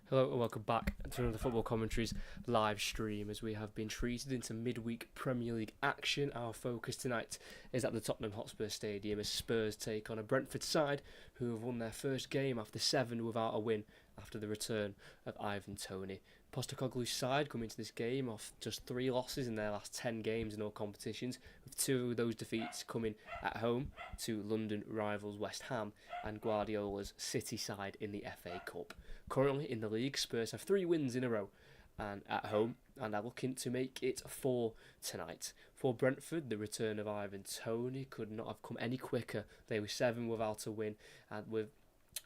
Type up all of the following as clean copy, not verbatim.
Hello and welcome back to another Football Commentaries live stream as we have been treated into midweek Premier League action. Our focus tonight is at the Tottenham Hotspur Stadium as Spurs take on a Brentford side who have won their first game after 7 without a win after the return of Ivan Toney. Postecoglou's side come into this game off just 3 losses in their last 10 games in all competitions, with 2 of those defeats coming at home to London rivals West Ham and Guardiola's City side in the FA Cup. Currently in the league, Spurs have 3 wins in a row and at home, and are looking to make it 4 tonight. For Brentford, the return of Ivan Toney could not have come any quicker. They were 7 without a win and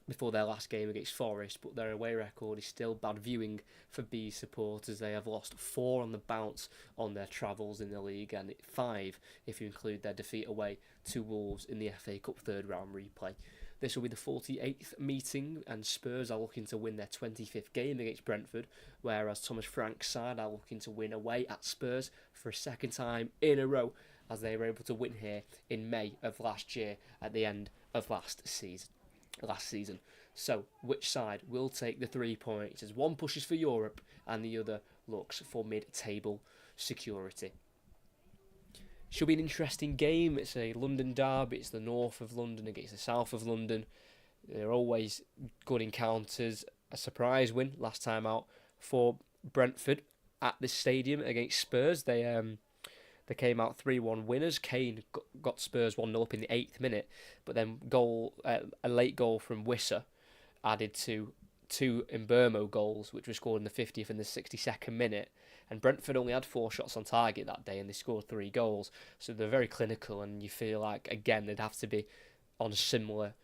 before their last game against Forest, but their away record is still bad viewing for Bees supporters. They have lost 4 on the bounce on their travels in the league, and 5 if you include their defeat away to Wolves in the FA Cup third round replay. This will be the 48th meeting, and Spurs are looking to win their 25th game against Brentford, whereas Thomas Frank's side are looking to win away at Spurs for a second time in a row, as they were able to win here in May of last year at the end of last season. So, which side will take the 3 points as one pushes for Europe and the other looks for mid-table security? Should be an interesting game. It's a London derby. It's the north of London against the south of London. They're always good encounters. A surprise win last time out for Brentford at this stadium against Spurs. They came out 3-1 winners. Kane got Spurs 1-0 up in the 8th minute, but then a late goal from Wissa added to 2 Mbeumo goals, which were scored in the 50th and the 62nd minute. And Brentford only had 4 shots on target that day, and they scored 3 goals. So they're very clinical, and you feel like, again, they'd have to be on a similar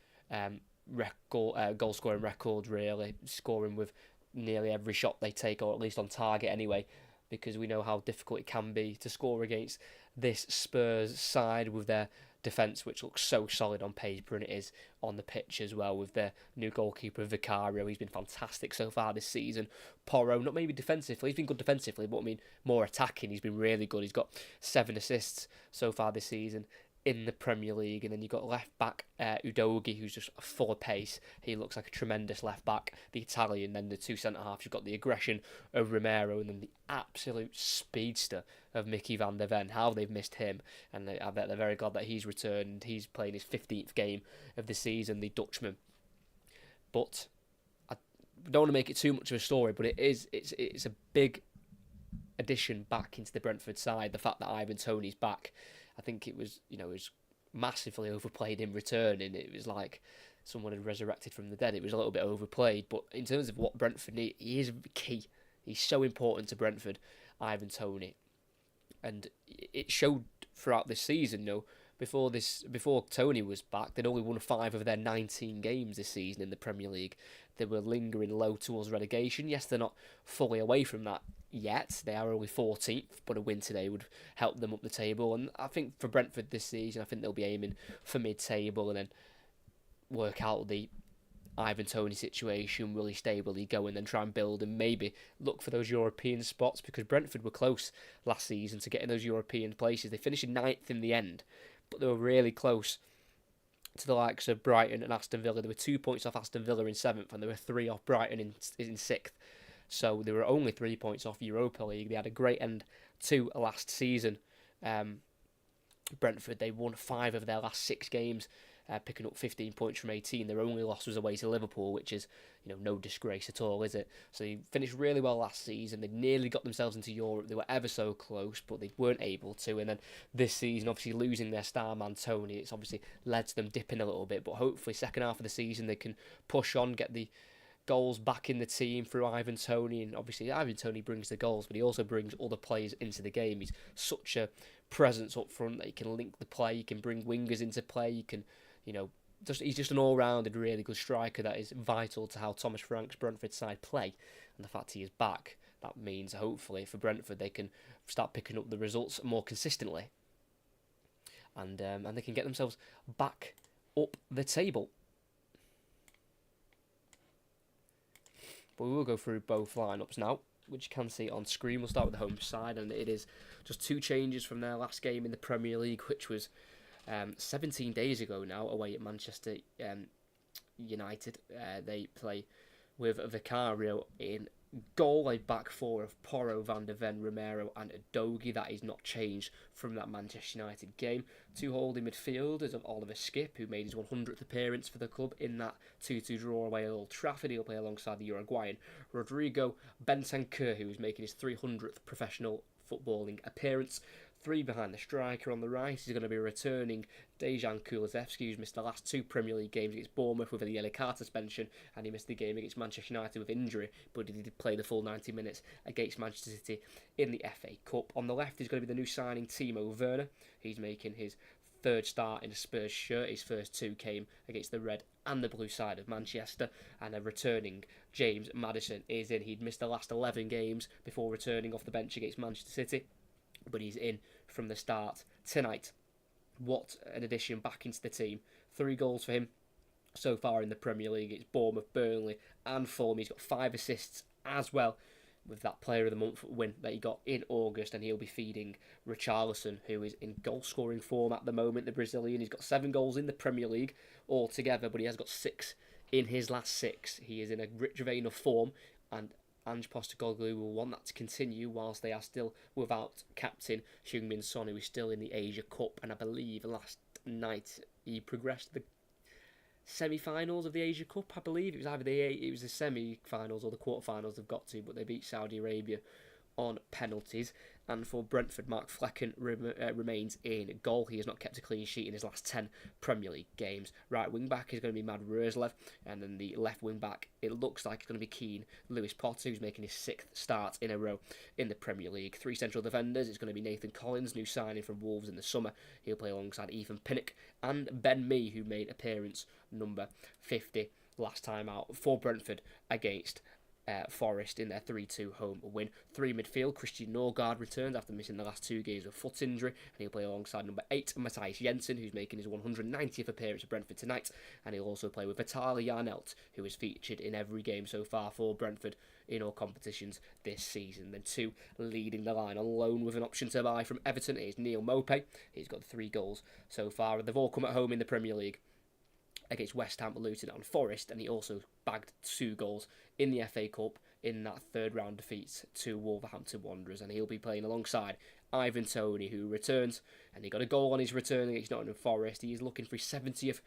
goal-scoring record, really, scoring with nearly every shot they take, or at least on target anyway, because we know how difficult it can be to score against this Spurs side with their defence, which looks so solid on paper, and it is on the pitch as well, with their new goalkeeper Vicario. He's been fantastic so far this season. Porro, not maybe defensively, he's been good defensively, but I mean more attacking, he's been really good. He's got 7 assists so far this season in the Premier League. And then you've got left back Udogie, who's just full of pace. He looks like a tremendous left back, the Italian. Then the 2 centre halves, you've got the aggression of Romero, and then the absolute speedster of Mickey van der Ven. How they've missed him, and I bet they're very glad that he's returned. He's playing his 15th game of the season, the Dutchman. But I don't want to make it too much of a story, but it's a big addition back into the Brentford side. The fact that Ivan Toney's back, I think it was massively overplayed in returning. It was like someone had resurrected from the dead. It was a little bit overplayed, but in terms of what Brentford need, he is key. He's so important to Brentford, Ivan Toney, and it showed throughout this season. Before Toney was back, they'd only won 5 of their 19 games this season in the Premier League. They were lingering low towards relegation. Yes, they're not fully away from that yet. They are only 14th, but a win today would help them up the table. And I think for Brentford this season, I think they'll be aiming for mid-table and then work out the Ivan Toney situation. Will he stay? Will he go? And then try and build and maybe look for those European spots, because Brentford were close last season to getting those European places. They finished in 9th in the end, but they were really close to the likes of Brighton and Aston Villa. They were 2 points off Aston Villa in 7th, and they were 3 off Brighton in 6th. So they were only 3 points off Europa League. They had a great end to last season. Brentford, they won 5 of their last 6 games, picking up 15 points from 18. Their only loss was away to Liverpool, which is no disgrace at all, is it? So they finished really well last season. They nearly got themselves into Europe. They were ever so close, but they weren't able to. And then this season, obviously losing their star man Toney, it's obviously led to them dipping a little bit. But hopefully second half of the season they can push on, get the goals back in the team through Ivan Toney. And obviously Ivan Toney brings the goals, but he also brings other players into the game. He's such a presence up front that he can link the play, he can bring wingers into play, he can, he's just an all-rounded really good striker that is vital to how Thomas Frank's Brentford side play. And the fact he is back, that means hopefully for Brentford they can start picking up the results more consistently, and they can get themselves back up the table. But we will go through both lineups now, which you can see on screen. We'll start with the home side, and it is just 2 changes from their last game in the Premier League, which was 17 days ago now, away at Manchester United. They play with Vicario in goal, a back four of Porro, Van der Ven, Romero and Udogie. That is not changed from that Manchester United game. Two holding midfielders of Oliver Skipp, who made his 100th appearance for the club in that 2-2 draw away at Old Trafford. He'll play alongside the Uruguayan Rodrigo Bentancur, who is making his 300th professional footballing appearance. Three behind the striker on the right. He's going to be returning Dejan Kulusevski, who's missed the last two Premier League games against Bournemouth with a yellow card suspension, and he missed the game against Manchester United with injury, but he did play the full 90 minutes against Manchester City in the FA Cup. On the left is going to be the new signing Timo Werner. He's making his third start in a Spurs shirt. His first two came against the red and the blue side of Manchester, and a returning James Maddison is in. He'd missed the last 11 games before returning off the bench against Manchester City, but he's in from the start tonight. What an addition back into the team. 3 goals for him so far in the Premier League. It's Bournemouth, Burnley and Fulham. He's got 5 assists as well with that Player of the Month win that he got in August, and he'll be feeding Richarlison, who is in goal-scoring form at the moment, the Brazilian. He's got 7 goals in the Premier League altogether, but he has got 6 in his last 6. He is in a rich vein of form, and Ange Postecoglou will want that to continue whilst they are still without captain Heung-min Son, who is still in the Asia Cup, and I believe last night he progressed to the semi-finals of the Asia Cup. I believe it was either the semi-finals or the quarter-finals they've got to, but they beat Saudi Arabia on penalties. And for Brentford, Mark Flecken remains in goal. He has not kept a clean sheet in his last 10 Premier League games. Right wing back is going to be Mad Roerslev, and then the left wing back, it looks like it's going to be Keane Lewis Potter, who's making his 6th start in a row in the Premier League. 3 central defenders, it's going to be Nathan Collins, new signing from Wolves in the summer. He'll play alongside Ethan Pinnock and Ben Mee, who made appearance number 50 last time out for Brentford against Forest in their 3-2 home win. 3 midfield, Christian Norgard returns after missing the last 2 games with foot injury, and he'll play alongside number 8, Matthias Jensen, who's making his 190th appearance for Brentford tonight, and he'll also play with Vitaly Yarnelt, who has featured in every game so far for Brentford in all competitions this season. Then 2 leading the line on loan with an option to buy from Everton is Neil Maupay. He's got 3 goals so far, and they've all come at home in the Premier League against West Ham, Luton and Forest, and he also bagged 2 goals in the FA Cup in that 3rd round defeat to Wolverhampton Wanderers, and he'll be playing alongside Ivan Toney, who returns, and he got a goal on his return against Nottingham Forest. He is looking for his 70th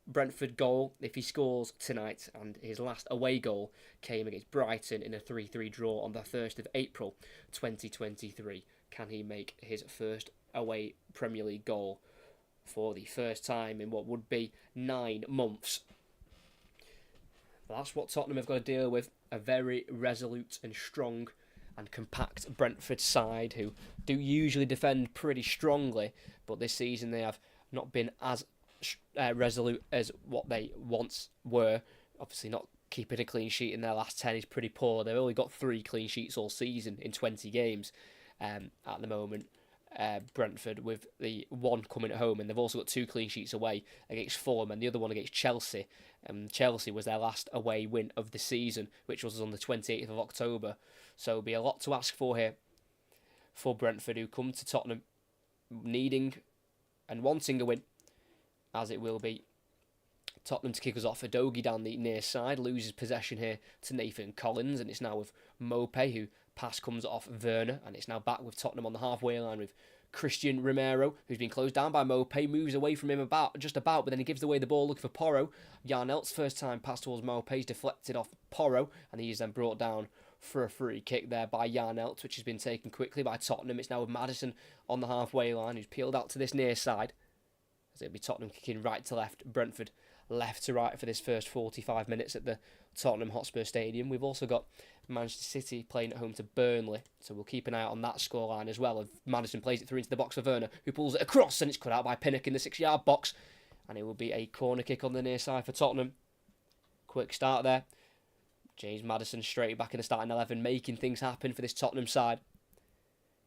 Brentford goal if he scores tonight, and his last away goal came against Brighton in a 3-3 draw on the 1st of April 2023. Can he make his first away Premier League goal for the first time in what would be 9 months? That's what Tottenham have got to deal with. A very resolute and strong and compact Brentford side who do usually defend pretty strongly, but this season they have not been as resolute as what they once were. Obviously not keeping a clean sheet in their last 10 is pretty poor. They've only got 3 clean sheets all season in 20 games at the moment. Brentford, with the 1 coming at home, and they've also got 2 clean sheets away against Fulham and the other one against Chelsea. Chelsea was their last away win of the season, which was on the 28th of October. So it'll be a lot to ask for here for Brentford, who come to Tottenham needing and wanting a win, as it will be Tottenham to kick us off. Udogie down the near side loses possession here to Nathan Collins, and it's now with Maupay, who pass comes off Werner, and it's now back with Tottenham on the halfway line with Christian Romero, who's been closed down by Maupay, moves away from him just about, but then he gives away the ball looking for Porro. Yarnelt's first time pass towards Maupay is deflected off Porro, and he is then brought down for a free kick there by Yarnelt, which has been taken quickly by Tottenham. It's now with Maddison on the halfway line, who's peeled out to this near side, as it'll be Tottenham kicking right to left, Brentford left to right for this first 45 minutes at the Tottenham Hotspur Stadium. We've also got Manchester City playing at home to Burnley, so we'll keep an eye out on that scoreline as well. If Maddison plays it through into the box for Werner, who pulls it across, and it's cut out by Pinnock in the 6-yard box, and it will be a corner kick on the near side for Tottenham. Quick start there. James Maddison straight back in the starting 11, making things happen for this Tottenham side.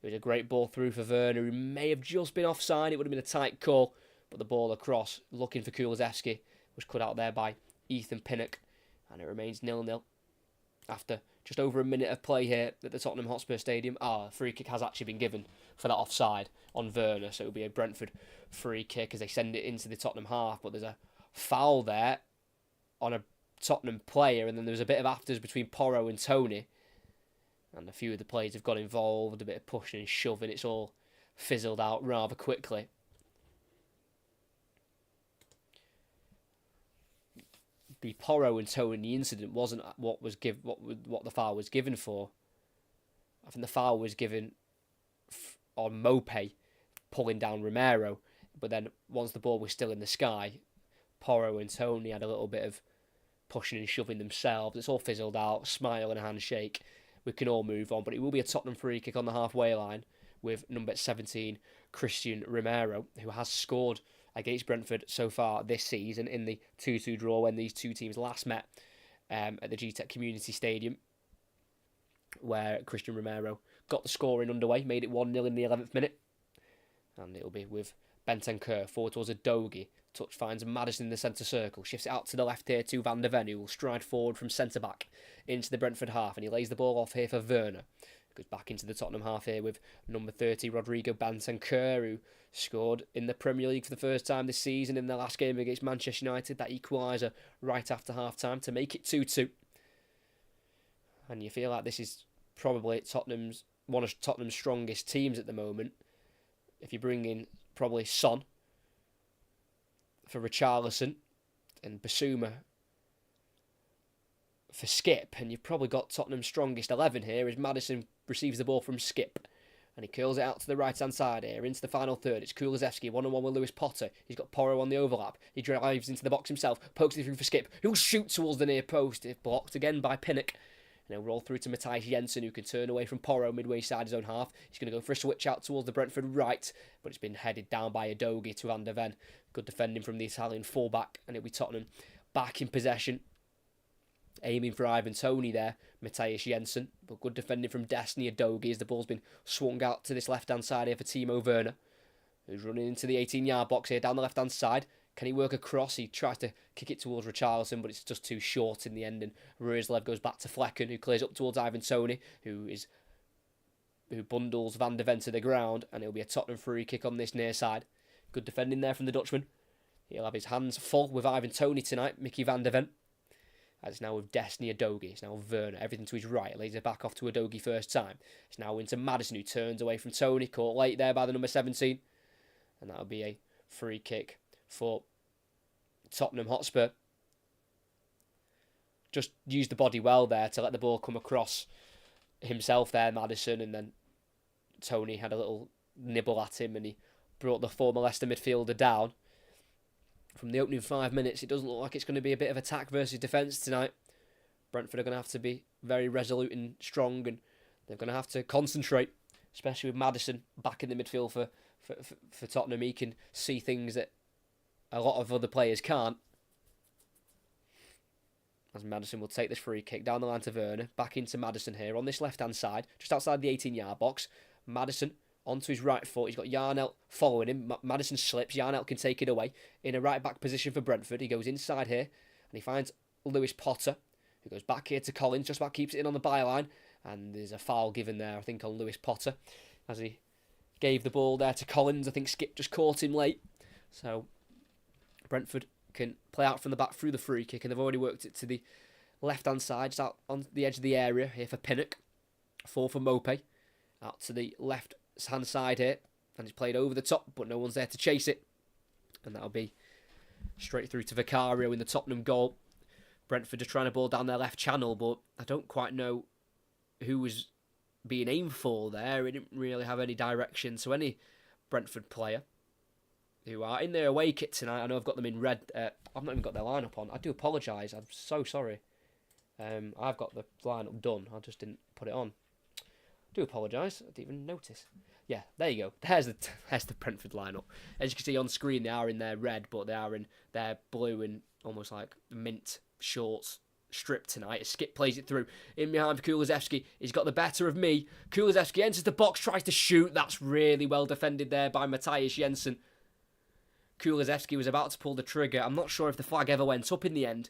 It was a great ball through for Werner, who may have just been offside. It would have been a tight call, but the ball across, looking for Kulusevski, was cut out there by Ethan Pinnock, and it remains 0-0 after just over a minute of play here at the Tottenham Hotspur Stadium. A free kick has actually been given for that offside on Werner, so it'll be a Brentford free kick as they send it into the Tottenham half, but there's a foul there on a Tottenham player, and then there was a bit of afters between Porro and Tony, and a few of the players have got involved, a bit of pushing and shoving. It's all fizzled out rather quickly. The Porro and Tony incident wasn't what the foul was given for. I think the foul was given on Mope pulling down Romero, but then once the ball was still in the sky, Porro and Tony had a little bit of pushing and shoving themselves. It's all fizzled out, smile and a handshake. We can all move on, but it will be a Tottenham free kick on the halfway line with number 17, Christian Romero, who has scored against Brentford so far this season in the 2-2 draw when these two teams last met at the GTEC Community Stadium, where Christian Romero got the scoring underway, made it 1-0 in the 11th minute. And it'll be with Bentancur forward towards Udogie. Touch finds Maddison in the centre circle, shifts it out to the left here to Van der Ven, who will stride forward from centre-back into the Brentford half, and he lays the ball off here for Werner. Goes back into the Tottenham half here with number 30, Rodrigo Bentancur, who scored in the Premier League for the first time this season in their last game against Manchester United, that equaliser right after half-time to make it 2-2. And you feel like this is probably one of Tottenham's strongest teams at the moment. If you bring in probably Son for Richarlison and Basuma for Skip, and you've probably got Tottenham's strongest 11 here as Maddison receives the ball from Skip, and he curls it out to the right-hand side here, into the final third. It's Kulusevski, one-on-one with Lewis Potter. He's got Porro on the overlap. He drives into the box himself, pokes it through for Skip, who'll shoot towards the near post, if blocked again by Pinnock. And he'll roll through to Matthias Jensen, who can turn away from Porro midway side his own half. He's going to go for a switch out towards the Brentford right, but it's been headed down by Udogie to Van der Ven. Good defending from the Italian fullback, and it'll be Tottenham back in possession. Aiming for Ivan Toney there, Matthias Jensen, but good defending from Destiny Udogie as the ball's been swung out to this left-hand side here for Timo Werner, who's running into the 18-yard box here down the left-hand side. Can he work across? He tries to kick it towards Richarlison, but it's just too short in the end, and Roerslev goes back to Flecken, who clears up towards Ivan Toney, who bundles Van der Ven to the ground, and it'll be a Tottenham free kick on this near side. Good defending there from the Dutchman. He'll have his hands full with Ivan Toney tonight, Mickey Van der Ven. It's now with Destiny Udogie. It's now Werner. Everything to his right. Lays it back off to Udogie first time. It's now into Maddison, who turns away from Toney. Caught late there by the number 17. And that'll be a free kick for Tottenham Hotspur. Just used the body well there to let the ball come across himself there, Maddison. And then Toney had a little nibble at him, and he brought the former Leicester midfielder down. From the opening 5 minutes, it doesn't look like it's going to be a bit of attack versus defence tonight. Brentford are going to have to be very resolute and strong, and they're going to have to concentrate, especially with Maddison back in the midfield for Tottenham. He can see things that a lot of other players can't. As Maddison will take this free kick down the line to Werner, back into Maddison here on this left-hand side, just outside the 18-yard box. Maddison onto his right foot. He's got Yarnell following him. Maddison slips. Yarnell can take it away. In a right-back position for Brentford. He goes inside here, and he finds Lewis Potter, who goes back here to Collins. Just about keeps it in on the byline. And there's a foul given there, I think, on Lewis Potter, as he gave the ball there to Collins. I think Skip just caught him late. So Brentford can play out from the back through the free kick, and they've already worked it to the left-hand side, just out on the edge of the area here for Pinnock. 4 for Mope. Out to the left-hand side here, and it's played over the top, but no one's there to chase it. And that'll be straight through to Vicario in the Tottenham goal. Brentford are trying to ball down their left channel, but I don't quite know who was being aimed for there. It didn't really have any direction. So any Brentford player who are in their away kit tonight, I know I've got them in red. I've not even got their lineup on. I do apologise. I'm so sorry. I've got the lineup done. I just didn't put it on. Do apologise. I didn't even notice. Yeah, there you go. There's the Brentford lineup. As you can see on screen, they are in their red, but they are in their blue and almost like mint shorts strip tonight. Skip plays it through. In behind for Kulusevski. He's got the better of me. Kulusevski enters the box, tries to shoot. That's really well defended there by Matthias Jensen. Kulusevski was about to pull the trigger. I'm not sure if the flag ever went up in the end.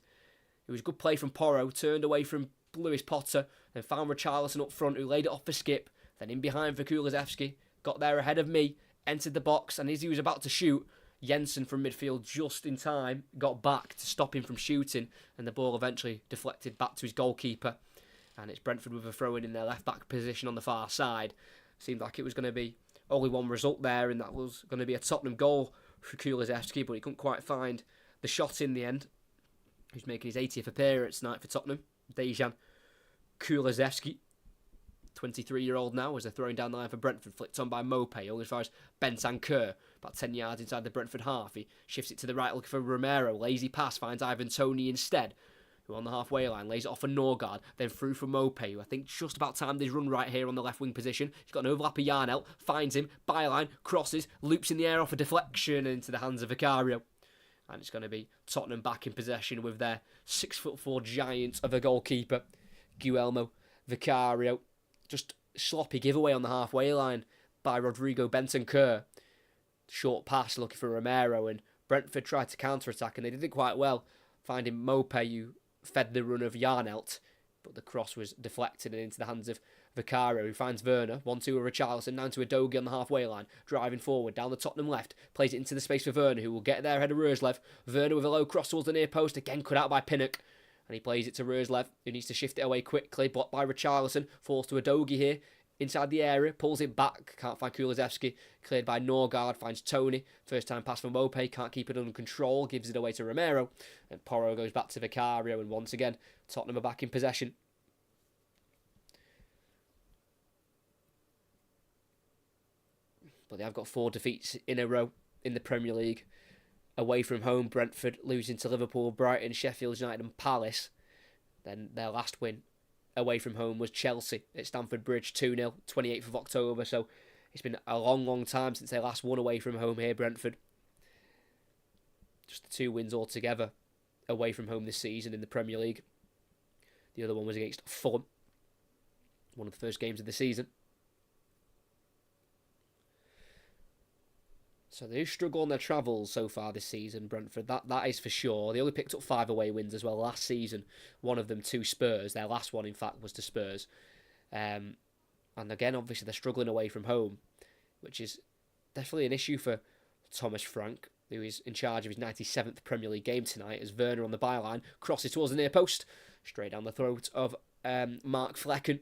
It was good play from Porro. Turned away from Lewis Potter. Then found Richarlison up front, who laid it off for Skip. Then in behind for Kulusevski. Got there ahead of me. Entered the box. And as he was about to shoot, Jensen from midfield just in time got back to stop him from shooting, and the ball eventually deflected back to his goalkeeper. And it's Brentford with a throw in their left-back position on the far side. Seemed like it was going to be only one result there, and that was going to be a Tottenham goal for Kulusevski, but he couldn't quite find the shot in the end. He's making his 80th appearance tonight for Tottenham. Dejan Kulusevski, 23-year-old now, as they're throwing down the line for Brentford, flicked on by Mopé, only as far as Bentancur, about 10 yards inside the Brentford half. He shifts it to the right looking for Romero. Lazy pass, finds Ivan Toney instead, who on the halfway line lays it off for Norgard, then through for Mopé, who I think just about timed his run right here on the left wing position. He's got an overlap of Yarnell, finds him, byline, crosses, loops in the air off a deflection into the hands of Vicario. And it's going to be Tottenham back in possession with their 6'4" giant of a goalkeeper, Guillermo Vicario. Just sloppy giveaway on the halfway line by Rodrigo Bentancur. Short pass looking for Romero, and Brentford tried to counter-attack, and they did it quite well, finding Mopé, who fed the run of Yarnelt, but the cross was deflected and into the hands of Vicario, who finds Werner, 1-2 with Richarlison, down to Udogie on the halfway line, driving forward, down the Tottenham left, plays it into the space for Werner, who will get there ahead of Roerslev. Werner with a low cross towards the near post, again cut out by Pinnock, and he plays it to Roerslev, who needs to shift it away quickly, blocked by Richarlison, falls to Udogie here, inside the area, pulls it back, can't find Kulusevski, cleared by Norgard, finds Toney, first time pass from Mopé, can't keep it under control, gives it away to Romero, and Porro goes back to Vicario, and once again, Tottenham are back in possession. But they have got 4 defeats in a row in the Premier League. Away from home, Brentford losing to Liverpool, Brighton, Sheffield United and Palace. Then their last win away from home was Chelsea at Stamford Bridge, 2-0, 28th of October. So it's been a long, long time since they last won away from home here, Brentford. Just the 2 wins altogether away from home this season in the Premier League. The other one was against Fulham, one of the first games of the season. So they do struggle on their travels so far this season, Brentford. That is for sure. They only picked up 5 away wins as well last season. One of them to Spurs. Their last one, in fact, was to Spurs. And again, obviously, they're struggling away from home, which is definitely an issue for Thomas Frank, who is in charge of his 97th Premier League game tonight, as Werner on the byline crosses towards the near post, straight down the throat of Mark Flecken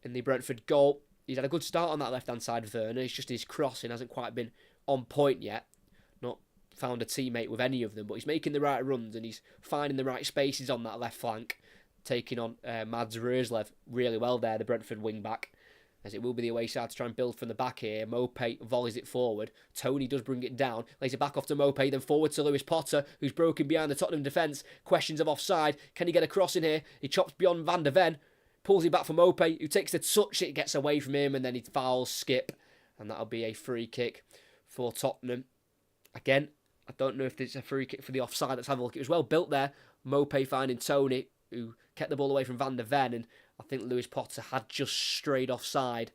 in the Brentford goal. He's had a good start on that left-hand side of Werner. It's just his crossing hasn't quite been on point yet. Not found a teammate with any of them, but he's making the right runs and he's finding the right spaces on that left flank, taking on Mads Roerslev really well there, the Brentford wing-back, as it will be the away side to try and build from the back here. Mopé volleys it forward. Toney does bring it down, lays it back off to Mopé, then forward to Lewis Potter, who's broken behind the Tottenham defence. Questions of offside. Can he get a cross in here? He chops beyond Van der Ven, pulls it back for Mopé, who takes the touch, it gets away from him, and then he fouls Skip, and that'll be a free kick for Tottenham. Again, I don't know if there's a free kick for the offside. Let's have a look. It was well built there. Mopé finding Toney, who kept the ball away from Van der Ven, and I think Lewis Potter had just strayed offside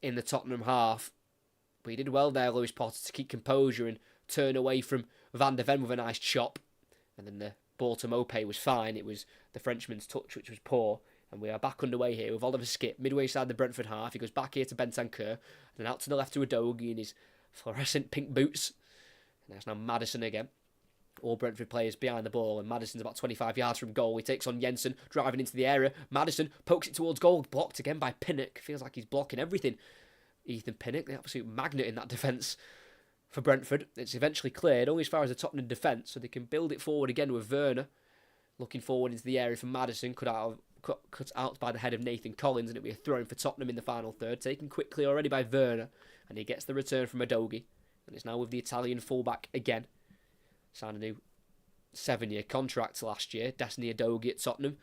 in the Tottenham half. But he did well there, Lewis Potter, to keep composure and turn away from Van der Ven with a nice chop. And then the ball to Mopé was fine. It was the Frenchman's touch, which was poor. And we are back underway here with Oliver Skip, midway side the Brentford half. He goes back here to Bentancur, and then out to the left to Udogie in his fluorescent pink boots. And there's now Maddison again. All Brentford players behind the ball, and Maddison's about 25 yards from goal. He takes on Jensen, driving into the area. Maddison pokes it towards goal, blocked again by Pinnock. Feels like he's blocking everything. Ethan Pinnock, the absolute magnet in that defence for Brentford. It's eventually cleared, only as far as the Tottenham defence, so they can build it forward again with Werner. Looking forward into the area for Maddison, cut out by the head of Nathan Collins, and it'll be a throw-in for Tottenham in the final third, taken quickly already by Werner, and he gets the return from Udogie, and it's now with the Italian fullback again. Signed a new 7-year contract last year, Destiny Udogie at Tottenham,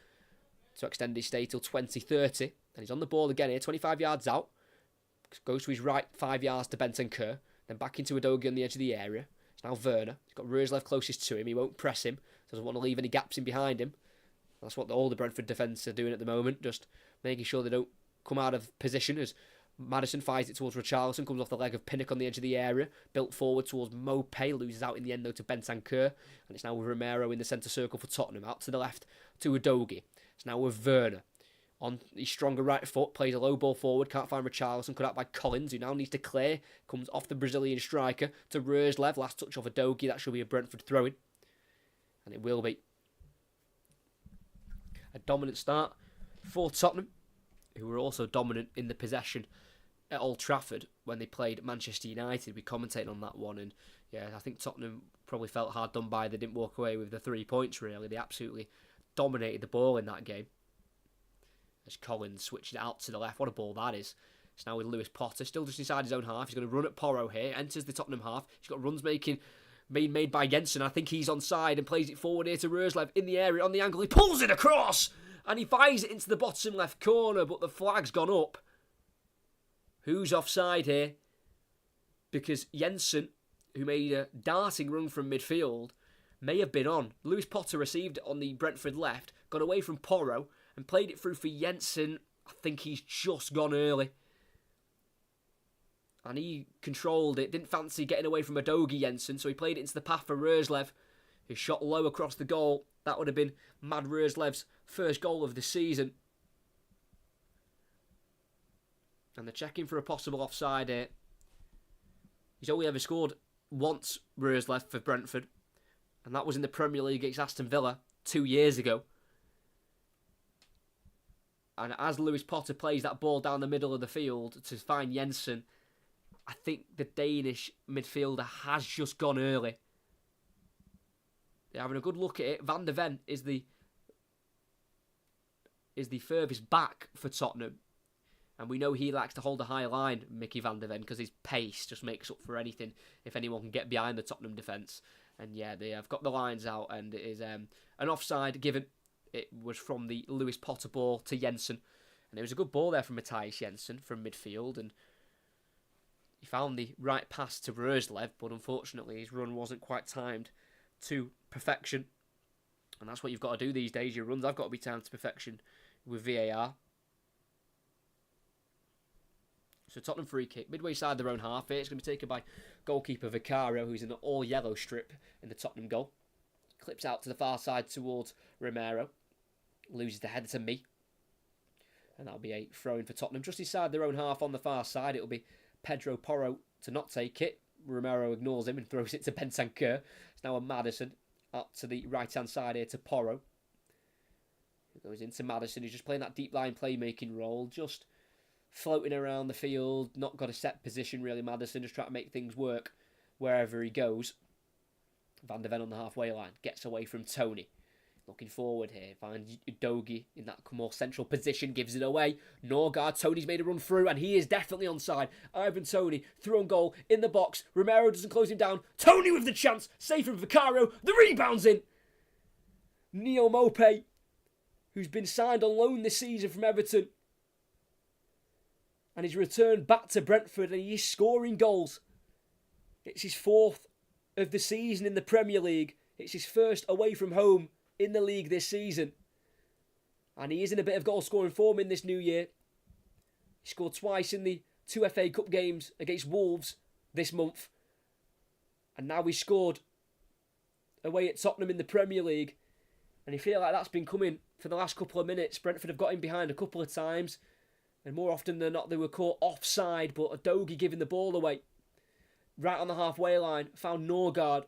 to extend his stay till 2030, and he's on the ball again here, 25 yards out, goes to his right 5 yards to Bentancur, then back into Udogie on the edge of the area. It's now Werner, he's got Roerslev closest to him, he won't press him, doesn't want to leave any gaps in behind him. That's what all the Brentford defence are doing at the moment, just making sure they don't come out of position as Maddison fires it towards Richarlison, comes off the leg of Pinnock on the edge of the area, built forward towards Mopé, loses out in the end though to Bentancur, and it's now with Romero in the centre circle for Tottenham, out to the left to Udogie. It's now with Werner. on his stronger right foot, plays a low ball forward, can't find Richarlison, cut out by Collins, who now needs to clear, comes off the Brazilian striker to Roerslev, last touch off a Dogi, that should be a Brentford throw-in, and it will be. A dominant start for Tottenham, who were also dominant in the possession at Old Trafford when they played Manchester United. We commentated on that one, and yeah, I think Tottenham probably felt hard done by. They didn't walk away with the 3 points, really. They absolutely dominated the ball in that game. As Collins switched it out to the left. What a ball that is. It's now with Lewis Potter, still just inside his own half. He's going to run at Porro here, enters the Tottenham half. He's got runs being made by Jensen. I think he's onside and plays it forward here to Roerslev in the area on the angle. He pulls it across and he fires it into the bottom left corner, but the flag's gone up. Who's offside here? Because Jensen, who made a darting run from midfield, may have been on. Lewis Potter received it on the Brentford left, got away from Porro and played it through for Jensen. I think he's just gone early. And he controlled it, didn't fancy getting away from Adogi Jensen, so he played it into the path for Roerslev, who shot low across the goal. That would have been Mad Roerslev's first goal of the season. And they're checking for a possible offside here. He's only ever scored once, Roerslev, for Brentford. And that was in the Premier League against Aston Villa 2 years ago. And as Lewis Potter plays that ball down the middle of the field to find Jensen, I think the Danish midfielder has just gone early. They're having a good look at it. Van de Ven is the furthest back for Tottenham. And we know he likes to hold a high line, Mickey van der Ven, because his pace just makes up for anything if anyone can get behind the Tottenham defence. And yeah, they have got the lines out, and it is an offside given. It was from the Lewis Potter ball to Jensen. And it was a good ball there from Matthias Jensen from midfield. And he found the right pass to Roerslev, but unfortunately his run wasn't quite timed to perfection. And that's what you've got to do these days. Your runs have got to be timed to perfection with VAR. So Tottenham free kick, midway side their own half here. It's going to be taken by goalkeeper Vicario, who's in an all-yellow strip in the Tottenham goal. Clips out to the far side towards Romero. Loses the header to me. And that'll be a throw-in for Tottenham. Just inside their own half on the far side, it'll be Pedro Porro to not take it. Romero ignores him and throws it to Bentancur. It's now a Maddison up to the right-hand side here to Porro. It goes into Maddison, who's just playing that deep line playmaking role. Just floating around the field, not got a set position really, Maddison, just trying to make things work wherever he goes. Van de Ven on the halfway line, gets away from Tony. Looking forward here, finds Dogi in that more central position, gives it away. Norgard, Tony's made a run through, and he is definitely onside. Ivan Toney, through on goal, in the box. Romero doesn't close him down. Tony with the chance, safe from Vicario, the rebound's in. Neil Maupay, who's been signed on loan this season from Everton, and he's returned back to Brentford, and he's scoring goals. It's his fourth of the season in the Premier League. It's his first away from home in the league this season. And he is in a bit of goal-scoring form in this new year. He scored twice in the 2 FA Cup games against Wolves this month. And now he's scored away at Tottenham in the Premier League. And you feel like that's been coming for the last couple of minutes. Brentford have got him behind a couple of times. And more often than not, they were caught offside, but Adogi giving the ball away. Right on the halfway line, found Norgard.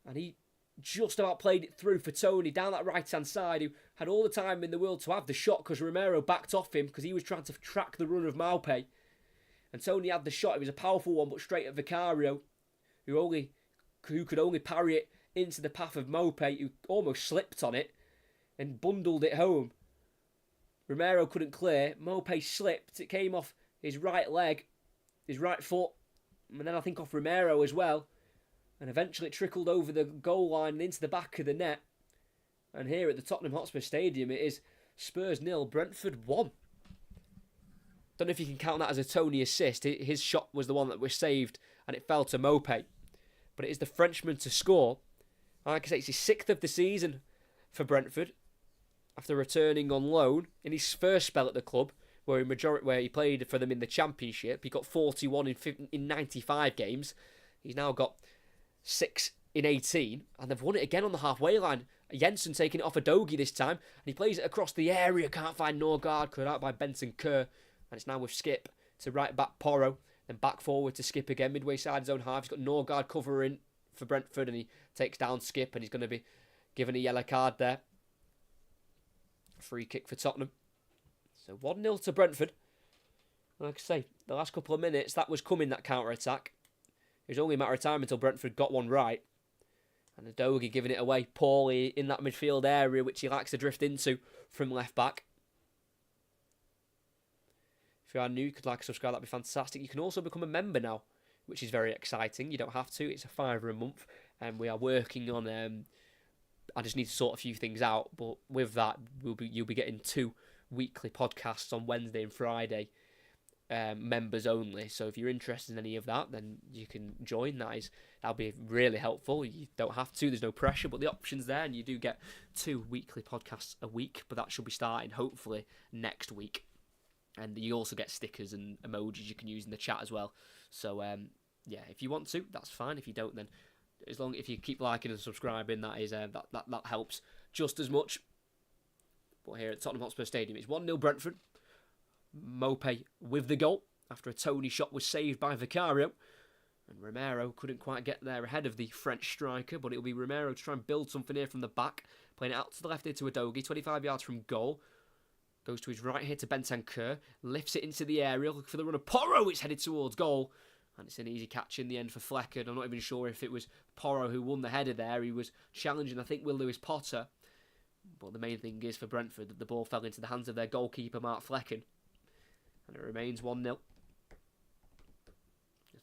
And he just about played it through for Tony down that right-hand side, who had all the time in the world to have the shot because Romero backed off him because he was trying to track the run of Maupay. And Tony had the shot. It was a powerful one, but straight at Vicario, who could only parry it into the path of Maupay, who almost slipped on it and bundled it home. Romero couldn't clear. Maupay slipped. It came off his right leg, his right foot, and then I think off Romero as well. And eventually it trickled over the goal line and into the back of the net. And here at the Tottenham Hotspur Stadium, it is Spurs 0, Brentford 1. Don't know if you can count that as a Tony assist. His shot was the one that was saved and it fell to Maupay. But it is the Frenchman to score. Like I say, it's his 6th of the season for Brentford, after returning on loan in his first spell at the club, where he played for them in the Championship. He got 41 in 95 games. He's now got 6 in 18, and they've won it again on the halfway line. Jensen taking it off a Dogie this time, and he plays it across the area. Can't find Norgard, cut out by Benson Kerr, and it's now with Skip to right back Porro, then back forward to Skip again, midway side his own half. He's got Norgard covering for Brentford, and he takes down Skip, and he's going to be given a yellow card there. Free kick for Tottenham. So 1-0 to Brentford. Like I say, the last couple of minutes, that was coming, that counter-attack. It was only a matter of time until Brentford got one right. And Udogie giving it away poorly in that midfield area, which he likes to drift into from left back. If you are new, you could like and subscribe, that'd be fantastic. You can also become a member now, which is very exciting. You don't have to, it's a £5 a month. And we are working on, I just need to sort a few things out. But with that, you'll be getting 2 weekly podcasts on Wednesday and Friday. Members only, so if you're interested in any of that, then you can join. That'll be really helpful. You don't have to, there's no pressure, but the option's there, and you do get 2 weekly podcasts a week, but that should be starting hopefully next week. And you also get stickers and emojis you can use in the chat as well. So yeah, if you want to, that's fine. If you don't, then if you keep liking and subscribing, that helps just as much. But here at Tottenham Hotspur Stadium, it's 1-0 Brentford. Mopé with the goal after a Tony shot was saved by Vicario, and Romero couldn't quite get there ahead of the French striker, but it'll be Romero to try and build something here from the back, playing it out to the left here to Udogie, 25 yards from goal, goes to his right here to Bentancur, lifts it into the area, looking for the run of Porro, it's headed towards goal, and it's an easy catch in the end for Flecken. I'm not even sure if it was Porro who won the header there. He was challenging, I think, Will Lewis Potter, but the main thing is for Brentford that the ball fell into the hands of their goalkeeper Mark Flecken. And it remains 1-0.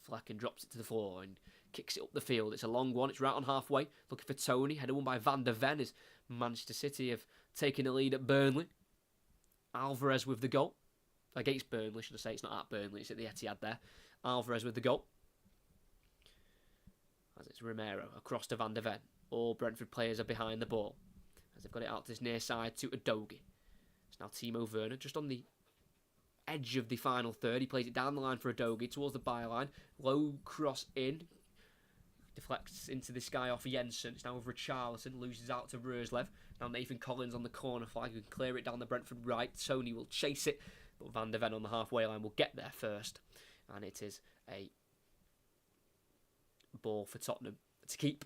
Flecken drops it to the floor and kicks it up the field. It's a long one. It's right on halfway. Looking for Tony. Header won by Van der Ven as Manchester City have taken the lead at Burnley. Alvarez with the goal. Against Burnley, should I say. It's not at Burnley. It's at the Etihad there. Alvarez with the goal. As it's Romero across to Van der Ven. All Brentford players are behind the ball. As they've got it out to this near side to Udogie. It's now Timo Werner just on the edge of the final third. He plays it down the line for Udogie towards the byline. Low cross in. Deflects into this guy off Jensen. It's now over Richarlison. Loses out to Roerslev. Now Nathan Collins on the corner flag. He can clear it down the Brentford right. Tony will chase it. But Van der Ven on the halfway line will get there first. And it is a ball for Tottenham to keep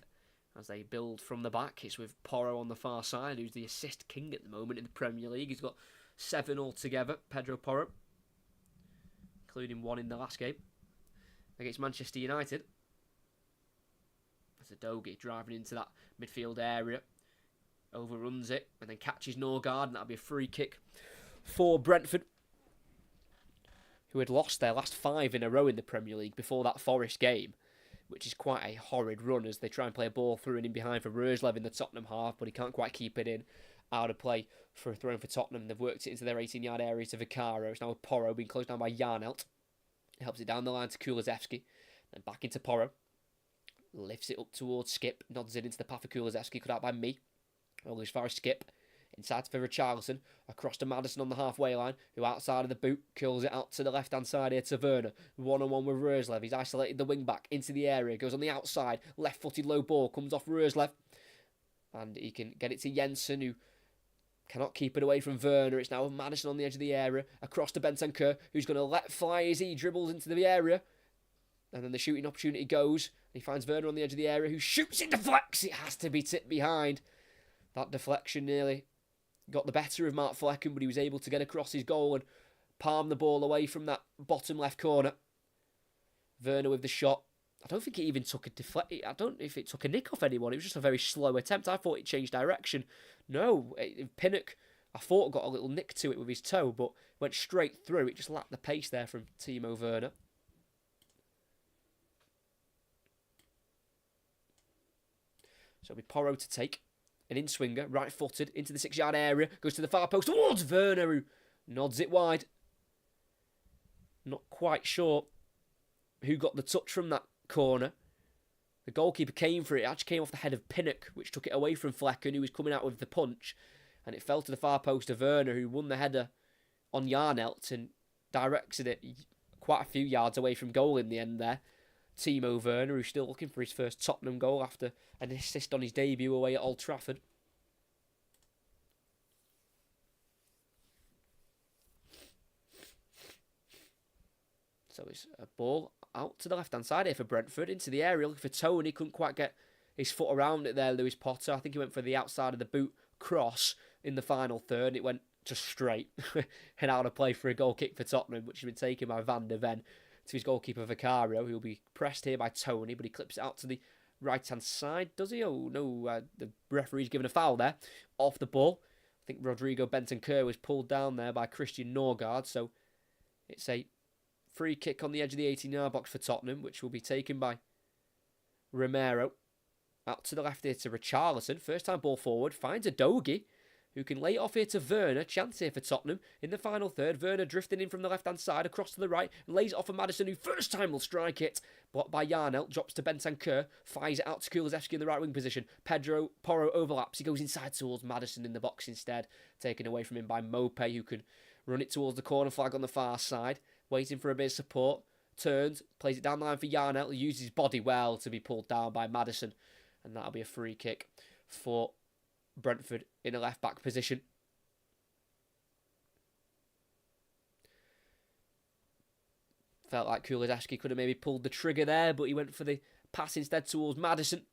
as they build from the back. It's with Porro on the far side, who's the assist king at the moment in the Premier League. He's got 7 altogether, Pedro Porro, including 1 in the last game against Manchester United. That's Udogie driving into that midfield area, overruns it, and then catches Norgard, and that'll be a free kick for Brentford, who had lost their last 5 in a row in the Premier League before that Forest game, which is quite a horrid run as they try and play a ball through and in behind for Roerslev in the Tottenham half, but he can't quite keep it in. Out of play for a throw for Tottenham. They've worked it into their 18-yard area to Vicario. It's now with Porro being closed down by Yarnelt. Helps it down the line to Kulusevski. Then back into Porro. Lifts it up towards Skip. Nods it into the path of Kulusevski. Cut out by me. Only as far as Skip. Inside for Richarlison. Across to Maddison on the halfway line. Who outside of the boot. Curls it out to the left-hand side here to Werner. 1-on-1 with Roerslev. He's isolated the wing-back into the area. Goes on the outside. Left-footed low ball. Comes off Roerslev. And he can get it to Jensen, who cannot keep it away from Werner. It's now with Maddison on the edge of the area. Across to Bentancur, who's going to let fly as he dribbles into the area. And then the shooting opportunity goes. He finds Werner on the edge of the area, who shoots, it deflects. It has to be tipped behind. That deflection nearly got the better of Mark Flecken, but he was able to get across his goal and palm the ball away from that bottom left corner. Werner with the shot. I don't think it even took a deflect. I don't know if it took a nick off anyone. It was just a very slow attempt. I thought it changed direction. No, Pinnock, I thought got a little nick to it with his toe, but went straight through. It just lacked the pace there from Timo Werner. So it'll be Porro to take. An in-swinger, right-footed, into the 6-yard area. Goes to the far post towards Werner, who nods it wide. Not quite sure who got the touch from that corner. The goalkeeper came for it. It actually came off the head of Pinnock, which took it away from Flecken, who was coming out with the punch. And it fell to the far post of Werner, who won the header on Yarnelt and directed it quite a few yards away from goal in the end there. Timo Werner, who's still looking for his first Tottenham goal after an assist on his debut away at Old Trafford. So it's a ball out to the left-hand side here for Brentford, into the area, looking for Tony. Couldn't quite get his foot around it there, Lewis Potter. I think he went for the outside of the boot cross in the final third. It went just straight and out of play for a goal kick for Tottenham, which has been taken by Van der Ven to his goalkeeper Vicario, who will be pressed here by Tony, but he clips it out to the right-hand side, does he? Oh, no, the referee's given a foul there off the ball. I think Rodrigo Bentancur was pulled down there by Christian Norgard, so it's a free kick on the edge of the 18-yard box for Tottenham, which will be taken by Romero. Out to the left here to Richarlison. First time ball forward. Finds a Dogie, who can lay it off here to Werner. Chance here for Tottenham in the final third. Werner drifting in from the left-hand side across to the right. Lays it off for Maddison, who first time will strike it. Blocked by Yarnell. Drops to Bentancur. Fires it out to Kulusevski in the right wing position. Pedro Porro overlaps. He goes inside towards Maddison in the box instead. Taken away from him by Mopé, who can run it towards the corner flag on the far side. Waiting for a bit of support. Turns. Plays it down the line for Yarnell. He uses his body well to be pulled down by Maddison. And that'll be a free kick for Brentford in a left-back position. Felt like Kulusevski could have maybe pulled the trigger there, but he went for the pass instead towards Maddison.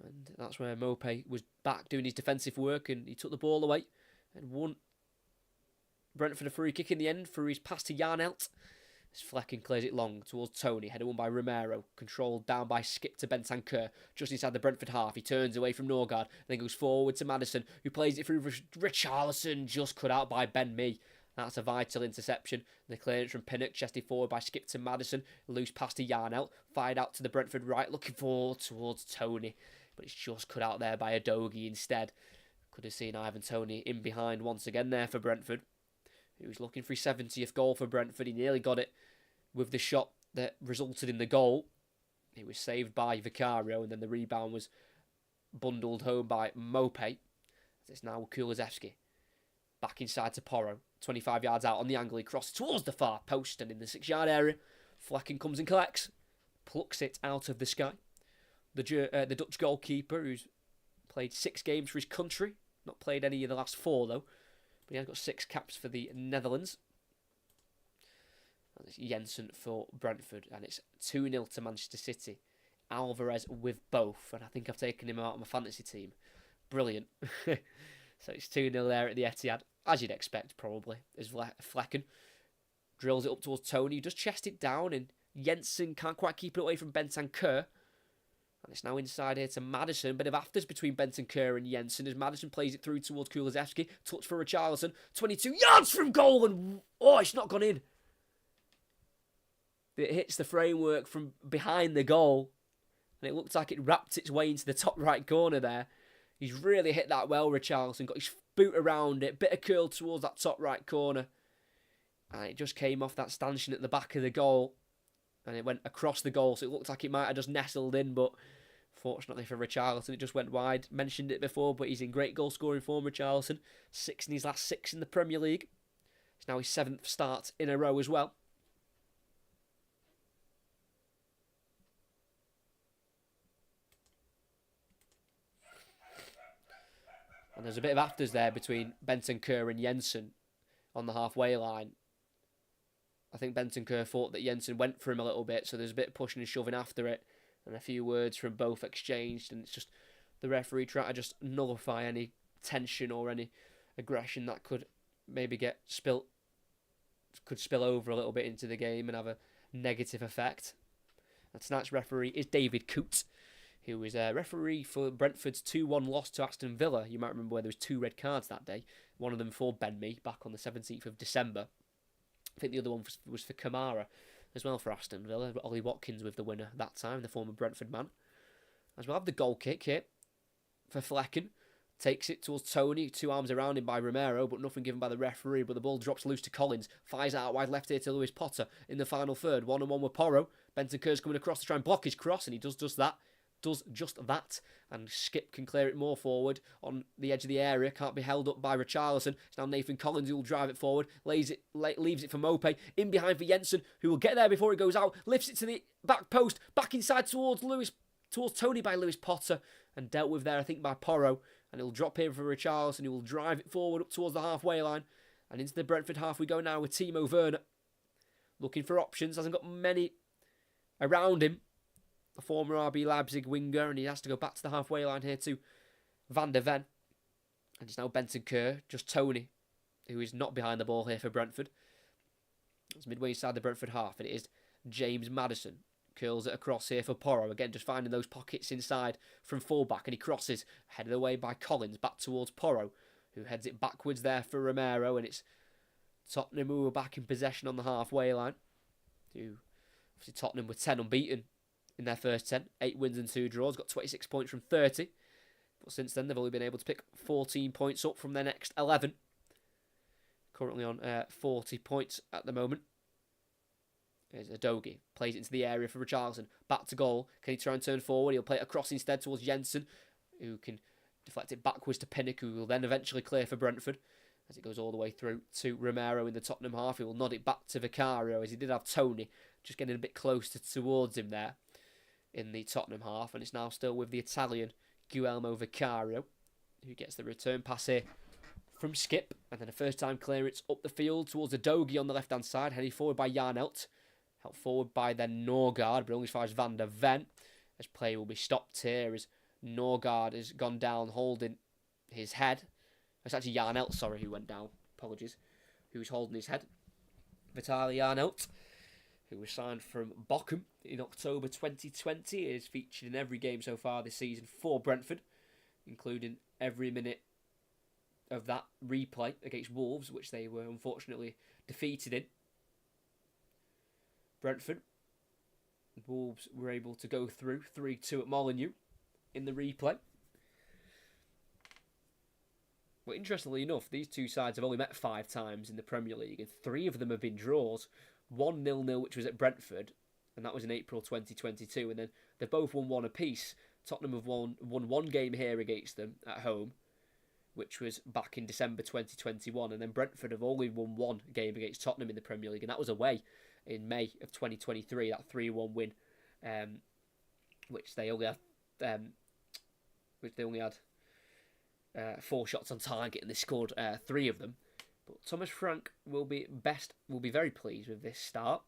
And that's where Mopé was back doing his defensive work, and he took the ball away and won Brentford a free kick in the end for his pass to Yarnelt. As Flecken clears it long towards Tony, headed won by Romero, controlled down by Skip to Bentancur, just inside the Brentford half. He turns away from Norgard, then goes forward to Maddison, who plays it through Richarlison, just cut out by Ben Mee. That's a vital interception. The clearance from Pinnock, chested forward by Skip to Maddison, loose pass to Yarnell, fired out to the Brentford right, looking forward towards Tony, but it's just cut out there by Udogie instead. Could have seen Ivan Toney in behind once again there for Brentford. He was looking for his 70th goal for Brentford. He nearly got it with the shot that resulted in the goal. It was saved by Vicario, and then the rebound was bundled home by Mopé. It's now Kulusevski. Back inside to Porro. 25 yards out on the angle. He crosses towards the far post, and in the 6-yard area, Flecken comes and collects. Plucks it out of the sky. The Dutch goalkeeper, who's played 6 games for his country. Not played any of the last 4, though. But he has got 6 caps for the Netherlands. And it's Jensen for Brentford. And it's 2-0 to Manchester City. Alvarez with both. And I think I've taken him out of my fantasy team. Brilliant. So it's 2-0 there at the Etihad. As you'd expect, probably. As Flecken drills it up towards Tony. He does chest it down. And Jensen can't quite keep it away from Bentancur. And it's now inside here to Maddison. Bit of afters between Bentancur and Jensen as Maddison plays it through towards Kulusevski. Touch for Richarlison. 22 yards from goal. And oh, it's not gone in. It hits the framework from behind the goal. And it looks like it wrapped its way into the top right corner there. He's really hit that well, Richarlison. Got his boot around it. Bit of curl towards that top right corner. And it just came off that stanchion at the back of the goal. And it went across the goal, so it looked like it might have just nestled in, but fortunately for Richarlison, it just went wide. Mentioned it before, but he's in great goal-scoring form, Richarlison. 6 in his last 6 in the Premier League. It's now his 7th start in a row as well. And there's a bit of afters there between Bentancur and Jensen on the halfway line. I think Bentancur thought that Jensen went for him a little bit, so there's a bit of pushing and shoving after it, and a few words from both exchanged, and it's just the referee trying to just nullify any tension or any aggression that could maybe spill over a little bit into the game and have a negative effect. And tonight's referee is David Coote, who was a referee for Brentford's 2-1 loss to Aston Villa. You might remember where there was 2 red cards that day, one of them for Ben Mee back on the 17th of December. I think the other one was for Kamara as well for Aston Villa. Ollie Watkins with the winner that time, the former Brentford man. As well have the goal kick here for Flecken. Takes it towards Tony, 2 arms around him by Romero, but nothing given by the referee. But the ball drops loose to Collins. Fires out wide left here to Lewis Potter in the final third. 1-on-1 with Porro. Bentancur's coming across to try and block his cross, and he does just that. And Skip can clear it more forward on the edge of the area. Can't be held up by Richarlison. It's now Nathan Collins who will drive it forward. Leaves it for Mopé. In behind for Jensen, who will get there before it goes out. Lifts it to the back post. Back inside towards Tony by Lewis Potter. And dealt with there, I think, by Porro. And it'll drop here for Richarlison, who will drive it forward up towards the halfway line. And into the Brentford half we go now with Timo Werner. looking for options, hasn't got many around him. A former RB Leipzig winger, and he has to go back to the halfway line here to Van der Ven. And it's now Benton Kerr, just Tony, who is not behind the ball here for Brentford. It's midway inside the Brentford half, and it is James Maddison. Curls it across here for Porro. Again, just finding those pockets inside from fullback, and he crosses, headed away by Collins, back towards Porro, who heads it backwards there for Romero, and it's Tottenham who were back in possession on the halfway line. Obviously Tottenham were 10 unbeaten in their first 10, 8 wins and 2 draws, got 26 points from 30. But since then, they've only been able to pick 14 points up from their next 11. Currently on 40 points at the moment. There's Udogie. Plays it into the area for Richarlison. Back to goal. Can he try and turn forward? He'll play it across instead towards Jensen, who can deflect it backwards to Pinnock, who will then eventually clear for Brentford. As it goes all the way through to Romero in the Tottenham half. He will nod it back to Vicario, as he did have Tony just getting a bit closer towards him there in the Tottenham half. And it's now still with the Italian Guillermo Vicario, who gets the return pass here from Skip. And then a first-time clearance up the field towards Udogie on the left-hand side, headed forward by Jarnelt. Helped forward by then Norgard, but only as far as Van der Ven. As play will be stopped here as Norgard has gone down holding his head. It's actually Jarnelt, sorry, who went down. Apologies. Who's holding his head. Vitaly Jarnelt, who was signed from Bochum in October 2020, is featured in every game so far this season for Brentford, including every minute of that replay against Wolves, which they were unfortunately defeated in. Brentford, Wolves were able to go through 3-2 at Molineux in the replay. But interestingly enough, these two sides have only met 5 times in the Premier League, and 3 of them have been draws. 1 0-0, which was at Brentford, and that was in April 2022, and then they've both won 1 apiece. Tottenham have won 1 game here against them at home, which was back in December 2021, and then Brentford have only won 1 game against Tottenham in the Premier League, and that was away in May of 2023, that 3-1 win, which they only had 4 shots on target, and they scored 3 of them. But Thomas Frank will be very pleased with this start.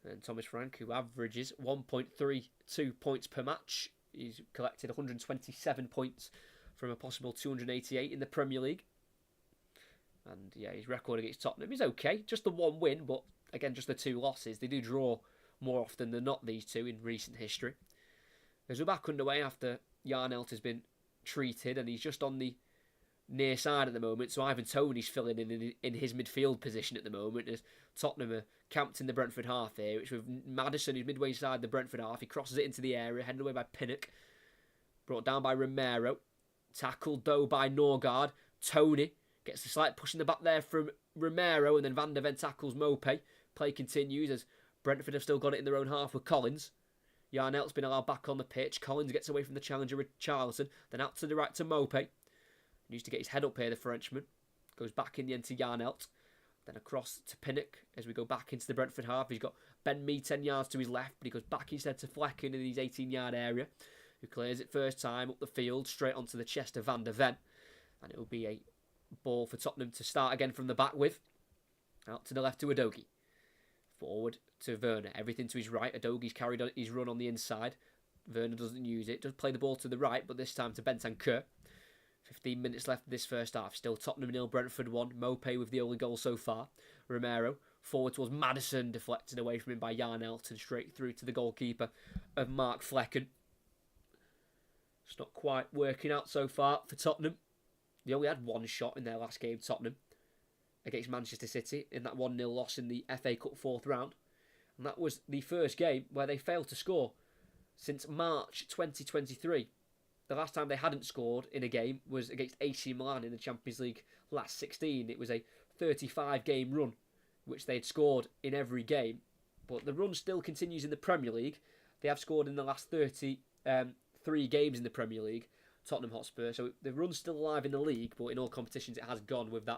And Thomas Frank, who averages 1.32 points per match, he's collected 127 points from a possible 288 in the Premier League. And yeah, his record against Tottenham is okay. Just the 1 win, but again, just the 2 losses. They do draw more often than not, these two, in recent history. As we're back underway after Jarnelt has been treated, and he's just on the near side at the moment, so Ivan Toney's filling in his midfield position at the moment, as Tottenham are camped in the Brentford half here, which with Maddison, who's midway inside the Brentford half, he crosses it into the area, headed away by Pinnock, brought down by Romero, tackled though by Norgard. Tony gets a slight push in the back there from Romero, and then Van der Ven tackles Mope. Play continues as Brentford have still got it in their own half with Collins. Jarnelt's been allowed back on the pitch. Collins gets away from the challenger with Richarlison, then out to the right to Mope. Needs to get his head up here, the Frenchman. Goes back in the end to Jarnelt. Then across to Pinnock as we go back into the Brentford half. He's got Ben Mee 10 yards to his left, but he goes back instead to Flecken in his 18-yard area, who clears it first time up the field, straight onto the chest of Van der Ven. And it will be a ball for Tottenham to start again from the back with. Out to the left to Udogie. Forward to Werner. Everything to his right. Udogie's carried his run on the inside. Werner doesn't use it. Does play the ball to the right, but this time to Benton Kerr. 15 minutes left of this first half. Still Tottenham 0, Brentford 1. Mope with the only goal so far. Romero forward towards Maddison, deflected away from him by Jarnelt and straight through to the goalkeeper of Mark Flecken. It's not quite working out so far for Tottenham. They only had 1 shot in their last game, Tottenham, against Manchester City in that 1-0 loss in the FA Cup 4th round. And that was the first game where they failed to score since March 2023. The last time they hadn't scored in a game was against AC Milan in the Champions League last 16. It was a 35-game run, which they'd scored in every game. But the run still continues in the Premier League. They have scored in the last 33 games in the Premier League, Tottenham Hotspur. So the run's still alive in the league, but in all competitions it has gone with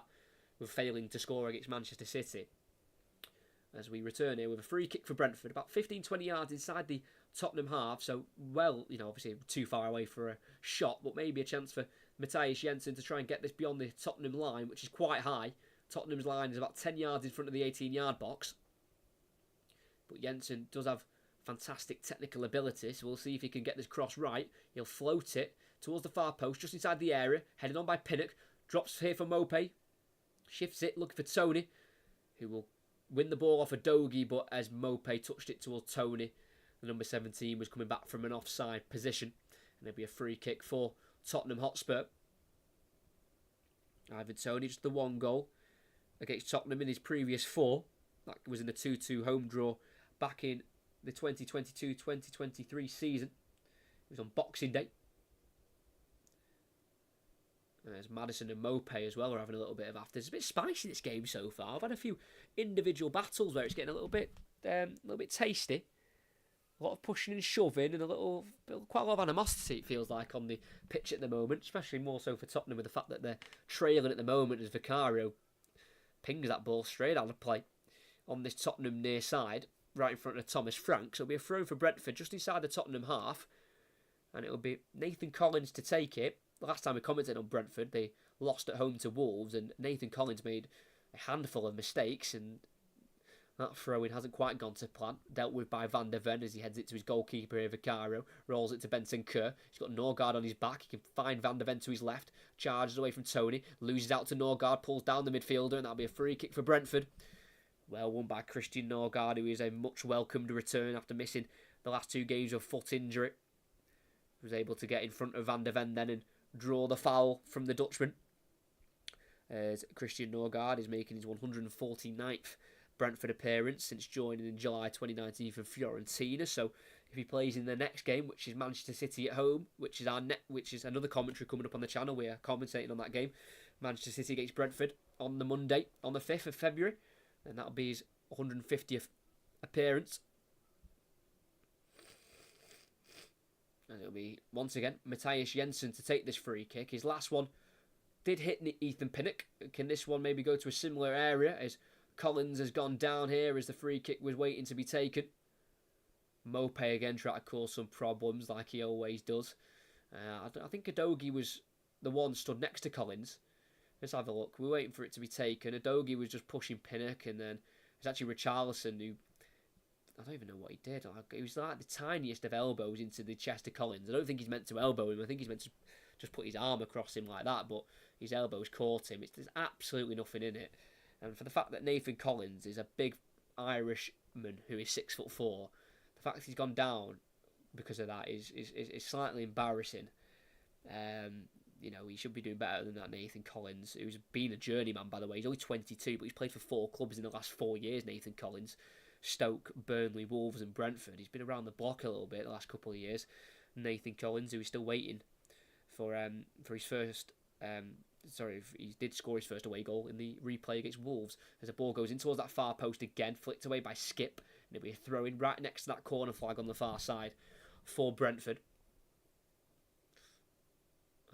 failing to score against Manchester City. As we return here with a free kick for Brentford, about 15-20 yards inside the Tottenham half, so obviously too far away for a shot, but maybe a chance for Matthias Jensen to try and get this beyond the Tottenham line, which is quite high. Tottenham's line is about 10 yards in front of the 18-yard box. But Jensen does have fantastic technical ability, so we'll see if he can get this cross right. He'll float it towards the far post, just inside the area, headed on by Pinnock. Drops here for Mopey. Shifts it, looking for Tony, who will win the ball off a Dogie, but as Mopey touched it towards Tony, the number 17 was coming back from an offside position. And there'll be a free kick for Tottenham Hotspur. Ivan Toney, just the one goal against Tottenham in his previous 4. That was in the 2-2 home draw back in the 2022-2023 season. It was on Boxing Day. There's Madison and Mopey as well are having a little bit of after. It's a bit spicy this game so far. I've had a few individual battles where it's getting a little bit tasty. A lot of pushing and shoving and quite a lot of animosity it feels like on the pitch at the moment, especially more so for Tottenham with the fact that they're trailing at the moment as Vicario pings that ball straight out of play on this Tottenham near side, right in front of Thomas Frank. So it'll be a throw for Brentford just inside the Tottenham half, and it'll be Nathan Collins to take it. The last time we commented on Brentford, they lost at home to Wolves, and Nathan Collins made a handful of mistakes, and that throw-in hasn't quite gone to plan. Dealt with by Van der Ven as he heads it to his goalkeeper here, Vicario. Rolls it to Benson Kerr. He's got Norgard on his back. He can find Van der Ven to his left. Charges away from Tony. Loses out to Norgard. Pulls down the midfielder, and that'll be a free kick for Brentford. Well won by Christian Norgard, who is a much welcomed return after missing the last 2 games of foot injury. He was able to get in front of Van der Ven then and draw the foul from the Dutchman. As Christian Norgard is making his 149th Brentford appearance since joining in July 2019 from Fiorentina. So if he plays in the next game, which is Manchester City at home, which is another commentary coming up on the channel, we are commentating on that game, Manchester City against Brentford on the Monday, on the 5th of February, and that'll be his 150th appearance. And it'll be, once again, Matthias Jensen to take this free kick. His last one did hit Ethan Pinnock. Can this one maybe go to a similar area as Collins has gone down here as the free kick was waiting to be taken? Mopey again trying to cause some problems like he always does. I think Adogi was the one stood next to Collins. Let's have a look. We're waiting for it to be taken. Adogi was just pushing Pinnock, and then it was actually Richarlison who, I don't even know what he did. It was like the tiniest of elbows into the chest of Collins. I don't think he's meant to elbow him. I think he's meant to just put his arm across him like that, but his elbows caught him. There's absolutely nothing in it. And for the fact that Nathan Collins is a big Irishman who is 6'4", the fact that he's gone down because of that is slightly embarrassing. He should be doing better than that, Nathan Collins, who's been a journeyman, by the way. He's only 22, but he's played for 4 clubs in the last 4 years, Nathan Collins. Stoke, Burnley, Wolves and Brentford. He's been around the block a little bit the last couple of years. Nathan Collins, who is still waiting for his first... he did score his first away goal in the replay against Wolves as the ball goes in towards that far post again, flicked away by Skip, and it'll be a throw-in right next to that corner flag on the far side for Brentford.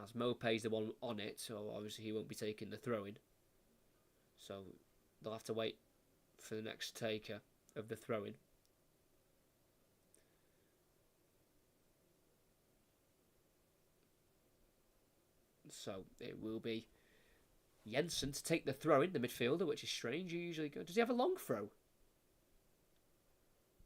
As Mopey's the one on it, so obviously he won't be taking the throw-in. So they'll have to wait for the next taker of the throw-in. So it will be Jensen to take the throw-in, the midfielder, which is strange. He usually goes. Does he have a long throw?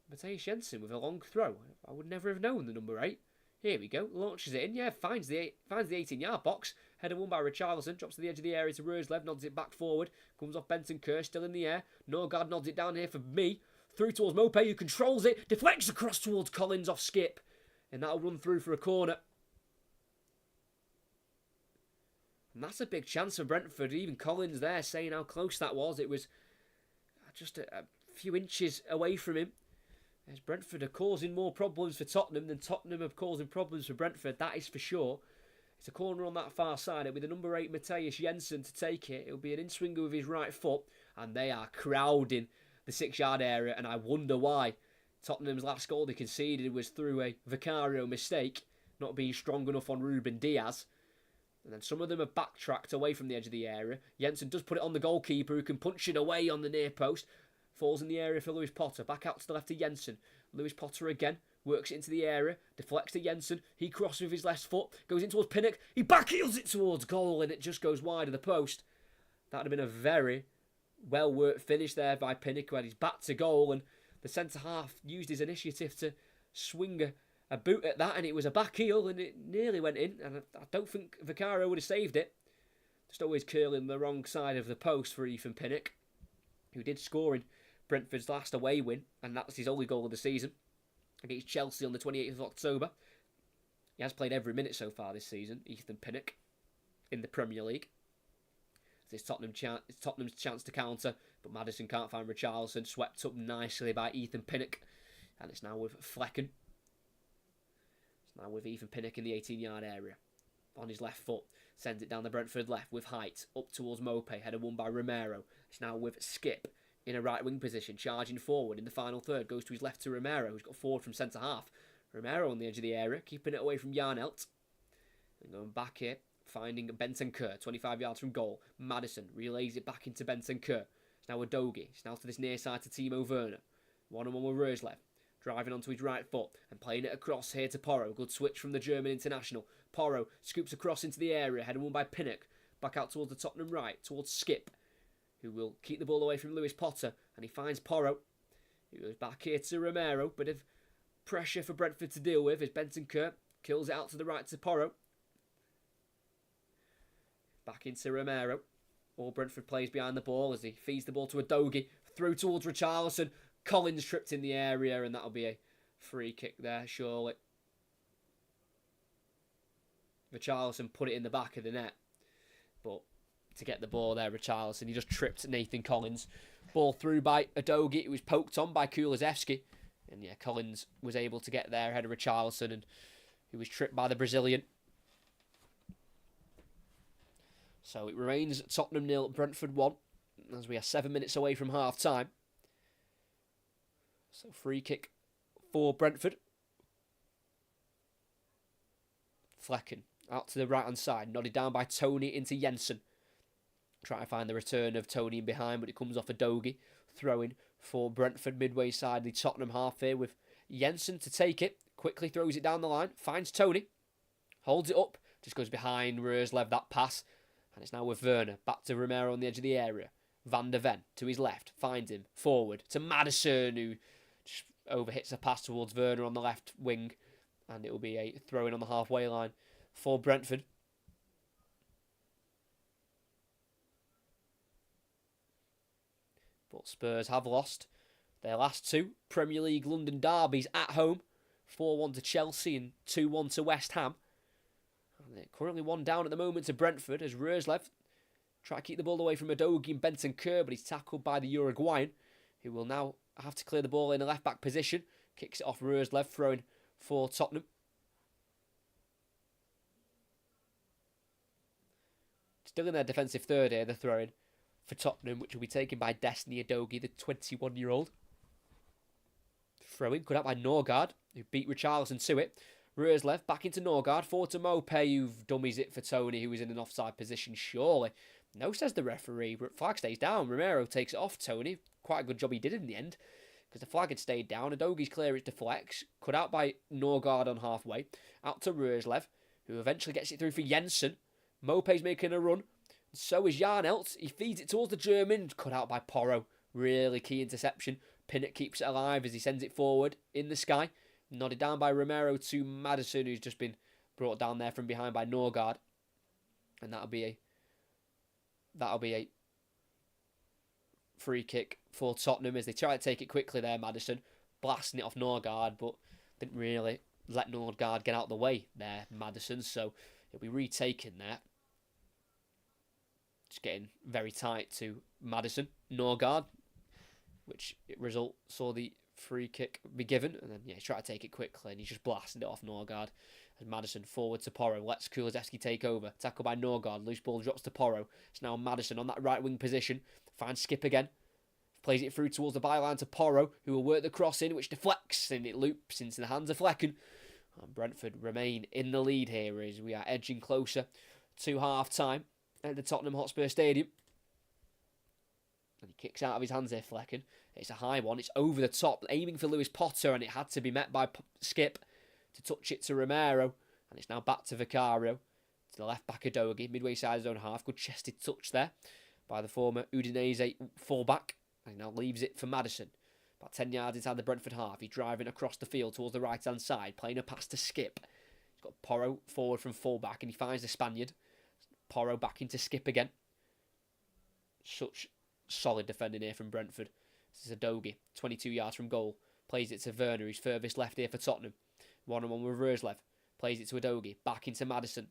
Matthias Jensen with a long throw. I would never have known the number 8. Here we go. Launches it in. Yeah, finds the 18-yard box. Header won by Richarlison. Drops to the edge of the area to Roerslev. Nods it back forward. Comes off Benson Kerr. Still in the air. Norgard nods it down here for me. Through towards Mopey, who controls it. Deflects across towards Collins off Skip. And that'll run through for a corner. And that's a big chance for Brentford. Even Collins there saying how close that was. It was just a few inches away from him. As Brentford are causing more problems for Tottenham than Tottenham are causing problems for Brentford, that is for sure. It's a corner on that far side. It'll be the number 8 Matthias Jensen to take it. It'll be an in-swinger with his right foot. And they are crowding the 6-yard area. And I wonder why. Tottenham's last goal they conceded was through a Vicario mistake, not being strong enough on Ruben Diaz. And then some of them are backtracked away from the edge of the area. Jensen does put it on the goalkeeper, who can punch it away on the near post. Falls in the area for Lewis Potter. Back out to the left to Jensen. Lewis Potter again. Works it into the area. Deflects to Jensen. He crosses with his left foot. Goes in towards Pinnock. He backheels it towards goal and it just goes wide of the post. That would have been a very well-worked finish there by Pinnock, who had his back to goal. And the centre-half used his initiative to swing a boot at that, and it was a back heel, and it nearly went in, and I don't think Vicario would have saved it. Just always curling the wrong side of the post for Ethan Pinnock, who did score in Brentford's last away win, and that's his only goal of the season, against Chelsea on the 28th of October. He has played every minute so far this season, Ethan Pinnock, in the Premier League. It's Tottenham's chance to counter, but Maddison can't find Richarlison, swept up nicely by Ethan Pinnock, and it's now with Flecken. It's now with Ethan Pinnock in the 18-yard area. On his left foot, sends it down the Brentford left with height, up towards Mopé, header won by Romero. It's now with Skip in a right wing position, charging forward in the final third, goes to his left to Romero, who's got forward from centre half. Romero on the edge of the area, keeping it away from Yarnelt. And going back here, finding Bentancur, 25 yards from goal. Maddison relays it back into Bentancur. It's now with Dogi. It's now to this near side to Timo Werner. One-on-one with Roerslev. Driving onto his right foot and playing it across here to Porro. Good switch from the German international. Porro scoops across into the area, headed won by Pinnock. Back out towards the Tottenham right, towards Skip, who will keep the ball away from Lewis Potter. And he finds Porro. He goes back here to Romero. Bit of pressure for Brentford to deal with as Bentancur kills it out to the right to Porro. Back into Romero. All Brentford plays behind the ball as he feeds the ball to Udogie. Through towards Richarlison. Collins tripped in the area, and that'll be a free kick there, surely. Richarlison put it in the back of the net. But to get the ball there, Richarlison, he just tripped Nathan Collins. Ball through by Udogie. It was poked on by Kulusevski. And yeah, Collins was able to get there ahead of Richarlison, and he was tripped by the Brazilian. So it remains Tottenham 0, Brentford 1, as we are 7 minutes away from half-time. So free kick for Brentford. Flecken out to the right-hand side, nodded down by Tony into Jensen. Trying to find the return of Tony in behind, but it comes off Udogie. Throwing for Brentford midway side, the Tottenham half here with Jensen to take it. Quickly throws it down the line, finds Tony. Holds it up, just goes behind Roerslev, that pass. And it's now with Werner, back to Romero on the edge of the area. Van der Ven to his left, finds him, forward to Maddison, who just overhits a pass towards Werner on the left wing. And it will be a throw-in on the halfway line for Brentford. But Spurs have lost their last two Premier League London derbies at home. 4-1 to Chelsea and 2-1 to West Ham. And they're currently 1 down at the moment to Brentford as Roerslev try to keep the ball away from Udogie and Bentancur, but he's tackled by the Uruguayan, who will now have to clear the ball in a left-back position. Kicks it off Roerslev, throwing for Tottenham. Still in their defensive third here, they're throwing for Tottenham, which will be taken by Destiny Udogie, the 21-year-old. Throwing, cut out by Norgard, who beat Richarlison to it. Roerslev back into Norgard, forward to Mopé, who dummies it for Tony, who was in an offside position, surely. No, says the referee. Flag stays down. Romero takes it off Tony. Quite a good job he did in the end, because the flag had stayed down. Udogie's clear, it deflects. Cut out by Norgard on halfway. Out to Roerslev, who eventually gets it through for Jensen. Mopé's making a run. So is Yarnelt. He feeds it towards the German. Cut out by Porro. Really key interception. Pinnock keeps it alive as he sends it forward in the sky. Nodded down by Romero to Maddison, who's just been brought down there from behind by Norgard. And that'll be a free kick for Tottenham as they try to take it quickly there, Maddison. Blasting it off Norgard, but didn't really let Norgard get out of the way there, Maddison. So it'll be retaken there. Just getting very tight to Maddison. Norgard, which result saw the free kick be given, and then he's trying to take it quickly, and he's just blasted it off Norgard. As Maddison forward to Porro, lets Kulusevski take over. Tackled by Norgard, loose ball drops to Porro. It's now Maddison on that right wing position. Finds Skip again. Plays it through towards the byline to Porro, who will work the cross in, which deflects, and it loops into the hands of Flecken. And Brentford remain in the lead here as we are edging closer to half-time at the Tottenham Hotspur Stadium. And he kicks out of his hands here, Flecken. It's a high one. It's over the top, aiming for Lewis Potter, and it had to be met by Skip to touch it to Romero. And it's now back to Vicario, to the left back Udogie, midway side of his own half. Good chested touch there by the former Udinese fullback. And he now leaves it for Maddison. About 10 yards inside the Brentford half. He's driving across the field towards the right-hand side, playing a pass to Skip. He's got Porro forward from full-back, and he finds the Spaniard. Porro back into Skip again. Such solid defending here from Brentford. This is Udogie, 22 yards from goal. Plays it to Werner, who's furthest left here for Tottenham. 1-on-1 with Roerslev. Plays it to Udogie. Back into Maddison.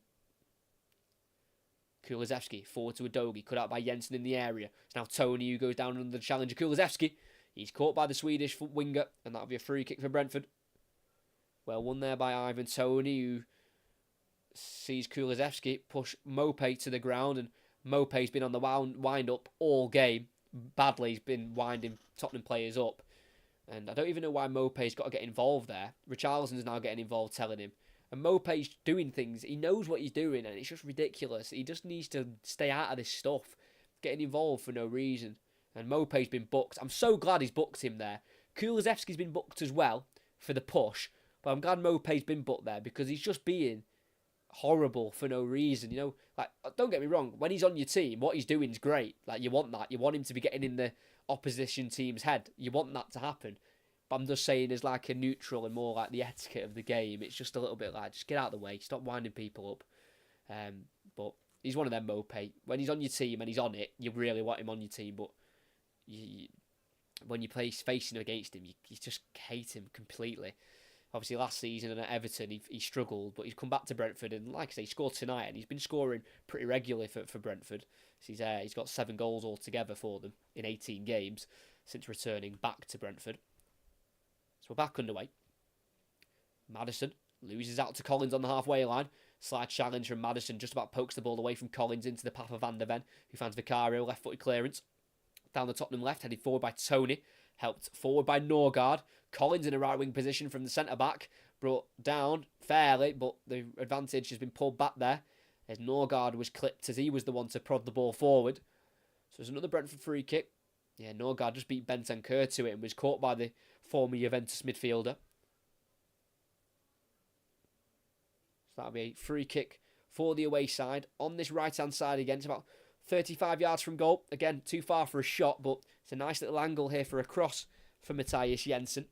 Kulusevski forward to Udogie. Cut out by Jensen in the area. It's now Tony who goes down under the challenger. Kulusevski. He's caught by the Swedish winger. And that'll be a free kick for Brentford. Well won there by Ivan Toney, who sees Kulusevski push Mopé to the ground. And Mopé's been on the wind-up all game. Badly, he's been winding Tottenham players up. And I don't even know why Mopé's got to get involved there. Richarlison's now getting involved, telling him. And Mopé's doing things. He knows what he's doing, and it's just ridiculous. He just needs to stay out of this stuff. Getting involved for no reason. And Mopé's been booked. I'm so glad he's booked him there. Kulusevski's been booked as well for the push. But I'm glad Mopé's been booked there because he's just being horrible for no reason. You know, like, don't get me wrong. When he's on your team, what he's doing is great. Like, you want that. You want him to be getting in the opposition team's head. You want that to happen. But I'm just saying, as like a neutral and more like the etiquette of the game, it's just a little bit like, just get out of the way, stop winding people up. But he's one of them, Mopé. When he's on your team and he's on it, you really want him on your team. But when you play facing against him, you just hate him completely. Obviously, last season and at Everton, he struggled, but he's come back to Brentford, and like I say, he scored tonight, and he's been scoring pretty regularly for Brentford. So he's got 7 goals altogether for them in 18 games since returning back to Brentford. So we're back underway. Maddison loses out to Collins on the halfway line. Slight challenge from Maddison, just about pokes the ball away from Collins into the path of Van der Ven, who finds Vicario, left-footed clearance. Down the Tottenham left, headed forward by Tony, helped forward by Norgard. Collins in a right-wing position from the centre-back, brought down fairly, but the advantage has been pulled back there, as Norgard was clipped as he was the one to prod the ball forward. So there's another Brentford free kick. Yeah, Norgard just beat Bentancur to it and was caught by the former Juventus midfielder. So that'll be a free kick for the away side. On this right-hand side again, it's about 35 yards from goal. Again, too far for a shot, but it's a nice little angle here for a cross for Matthias Jensen,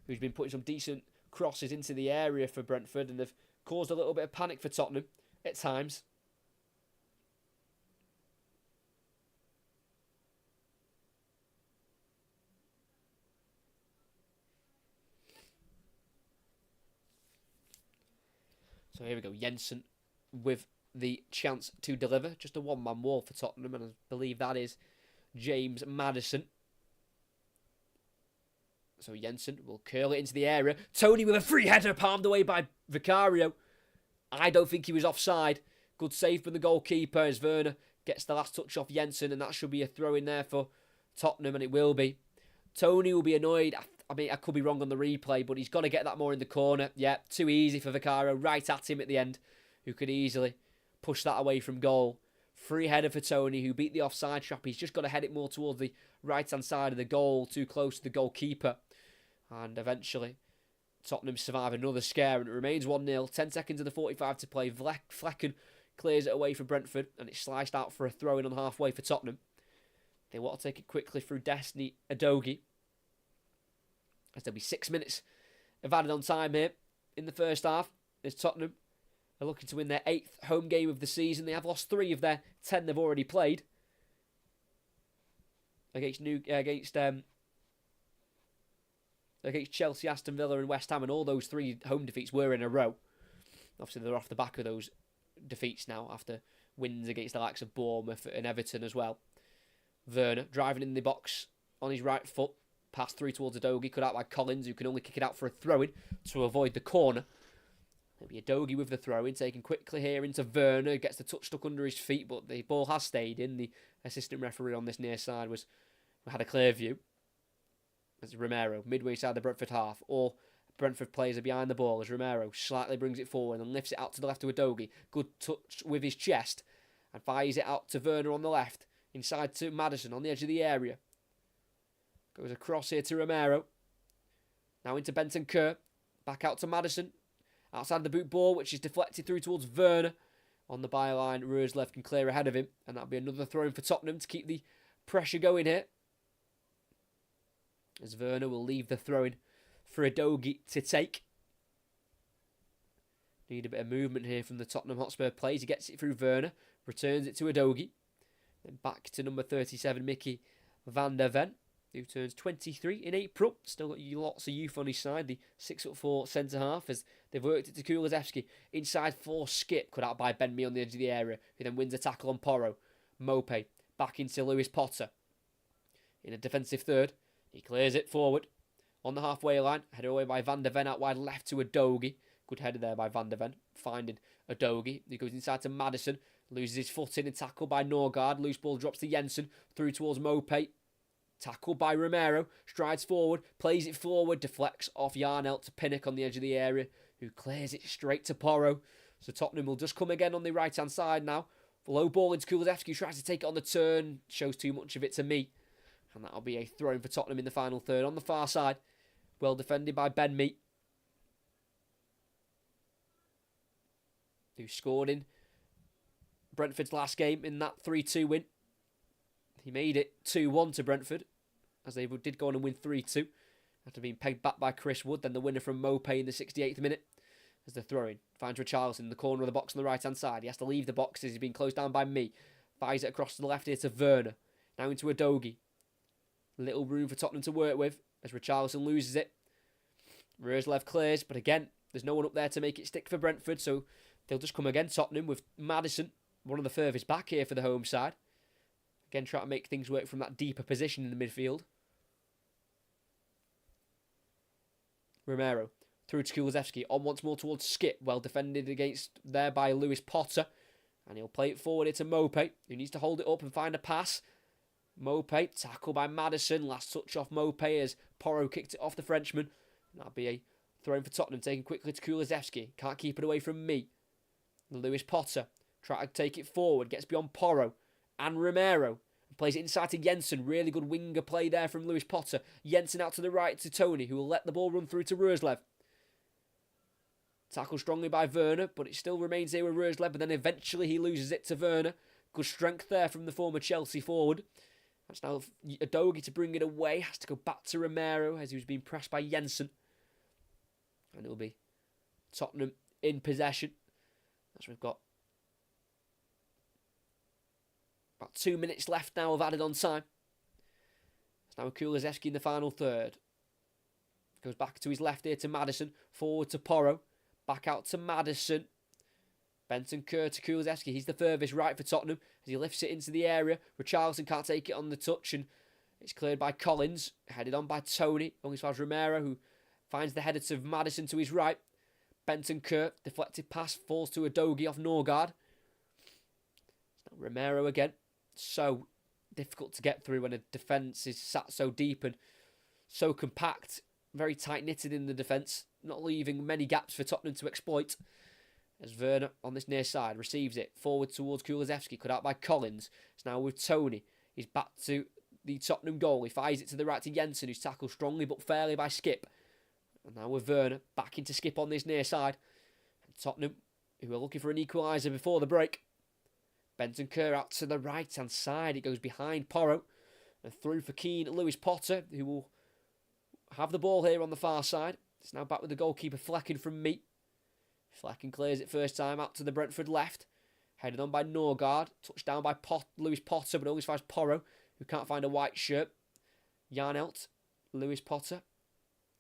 who's been putting some decent crosses into the area for Brentford, and they've caused a little bit of panic for Tottenham at times. So here we go, Jensen with the chance to deliver. Just a one-man wall for Tottenham, and I believe that is James Maddison. So Jensen will curl it into the area. Tony with a free header, palmed away by Vicario. I don't think he was offside. Good save from the goalkeeper as Werner gets the last touch off Jensen, and that should be a throw in there for Tottenham, and it will be. Tony will be annoyed. I mean, I could be wrong on the replay, but he's got to get that more in the corner. Yeah, too easy for Vicario, right at him at the end, who could easily push that away from goal. Free header for Tony, who beat the offside trap. He's just got to head it more towards the right-hand side of the goal, too close to the goalkeeper. And eventually, Tottenham survive another scare, and it remains 1-0. 10 seconds of the 45 to play. Flecken clears it away for Brentford, and it's sliced out for a throw-in on halfway for Tottenham. They want to take it quickly through Destiny Udogie, as there'll be 6 minutes of added on time here in the first half, as Tottenham are looking to win their 8th home game of the season. They have lost 3 of their 10 they've already played against Chelsea, Aston Villa and West Ham, and all those 3 home defeats were in a row. Obviously, they're off the back of those defeats now after wins against the likes of Bournemouth and Everton as well. Werner driving in the box on his right foot. Pass through towards Udogie, cut out by Collins, who can only kick it out for a throw-in to avoid the corner. It'll be Udogie with the throw-in, taken quickly here into Werner, gets the touch stuck under his feet, but the ball has stayed in. The assistant referee on this near side had a clear view. As Romero, midway side of the Brentford half, all Brentford players are behind the ball as Romero slightly brings it forward and lifts it out to the left to Udogie. Good touch with his chest and fires it out to Werner on the left, inside to Maddison on the edge of the area. Goes across here to Romero. Now into Bentancur. Back out to Maddison. Outside the boot ball, which is deflected through towards Werner. On the byline, Roerslev can clear ahead of him. And that'll be another throw in for Tottenham to keep the pressure going here. As Werner will leave the throw-in for Udogie to take. Need a bit of movement here from the Tottenham Hotspur players. He gets it through Werner, returns it to Udogie. Then back to number 37, Mickey van der Ven, who turns 23 in April. Still got lots of youth on his side. The 6'4" centre-half, as they've worked it to Kulusevski. Inside for Skip, cut out by Ben Mee on the edge of the area, who then wins a tackle on Porro. Mope back into Lewis Potter. In a defensive third, he clears it forward. On the halfway line, headed away by Van der Ven out wide left to Udogie. Good header there by Van der Ven, finding Udogie. He goes inside to Maddison, loses his foot in and tackled by Norgard. Loose ball drops to Jensen, through towards Mope. Tackled by Romero, strides forward, plays it forward, deflects off Yarnelt to Pinnock on the edge of the area, who clears it straight to Porro. So Tottenham will just come again on the right-hand side now. Low ball into Kulusevski, tries to take it on the turn, shows too much of it to me. And that'll be a throw-in for Tottenham in the final third. On the far side, well defended by Ben Mee, who scored in Brentford's last game in that 3-2 win. He made it 2-1 to Brentford, as they did go on and win 3-2, after being pegged back by Chris Wood. Then the winner from Mope in the 68th minute, as the throw-in finds Richarlison in the corner of the box on the right-hand side. He has to leave the box as he's been closed down by Mee. Fires it across to the left here to Werner. Now into Udogie. Little room for Tottenham to work with, as Richarlison loses it. Roerslev clears, but again, there's no one up there to make it stick for Brentford, so they'll just come again, Tottenham, with Maddison, one of the furthest back here for the home side. Again, trying to make things work from that deeper position in the midfield. Romero, through to Kulusevski, on once more towards Skip, well defended against there by Lewis Potter. And he'll play it forward here to Mope, who needs to hold it up and find a pass. Mope, tackled by Maddison, last touch off Mope as Porro kicked it off the Frenchman. That'll be a throw-in for Tottenham, taken quickly to Kulusevski. Can't keep it away from Mee. Lewis Potter, try to take it forward, gets beyond Porro and Romero, and plays it inside to Jensen. Really good winger play there from Lewis Potter. Jensen out to the right to Tony, who will let the ball run through to Roerslev. Tackled strongly by Werner, but it still remains here with Roerslev, but then eventually he loses it to Werner. Good strength there from the former Chelsea forward. That's now Udogie to bring it away. Has to go back to Romero as he was being pressed by Jensen. And it'll be Tottenham in possession. As we've got about 2 minutes left now of added on time. It's now Kulusevski in the final third. Goes back to his left here to Maddison. Forward to Porro. Back out to Maddison. Benton Kerr to Kulusevski. He's the furthest right for Tottenham as he lifts it into the area. Richarlison can't take it on the touch, and it's cleared by Collins. Headed on by Tony. Only as far as Romero, who finds the header to Maddison to his right. Benton Kerr, deflected pass, falls to Udogie off Norgard. Romero again. So difficult to get through when a defence is sat so deep and so compact. Very tight-knitted in the defence, not leaving many gaps for Tottenham to exploit. As Werner on this near side receives it forward towards Kulusevski, cut out by Collins. It's now with Tony. He's back to the Tottenham goal. He fires it to the right to Jensen, who's tackled strongly but fairly by Skip. And now with Werner back into Skip on this near side. And Tottenham, who are looking for an equaliser before the break. Benton Kerr out to the right-hand side. It goes behind Porro. And through for Keane, Lewis Potter, who will have the ball here on the far side. It's now back with the goalkeeper Flecken from Mee. Flecken clears it first time out to the Brentford left. Headed on by Norgard. Touched down by Lewis Potter, but always finds Porro, who can't find a white shirt. Yarnelt, Lewis Potter.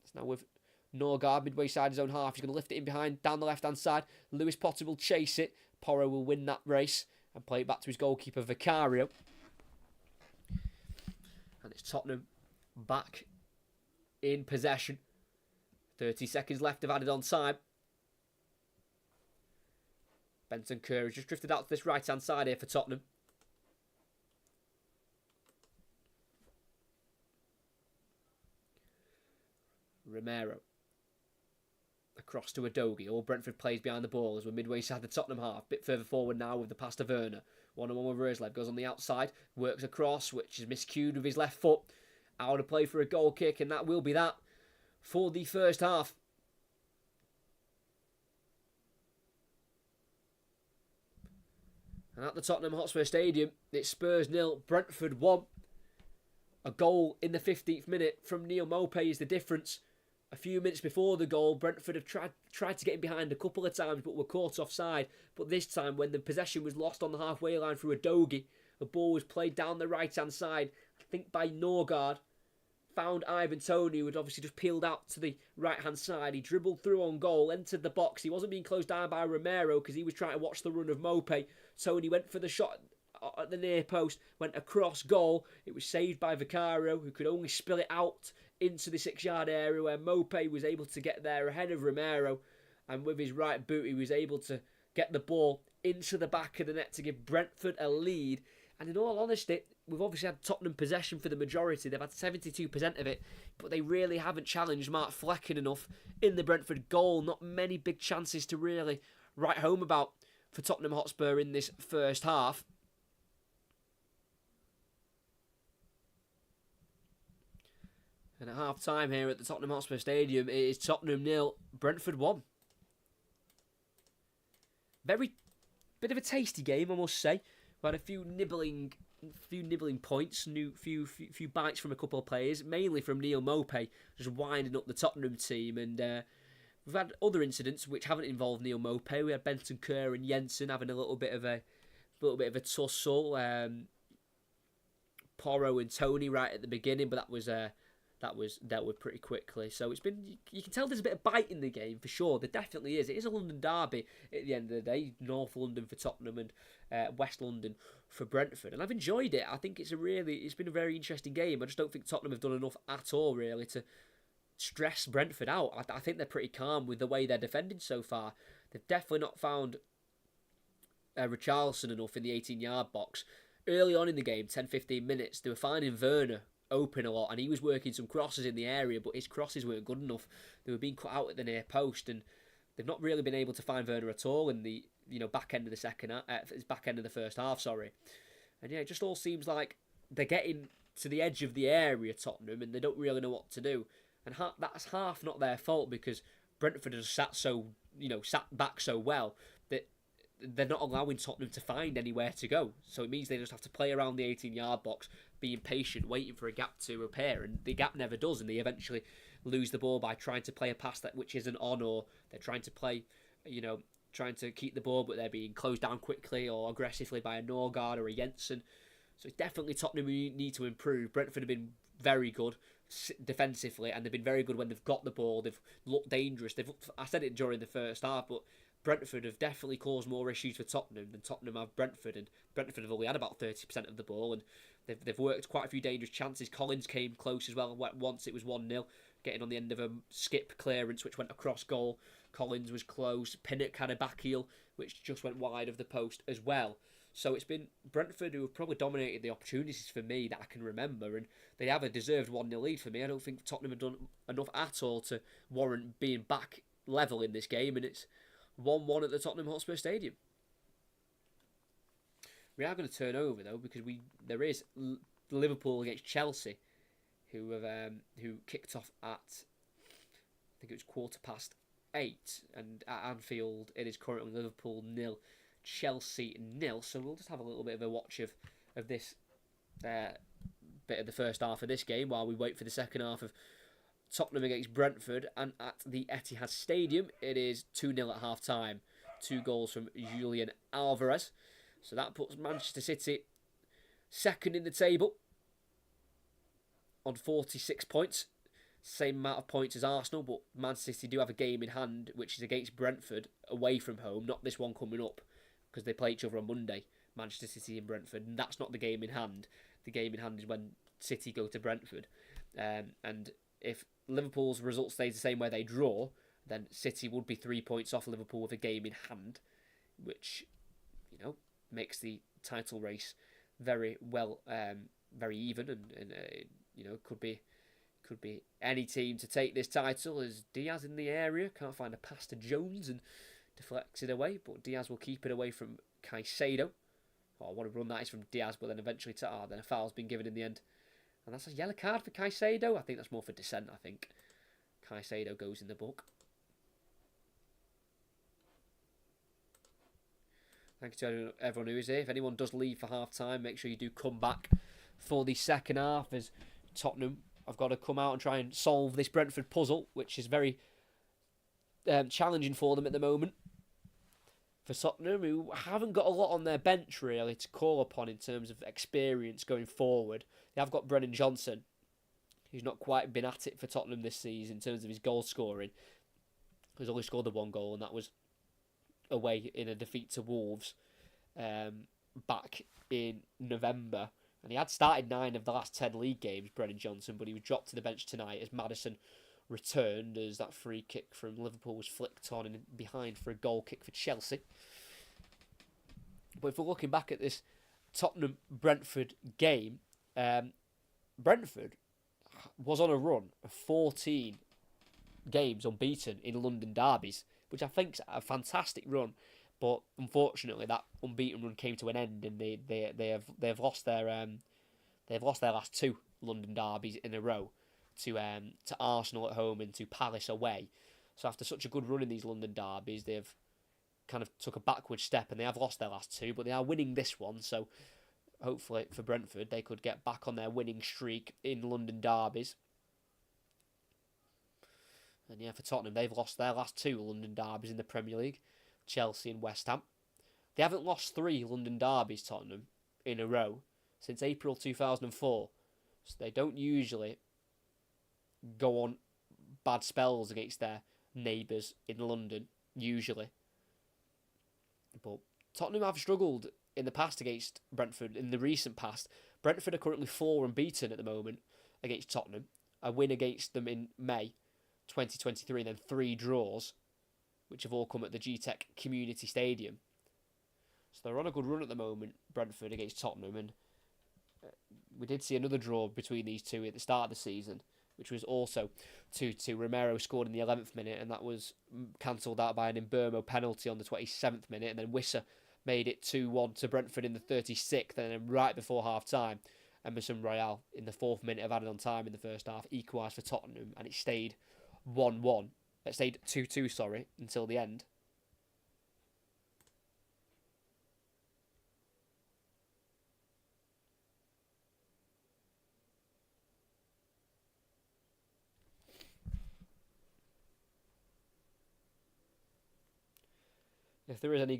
It's now with Norgard midway side his own half. He's going to lift it in behind, down the left-hand side. Lewis Potter will chase it. Porro will win that race and play it back to his goalkeeper Vicario. And it's Tottenham back in possession. 30 seconds left of added on time. Benton Kerr has just drifted out to this right-hand side here for Tottenham. Romero. Across to Udogie. All Brentford plays behind the ball as we're midway inside the Tottenham half. Bit further forward now with the pass to Werner. 1-on-1 with Roerslev. Goes on the outside. Works across, which is miscued with his left foot. Out of play for a goal kick, and that will be that for the first half. And at the Tottenham Hotspur Stadium, it's Spurs 0, Brentford 1. A goal in the 15th minute from Neal Maupay is the difference. A few minutes before the goal, Brentford have tried to get in behind a couple of times, but were caught offside. But this time, when the possession was lost on the halfway line through a Dogie, the ball was played down the right-hand side, I think by Norgard, found Ivan Toney, who had obviously just peeled out to the right-hand side. He dribbled through on goal, entered the box. He wasn't being closed down by Romero because he was trying to watch the run of Maupay. Toney went for the shot at the near post, went across goal. It was saved by Vicario, who could only spill it out into the 6-yard area where Maupay was able to get there ahead of Romero. And with his right boot, he was able to get the ball into the back of the net to give Brentford a lead. And in all honesty, we've obviously had Tottenham possession for the majority. They've had 72% of it, but they really haven't challenged Mark Flecken enough in the Brentford goal. Not many big chances to really write home about for Tottenham Hotspur in this first half. And at half-time here at the Tottenham Hotspur Stadium, it is Tottenham 0, Brentford 1. Very bit of a tasty game, I must say. We had a few nibbling points, few bites from a couple of players, mainly from Neal Maupay, just winding up the Tottenham team. And we've had other incidents which haven't involved Neal Maupay. We had Benton Kerr and Jensen having a little bit of a tussle. Porro and Toney right at the beginning, but that was dealt with pretty quickly. So it's been, you can tell there's a bit of bite in the game for sure. There definitely is. It is a London derby at the end of the day. North London for Tottenham and West London for Brentford. And I've enjoyed it. I think it's been a very interesting game. I just don't think Tottenham have done enough at all really to stress Brentford out. I think they're pretty calm with the way they're defending so far. They've definitely not found Richarlison enough in the 18-yard box. Early on in the game, 10-15 minutes, they were finding Werner open a lot, and he was working some crosses in the area, but his crosses weren't good enough. They were being cut out at the near post, and they've not really been able to find Werner at all in the back end of the first half. And yeah, it just all seems like they're getting to the edge of the area, Tottenham, and they don't really know what to do. And that's half not their fault because Brentford has sat back so well that they're not allowing Tottenham to find anywhere to go. So it means they just have to play around the 18-yard box, being patient, waiting for a gap to appear, and the gap never does, and they eventually lose the ball by trying to play a pass which isn't on, or they're trying to play, trying to keep the ball, but they're being closed down quickly or aggressively by a Norgard or a Jensen. So it's definitely Tottenham who need to improve. Brentford have been very good defensively, and they've been very good when they've got the ball. They've looked dangerous. I said it during the first half, but Brentford have definitely caused more issues for Tottenham than Tottenham have Brentford, and Brentford have only had about 30% of the ball, and they've worked quite a few dangerous chances. Collins came close as well. Once it was 1-0, getting on the end of a skip clearance which went across goal. Collins was close. Pinnock had a back heel which just went wide of the post as well. So it's been Brentford who have probably dominated the opportunities for me that I can remember, and they have a deserved 1-0 lead for me. I don't think Tottenham have done enough at all to warrant being back level in this game, and it's 1-1 at the Tottenham Hotspur Stadium. We are going to turn over though because there is Liverpool against Chelsea, who kicked off at, I think it was 8:15, and at Anfield it is currently Liverpool 0, Chelsea 0. So we'll just have a little bit of a watch of this bit of the first half of this game while we wait for the second half of Tottenham against Brentford. And at the Etihad Stadium it is 2-0 at half time. 2 goals from Julian Alvarez. So that puts Manchester City second in the table on 46 points. Same amount of points as Arsenal, but Manchester City do have a game in hand, which is against Brentford, away from home. Not this one coming up, because they play each other on Monday, Manchester City and Brentford. And that's not the game in hand. The game in hand is when City go to Brentford. And if Liverpool's result stays the same way they draw, then City would be 3 points off Liverpool with a game in hand, which, makes the title race very well, very even, and could be any team to take this title. As Diaz in the area can't find a pass to Jones and deflects it away, but Diaz will keep it away from Caicedo. Oh, I want to run that is from Diaz, but then eventually then a foul's been given in the end, and that's a yellow card for Caicedo. I think that's more for dissent. I think Caicedo goes in the book. Thank you to everyone who is here. If anyone does leave for half time, make sure you do come back for the second half, as Tottenham have got to come out and try and solve this Brentford puzzle, which is very challenging for them at the moment. For Tottenham, who haven't got a lot on their bench really to call upon in terms of experience going forward. They have got Brennan Johnson, who's not quite been at it for Tottenham this season in terms of his goal scoring. He's only scored the one goal, and that was away in a defeat to Wolves back in November. And he had started 9 of the last 10 league games, Brennan Johnson, but he was dropped to the bench tonight as Maddison returned as that free kick from Liverpool was flicked on and behind for a goal kick for Chelsea. But if we're looking back at this Tottenham-Brentford game, Brentford was on a run of 14 games unbeaten in London derbies, which I think is a fantastic run. But unfortunately, that unbeaten run came to an end, and they've lost their last 2 London derbies in a row to Arsenal at home and to Palace away. So after such a good run in these London derbies, they've kind of took a backward step, and they have lost their last 2, but they are winning this one. So hopefully for Brentford, they could get back on their winning streak in London derbies. And yeah, for Tottenham, they've lost their last 2 London derbies in the Premier League, Chelsea and West Ham. They haven't lost 3 London derbies, Tottenham, in a row since April 2004. So they don't usually go on bad spells against their neighbours in London, usually. But Tottenham have struggled in the past against Brentford. In the recent past, Brentford are currently 4 unbeaten at the moment against Tottenham. A win against them in May 2023, and then 3 draws, which have all come at the G-Tech Community Stadium. So they're on a good run at the moment, Brentford against Tottenham, and we did see another draw between these two at the start of the season, which was also 2-2. Romero scored in the 11th minute, and that was cancelled out by an Imbermo penalty on the 27th minute, and then Wissa made it 2-1 to Brentford in the 36th, and then right before half-time, Emerson Royale in the 4th minute of added on time in the first half equalised for Tottenham, and it stayed 1-1. It stayed 2-2, until the end. If there is a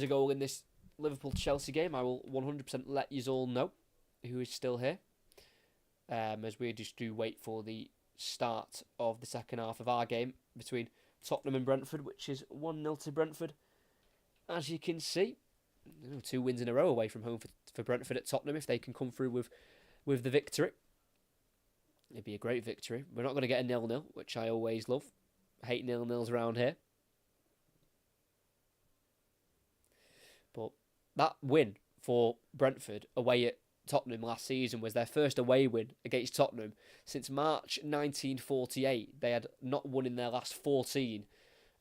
goal in this Liverpool-Chelsea game, I will 100% let you all know who is still here. As we just do wait for the start of the second half of our game between Tottenham and Brentford, which is 1-0 to Brentford. As you can see, 2 wins in a row away from home for Brentford at Tottenham if they can come through with the victory. It'd be a great victory. We're not going to get a 0-0, which I always love. I hate 0-0s around here. But that win for Brentford away at Tottenham last season was their first away win against Tottenham since March 1948. They had not won in their last 14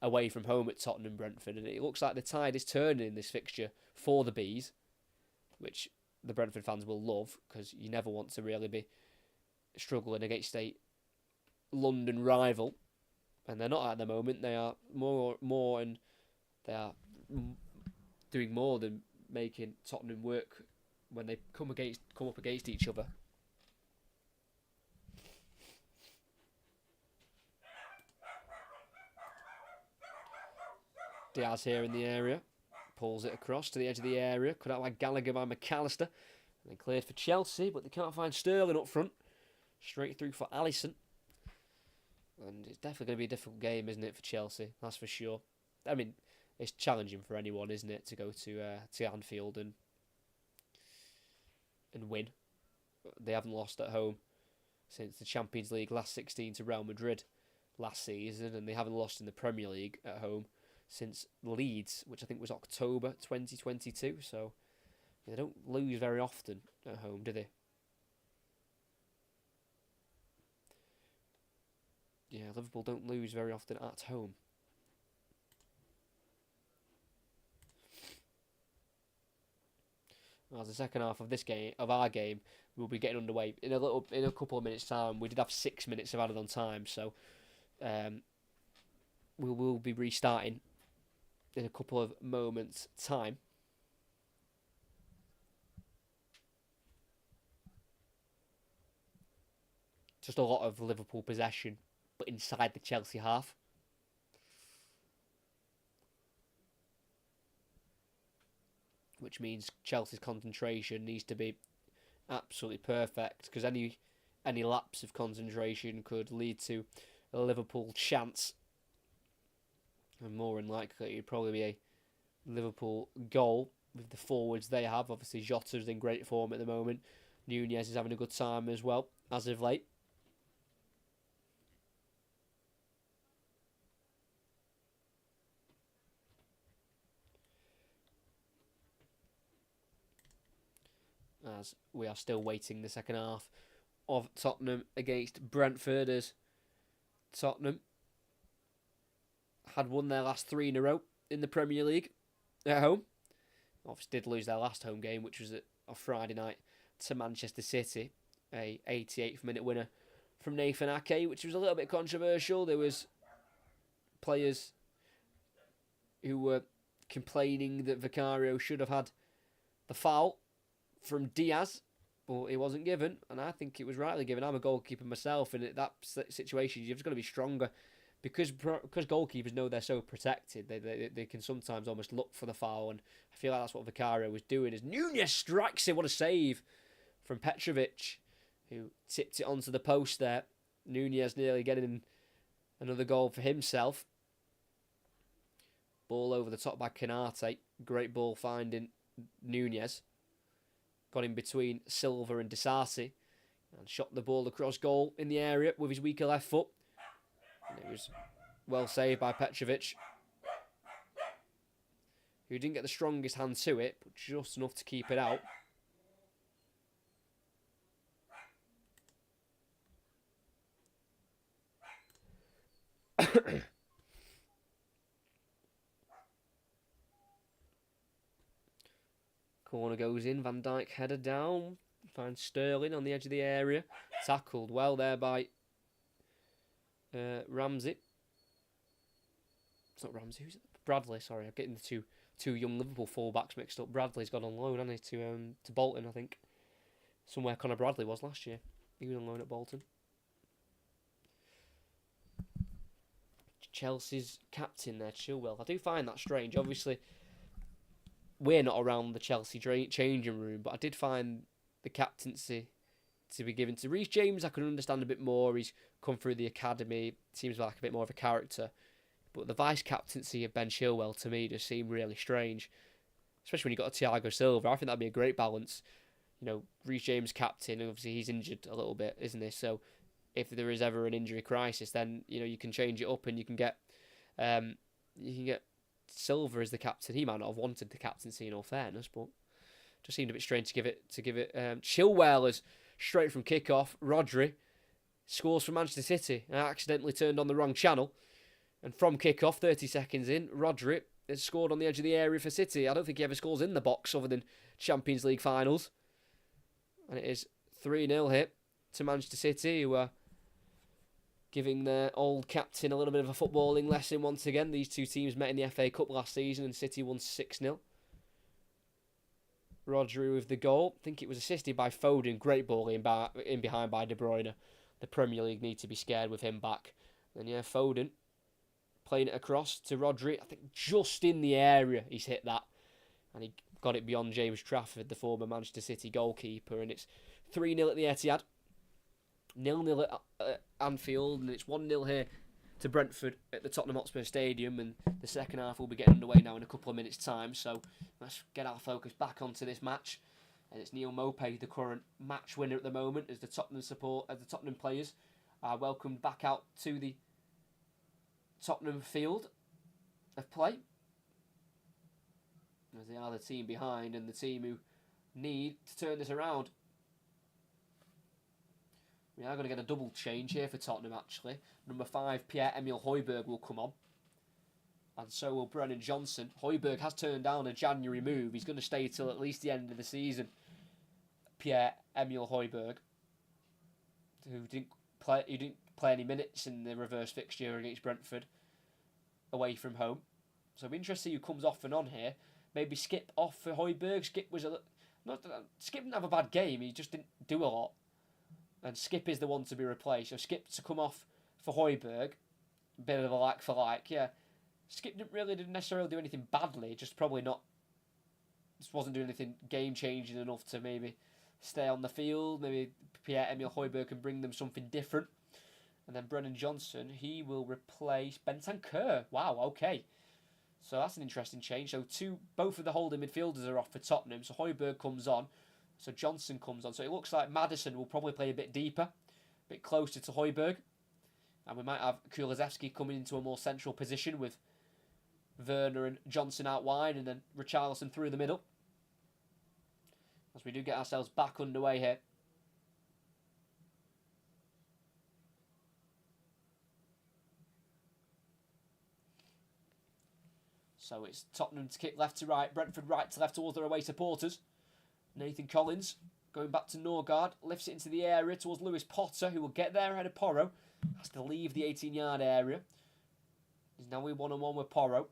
away from home at Tottenham Brentford, and it looks like the tide is turning in this fixture for the Bees, which the Brentford fans will love, because you never want to really be struggling against a London rival, and they're not at the moment. They are more and they are doing more than making Tottenham work when they come up against each other. Diaz here in the area, pulls it across to the edge of the area, cut out by Gallagher by McAllister, and then cleared for Chelsea, but they can't find Sterling up front. Straight through for Alisson, and it's definitely going to be a difficult game, isn't it, for Chelsea? That's for sure. I mean, it's challenging for anyone, isn't it, to go to Anfield and win. They haven't lost at home since the Champions League last 16 to Real Madrid last season, and they haven't lost in the Premier League at home since Leeds, which I think was October 2022. So they don't lose very often at home, do they? Yeah, Liverpool don't lose very often at home. As the second half of our game will be getting underway in a couple of minutes' time. We did have 6 minutes of added on time, so we will be restarting in a couple of moments' time. just a lot of Liverpool possession, but inside the Chelsea half. Which means Chelsea's concentration needs to be absolutely perfect, because any lapse of concentration could lead to a Liverpool chance. And more than likely, it'd probably be a Liverpool goal with the forwards they have. Obviously, Jota's in great form at the moment. Nunez is having a good time as well, as of late. As we are still waiting the second half of Tottenham against Brentford, as Tottenham had won their last 3 in a row in the Premier League at home. Obviously did lose their last home game, which was a Friday night to Manchester City, a 88th minute winner from Nathan Ake, which was a little bit controversial. There was players who were complaining that Vicario should have had the foul from Diaz, but it wasn't given, and I think it was rightly given. I'm a goalkeeper myself, and in that situation, you've just got to be stronger, because goalkeepers know they're so protected. They can sometimes almost look for the foul, and I feel like that's what Vicario was doing. As Nunez strikes it, what a save from Petrovic, who tipped it onto the post there. Nunez nearly getting another goal for himself. Ball over the top by Canate. Great ball finding Nunez. Got in between Silva and Disasi and shot the ball across goal in the area with his weaker left foot. And it was well saved by Petrovic, who didn't get the strongest hand to it, but just enough to keep it out. Corner goes in, Van Dijk header down, finds Sterling on the edge of the area, tackled well there by Ramsey. It's not Ramsey, who's it? Bradley, sorry, I'm getting the two young Liverpool fullbacks mixed up. Bradley's gone on loan, hasn't he, to Bolton, I think. Somewhere Conor Bradley was last year. He was on loan at Bolton. Chelsea's captain there, Chilwell. I do find that strange. Obviously, we're not around the Chelsea changing room, but I did find the captaincy to be given to Reece James. I can understand a bit more. He's come through the academy. Seems like a bit more of a character. But the vice-captaincy of Ben Chilwell, to me, just seemed really strange. Especially when you got a Thiago Silva. I think that'd be a great balance. You know, Reece James captain, obviously he's injured a little bit, isn't he? So if there is ever an injury crisis, then, you know, you can change it up and you can get Silva as the captain. He might not have wanted the captaincy, in all fairness, but just seemed a bit strange to give it Chilwell as straight from kick-off. Rodri scores for Manchester City and accidentally turned on the wrong channel. And from kick-off, 30 seconds in, Rodri has scored on the edge of the area for City. I don't think he ever scores in the box other than Champions League finals. And it is 3-0 here to Manchester City, who are giving their old captain a little bit of a footballing lesson once again. These two teams met in the FA Cup last season and City won 6-0. Rodri with the goal. I think it was assisted by Foden. Great ball in behind by De Bruyne. The Premier League need to be scared with him back. And yeah, Foden playing it across to Rodri. I think just in the area he's hit that. And he got it beyond James Trafford, the former Manchester City goalkeeper. And it's 3-0 at the Etihad. 0-0 at Anfield. And it's 1-0 here to Brentford at the Tottenham Hotspur Stadium. And the second half will be getting underway now in a couple of minutes' time. So let's get our focus back onto this match. And it's Neil Maupay, the current match winner at the moment, as the Tottenham players are welcomed back out to the Tottenham field of play, as they are the team behind and the team who need to turn this around. We are going to get a double change here for Tottenham, actually. Number 5, Pierre-Emile Højbjerg will come on, and so will Brennan Johnson. Højbjerg has turned down a January move. He's going to stay till at least the end of the season. Pierre-Emile Højbjerg, who didn't play any minutes in the reverse fixture against Brentford away from home. So it'll be interesting who comes off and on here. Maybe Skip off for Højbjerg. Skip didn't have a bad game. He just didn't do a lot. And Skip is the one to be replaced. So Skip to come off for Højbjerg. Bit of a like for like, yeah. Skip didn't necessarily do anything badly, just probably not. Just wasn't doing anything game changing enough to maybe stay on the field. Maybe Pierre-Emile Højbjerg can bring them something different. And then Brennan Johnson, he will replace Bentancur. Wow, okay. So that's an interesting change. So both of the holding midfielders are off for Tottenham. So Højbjerg comes on. So Johnson comes on. So it looks like Maddison will probably play a bit deeper, a bit closer to Højbjerg. And we might have Kulusevski coming into a more central position with Werner and Johnson out wide, and then Richarlison through the middle. As we do get ourselves back underway here. So it's Tottenham to kick left to right, Brentford right to left towards their away supporters. Nathan Collins going back to Norgard, lifts it into the area towards Lewis Potter, who will get there ahead of Porro. Has to leave the 18-yard area. He's now in one-on-one with Porro.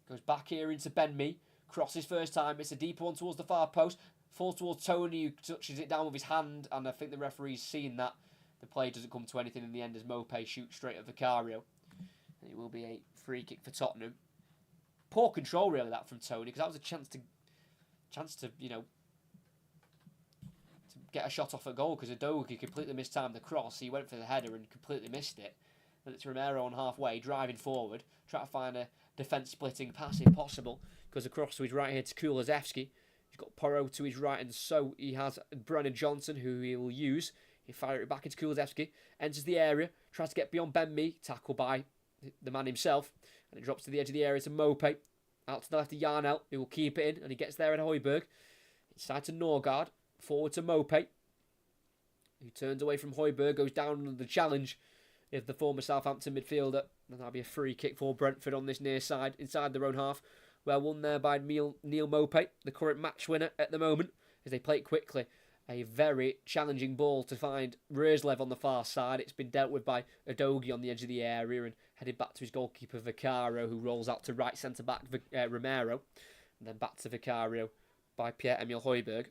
Goes back here into Ben-Mee. Crosses first time. It's a deeper one towards the far post. Falls towards Tony, who touches it down with his hand. And I think the referee's seen that. The play doesn't come to anything in the end as Mopé shoots straight at Vicario. And it will be a free kick for Tottenham. Poor control, really, that from Tony. Because that was a chance to, you know, to get a shot off a goal. Because Udogie completely mistimed the cross. He went for the header and completely missed it. And it's Romero on halfway, driving forward. Trying to find a defence-splitting pass if possible. Goes across to his right here to Kulusevski. He's got Porro to his right, and so he has Brennan Johnson, who he will use. He fires it back into Kulusevski. Enters the area. Tries to get beyond Ben-Mee. Tackled by the man himself. And it drops to the edge of the area to Mopé. Out to the left of Yarnell, who will keep it in. And he gets there at Højbjerg. Inside to Norgard. Forward to Mopé, who turns away from Højbjerg. Goes down under the challenge of the former Southampton midfielder. And that'll be a free kick for Brentford on this near side, inside their own half. Well won there by Neil Mopé, the current match winner at the moment, as they play it quickly. A very challenging ball to find Roerslev on the far side. It's been dealt with by Udogie on the edge of the area and headed back to his goalkeeper Vicario, who rolls out to right centre-back Romero. And then back to Vicario by Pierre-Emile Højbjerg.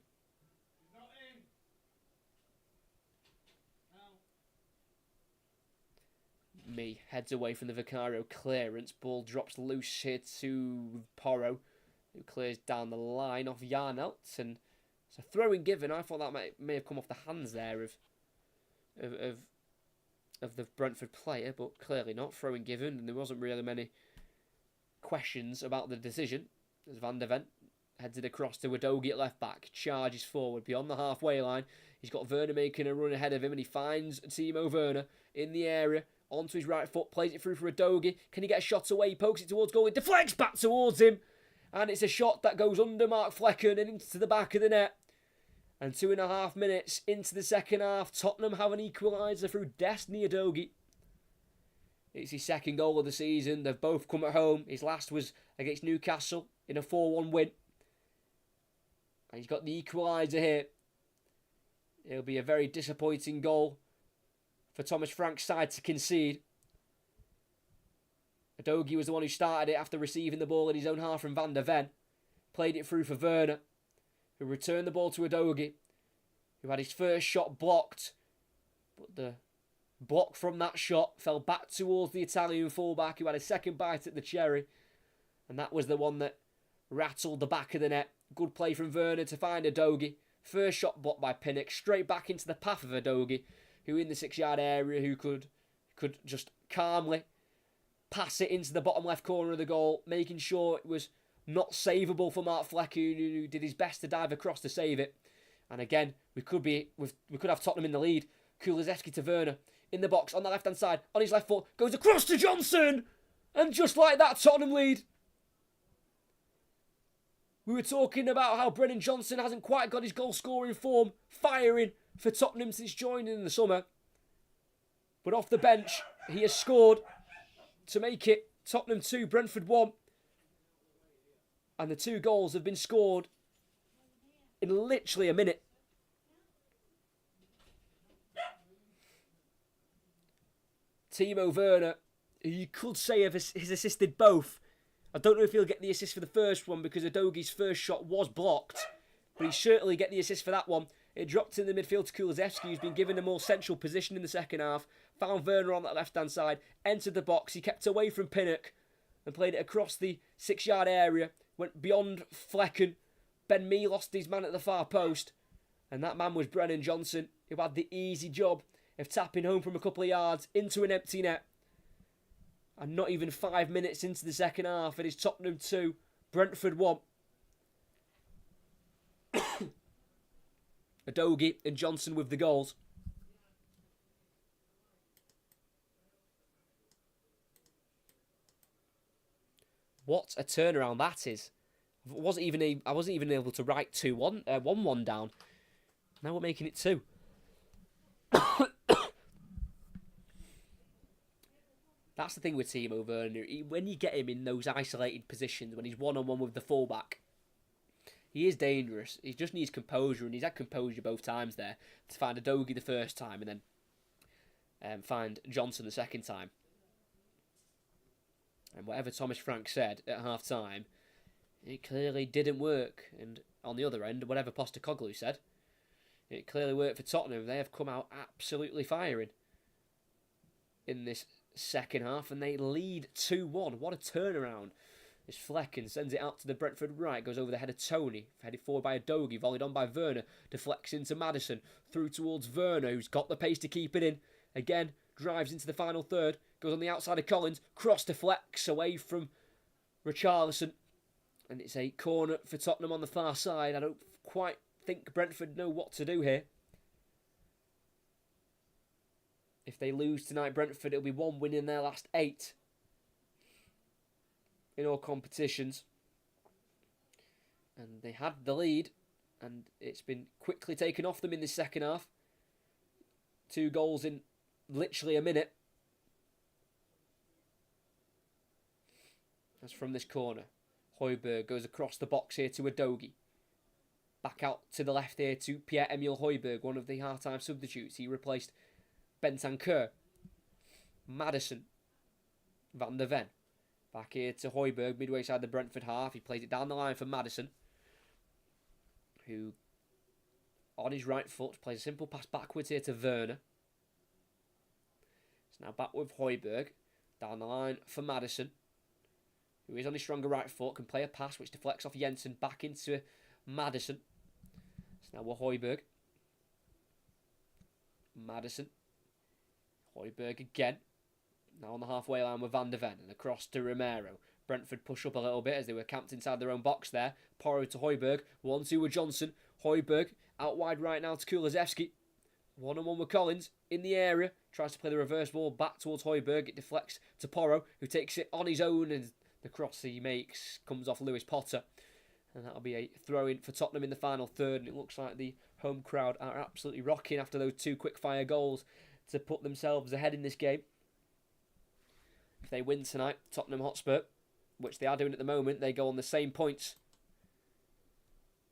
Mee heads away from the Vicario clearance. Ball drops loose here to Porro, who clears down the line off Yarnelt. And it's a throw-in given. I thought that may have come off the hands there of the Brentford player, but clearly not. Throw-in given, and there wasn't really many questions about the decision. As Van der Ven heads it across to Udogie at left-back. Charges forward beyond the halfway line. He's got Werner making a run ahead of him, and he finds Timo Werner in the area. Onto his right foot, plays it through for Udogie. Can he get a shot away? He pokes it towards goal. It deflects back towards him. And it's a shot that goes under Mark Flecken and into the back of the net. And 2.5 minutes into the second half, Tottenham have an equaliser through Destiny Udogie. It's his second goal of the season. They've both come at home. His last was against Newcastle in a 4-1 win. And he's got the equaliser here. It'll be a very disappointing goal for Thomas Frank's side to concede. Udogie was the one who started it after receiving the ball in his own half from Van der Ven. Played it through for Werner, who returned the ball to Udogie, who had his first shot blocked. But the block from that shot fell back towards the Italian fullback, who had a second bite at the cherry. And that was the one that rattled the back of the net. Good play from Werner to find Udogie. First shot blocked by Pinnock, straight back into the path of Udogie, who in the 6-yard area, who could just calmly pass it into the bottom left corner of the goal, making sure it was not savable for Mark Flecken, who did his best to dive across to save it. And again, we could have Tottenham in the lead. Kulusevski to Werner in the box on the left-hand side, on his left foot, goes across to Johnson, and just like that, Tottenham lead. We were talking about how Brennan Johnson hasn't quite got his goal-scoring form firing for Tottenham since joining in the summer. But off the bench, he has scored to make it Tottenham 2, Brentford 1. And the 2 goals have been scored in literally a minute. Timo Werner, who you could say has assisted both. I don't know if he'll get the assist for the first one because Udogie's first shot was blocked. But he certainly get the assist for that one. It dropped in the midfield to Kulusevski, who's been given a more central position in the second half. Found Werner on that left-hand side, entered the box. He kept away from Pinnock and played it across the 6-yard area. Went beyond Flecken. Ben Mee lost his man at the far post. And that man was Brennan Johnson, who had the easy job of tapping home from a couple of yards into an empty net. And not even 5 minutes into the second half, it is Tottenham 2, Brentford 1. Udogie and Johnson with the goals. What a turnaround that is. I wasn't even able to write 1-1 down. Now we're making it 2. That's the thing with Timo Werner. When you get him in those isolated positions, when he's one-on-one with the fullback, he is dangerous. He just needs composure, and he's had composure both times there to find Udogie the first time and then find Johnson the second time. And whatever Thomas Frank said at half-time, it clearly didn't work. And on the other end, whatever Postecoglou said, it clearly worked for Tottenham. They have come out absolutely firing in this second half, and they lead 2-1. What a turnaround. This Flecken sends it out to the Brentford right, goes over the head of Tony, headed forward by Udogie, volleyed on by Werner, deflects into Maddison, through towards Werner, who's got the pace to keep it in. Again, drives into the final third, goes on the outside of Collins, cross deflects away from Richarlison, and it's a corner for Tottenham on the far side. I don't quite think Brentford know what to do here. If they lose tonight, Brentford, it'll be 1 win in their last 8 in all competitions. And they had the lead, and it's been quickly taken off them in this second half. 2 goals in literally a minute. That's from this corner. Højbjerg goes across the box here to Udogie. Back out to the left here to Pierre-Emile Højbjerg, one of the half-time substitutes. He replaced Bentancur. Maddison. Van der Ven. Back here to Højbjerg, midway side the Brentford half. He plays it down the line for Maddison, who, on his right foot, plays a simple pass backwards here to Werner. It's now back with Højbjerg. Down the line for Maddison, who is on his stronger right foot, can play a pass which deflects off Jensen back into Maddison. It's now with Højbjerg. Maddison. Højbjerg again. Now on the halfway line with Van der Ven, and across to Romero. Brentford push up a little bit as they were camped inside their own box there. Porro to Højbjerg. 1-2 with Johnson. Højbjerg out wide right now to Kulusevski. 1-on-1 with Collins in the area. Tries to play the reverse ball back towards Højbjerg. It deflects to Porro, who takes it on his own, and the cross he makes comes off Lewis Potter. And that'll be a throw-in for Tottenham in the final third. And it looks like the home crowd are absolutely rocking after those 2 quick-fire goals to put themselves ahead in this game. If they win tonight, Tottenham Hotspur, which they are doing at the moment, they go on the same points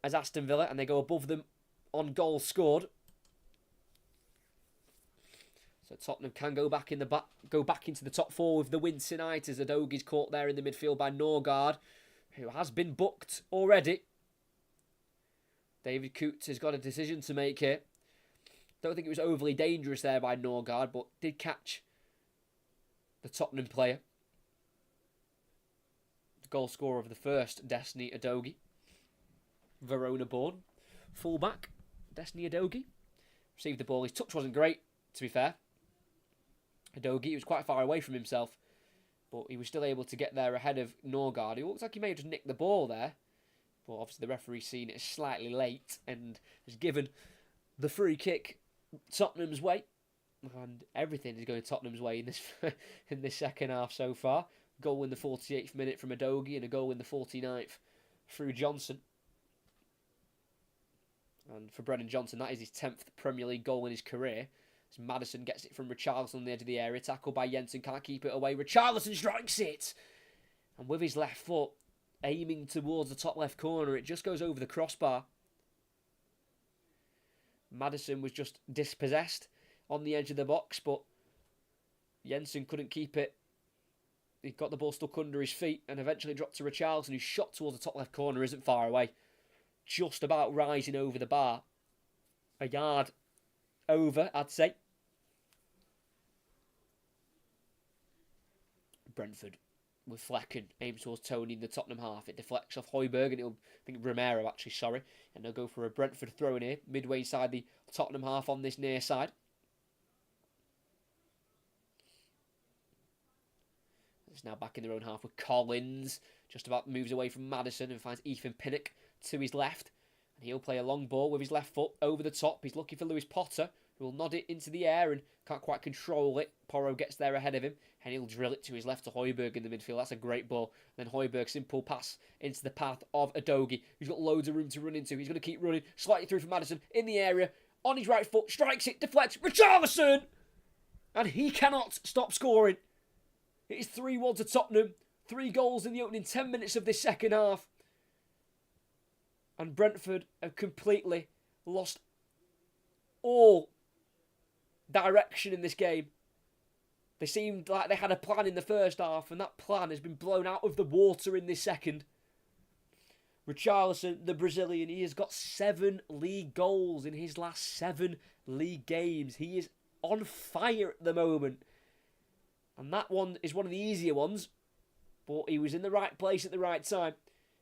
as Aston Villa, and they go above them on goals scored. So Tottenham can go back into the top 4 with the win tonight, as Udogie's caught there in the midfield by Norgard, who has been booked already. David Coote has got a decision to make here. Don't think it was overly dangerous there by Norgard, but did catch the Tottenham player. The goal scorer of the first, Destiny Udogie. Verona-born fullback, Destiny Udogie. Received the ball. His touch wasn't great, to be fair. Udogie was quite far away from himself, but he was still able to get there ahead of Norgard. It looks like he may have just nicked the ball there, but obviously the referee's seen it slightly late and has given the free kick Tottenham's way. And everything is going Tottenham's way in this second half so far. Goal in the 48th minute from Udogie and a goal in the 49th through Johnson. And for Brennan Johnson, that is his 10th Premier League goal in his career. As Maddison gets it from Richarlison on the edge of the area. Tackled by Jensen, can't keep it away. Richarlison strikes it! And with his left foot, aiming towards the top left corner, it just goes over the crossbar. Maddison was just dispossessed on the edge of the box, but Jensen couldn't keep it. He got the ball stuck under his feet and eventually dropped to Richarlison, whose shot towards the top left corner isn't far away. Just about rising over the bar. a yard over, I'd say. Brentford with Flecken aims towards Tony in the Tottenham half. It deflects off Højbjerg and I think Romero actually, sorry. And they'll go for a Brentford throw in here, midway inside the Tottenham half on this near side. It's now back in their own half with Collins. Just about moves away from Maddison and finds Ethan Pinnock to his left. And he'll play a long ball with his left foot over the top. He's looking for Lewis Potter, who will nod it into the air and can't quite control it. Porro gets there ahead of him, and he'll drill it to his left to Højbjerg in the midfield. That's a great ball. And then Højbjerg, simple pass into the path of Udogie, who's got loads of room to run into. He's going to keep running, slightly through for Maddison, in the area, on his right foot, strikes it, deflects, Richarlison! And he cannot stop scoring. It is 3-1 to Tottenham. 3 goals in the opening 10 minutes of this second half. And Brentford have completely lost all direction in this game. They seemed like they had a plan in the first half, and that plan has been blown out of the water in this second. Richarlison, the Brazilian, he has got 7 league goals in his last 7 league games. He is on fire at the moment. And that one is one of the easier ones, but he was in the right place at the right time,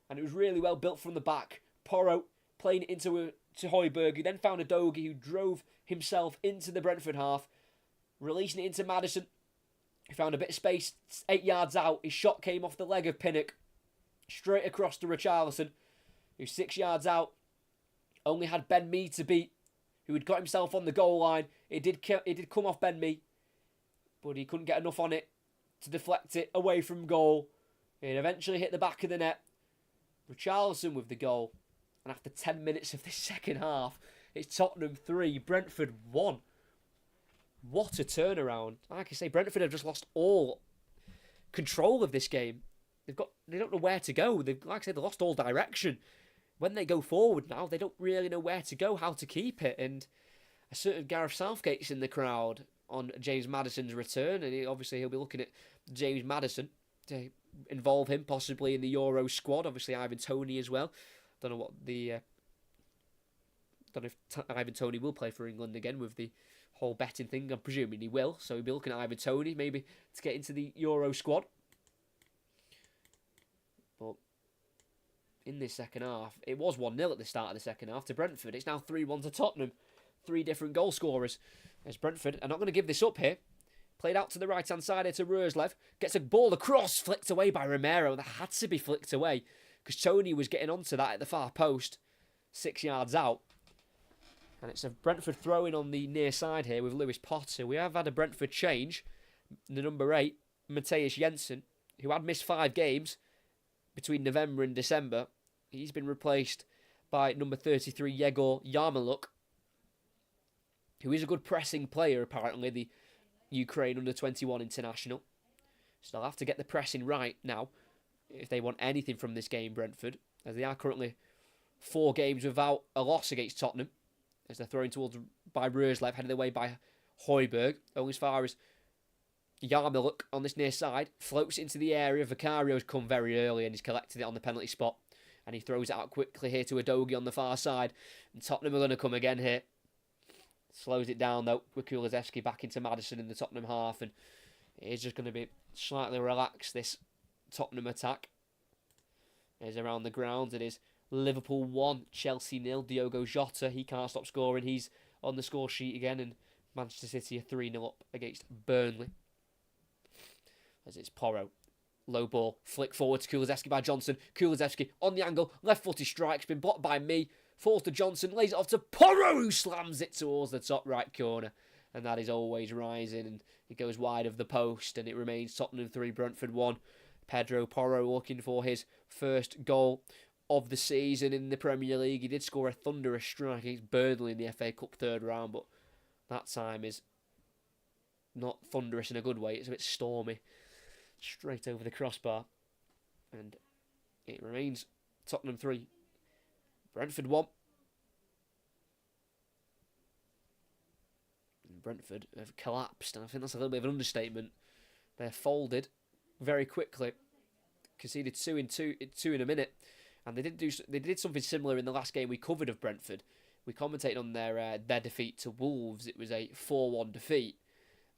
and it was really well built from the back. Porro playing it to Højbjerg, who then found Udogie, who drove himself into the Brentford half, releasing it into Maddison. He found a bit of space 8 yards out. His shot came off the leg of Pinnock, straight across to Richarlison, who's 6 yards out. Only had Ben Mee to beat, who had got himself on the goal line. It did come off Ben Mee, but he couldn't get enough on it to deflect it away from goal. It eventually hit the back of the net. Richarlison with the goal. And after 10 minutes of this second half, it's Tottenham 3, Brentford 1. What a turnaround. Like I say, Brentford have just lost all control of this game. They don't know where to go. Like I said, they lost all direction. When they go forward now, they don't really know where to go, how to keep it. And a certain Gareth Southgate's in the crowd on James Maddison's return, and he'll be looking at James Maddison to involve him possibly in the Euro squad. Obviously Ivan Toney as well. Don't know if Ivan Toney will play for England again with the whole betting thing. I'm presuming he will, so he'll be looking at Ivan Toney maybe to get into the Euro squad. But in this second half, it was 1-0 at the start of the second half to Brentford. It's now 3-1 to Tottenham. 3 different goal scorers. As Brentford are not going to give this up here. Played out to the right-hand side here to Roerslev. Gets a ball across, flicked away by Romero. That had to be flicked away because Toney was getting onto that at the far post, 6 yards out. And it's a Brentford throw-in on the near side here with Lewis Potter. We have had a Brentford change. The number 8, Matthias Jensen, who had missed 5 games between November and December. He's been replaced by number 33, Yegor Yarmolenko, who is a good pressing player, apparently, the Ukraine under-21 international. So they'll have to get the pressing right now if they want anything from this game, Brentford, as they are currently 4 games without a loss against Tottenham, as they're thrown towards by Roerslev, headed away by Højbjerg, only as far as Yarmolenko on this near side, floats into the area. Vicario's come very early and he's collected it on the penalty spot, and he throws it out quickly here to Udogie on the far side, and Tottenham are going to come again here. Slows it down though with Kulusevski back into Maddison in the Tottenham half, and it is just going to be slightly relaxed, this Tottenham attack. It is around the ground. It is Liverpool 1, Chelsea 0. Diogo Jota, he can't stop scoring. He's on the score sheet again, and Manchester City are 3-0 up against Burnley. As it's Porro. Low ball, flick forward to Kulusevski by Johnson. Kulusevski on the angle, left-footed strike, been blocked by Mee. Falls to Johnson, lays it off to Porro, who slams it towards the top right corner. And that is always rising, and it goes wide of the post, and it remains Tottenham 3, Brentford 1. Pedro Porro looking for his first goal of the season in the Premier League. He did score a thunderous strike against Burnley in the FA Cup 3rd round, but that time is not thunderous in a good way. It's a bit stormy. Straight over the crossbar. And it remains Tottenham 3, Brentford 1. And Brentford have collapsed, and I think that's a little bit of an understatement. They're folded very quickly. Conceded 2 in a minute. And they did something similar in the last game we covered of Brentford. we commentated on their defeat to Wolves. It was a 4-1 defeat,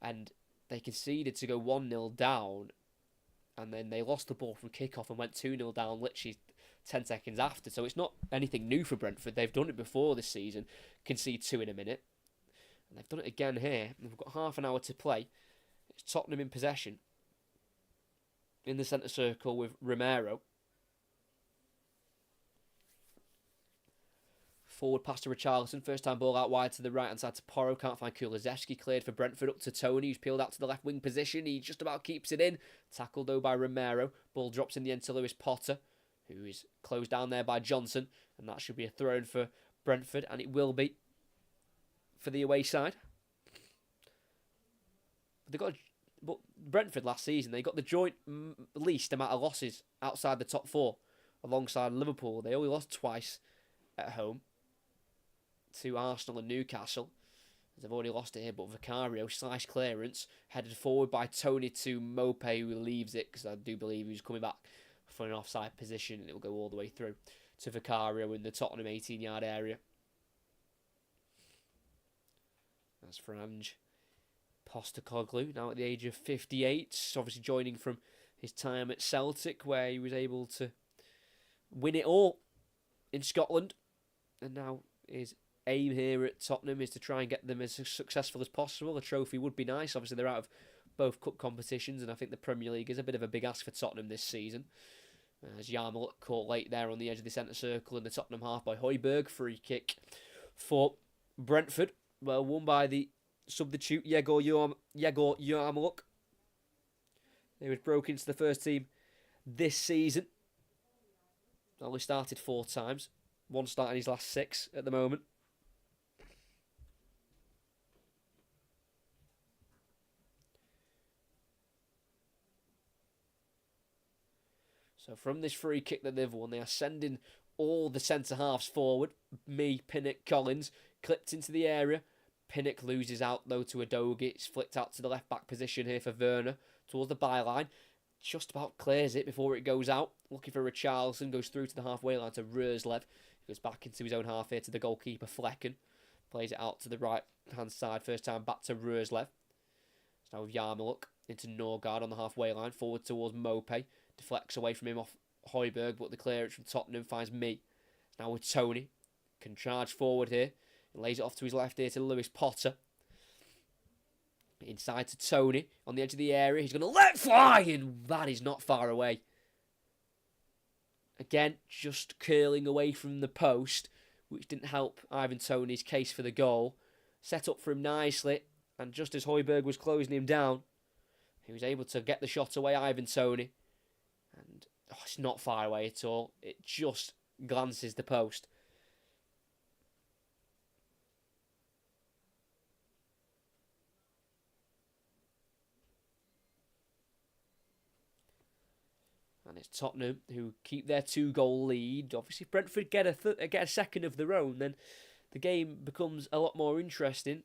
and they conceded to go 1-0 down, and then they lost the ball from kickoff and went 2-0 down literally 10 seconds after. So it's not anything new for Brentford. They've done it before this season, concede 2 in a minute, and they've done it again here. We've got half an hour to play. It's Tottenham in possession in the centre circle with Romero. Forward pass to Richarlison. First time ball out wide to the right hand side to Porro. Can't find Kulusevski. Cleared for Brentford up to Tony, who's peeled out to the left wing position. He just about keeps it in. Tackled though by Romero. Ball drops in the end to Lewis Potter, who is closed down there by Johnson. And that should be a throw in for Brentford. And it will be for the away side. But Brentford last season, they got the joint least amount of losses outside the top 4 alongside Liverpool. They only lost twice at home to Arsenal and Newcastle. They've already lost it here, but Vicario, slice clearance, headed forward by Tony to Mope, who leaves it, because I do believe he's coming back for an offside position, and it will go all the way through to Vicario in the Tottenham 18-yard area. That's Frange Postecoglou, now at the age of 58, obviously joining from his time at Celtic, where he was able to win it all in Scotland, and now his aim here at Tottenham is to try and get them as successful as possible. A trophy would be nice. Obviously, they're out of both cup competitions, and I think the Premier League is a bit of a big ask for Tottenham this season. As Yarmouk caught late there on the edge of the centre circle in the Tottenham half by Højbjerg. Free kick for Brentford. Well, won by the substitute Yegor Yarmouk. He was broken into the first team this season. Only started 4 times. 1 start in his last 6 at the moment. So from this free kick that they've won, they are sending all the centre-halves forward. Pinnock, Collins, clipped into the area. Pinnock loses out, though, to Udogie. It's flicked out to the left-back position here for Werner, towards the byline. Just about clears it before it goes out. Looking for Richarlison, goes through to the halfway line to Roerslev. He goes back into his own half here to the goalkeeper, Flecken. Plays it out to the right-hand side, first time back to Roerslev. So now with Yarmouk into Norgard on the halfway line, forward towards Mope. Deflects away from him off Højbjerg, but the clearance from Tottenham finds me. Now with Tony. Can charge forward here. He lays it off to his left here to Lewis Potter. Inside to Tony. On the edge of the area. He's going to let fly, and that is not far away. Again, just curling away from the post, which didn't help Ivan Toney's case for the goal. Set up for him nicely, and just as Højbjerg was closing him down, he was able to get the shot away, Ivan Toney. And it's not far away at all. It just glances the post. And it's Tottenham who keep their 2-goal lead. Obviously, if Brentford get a second of their own, then the game becomes a lot more interesting.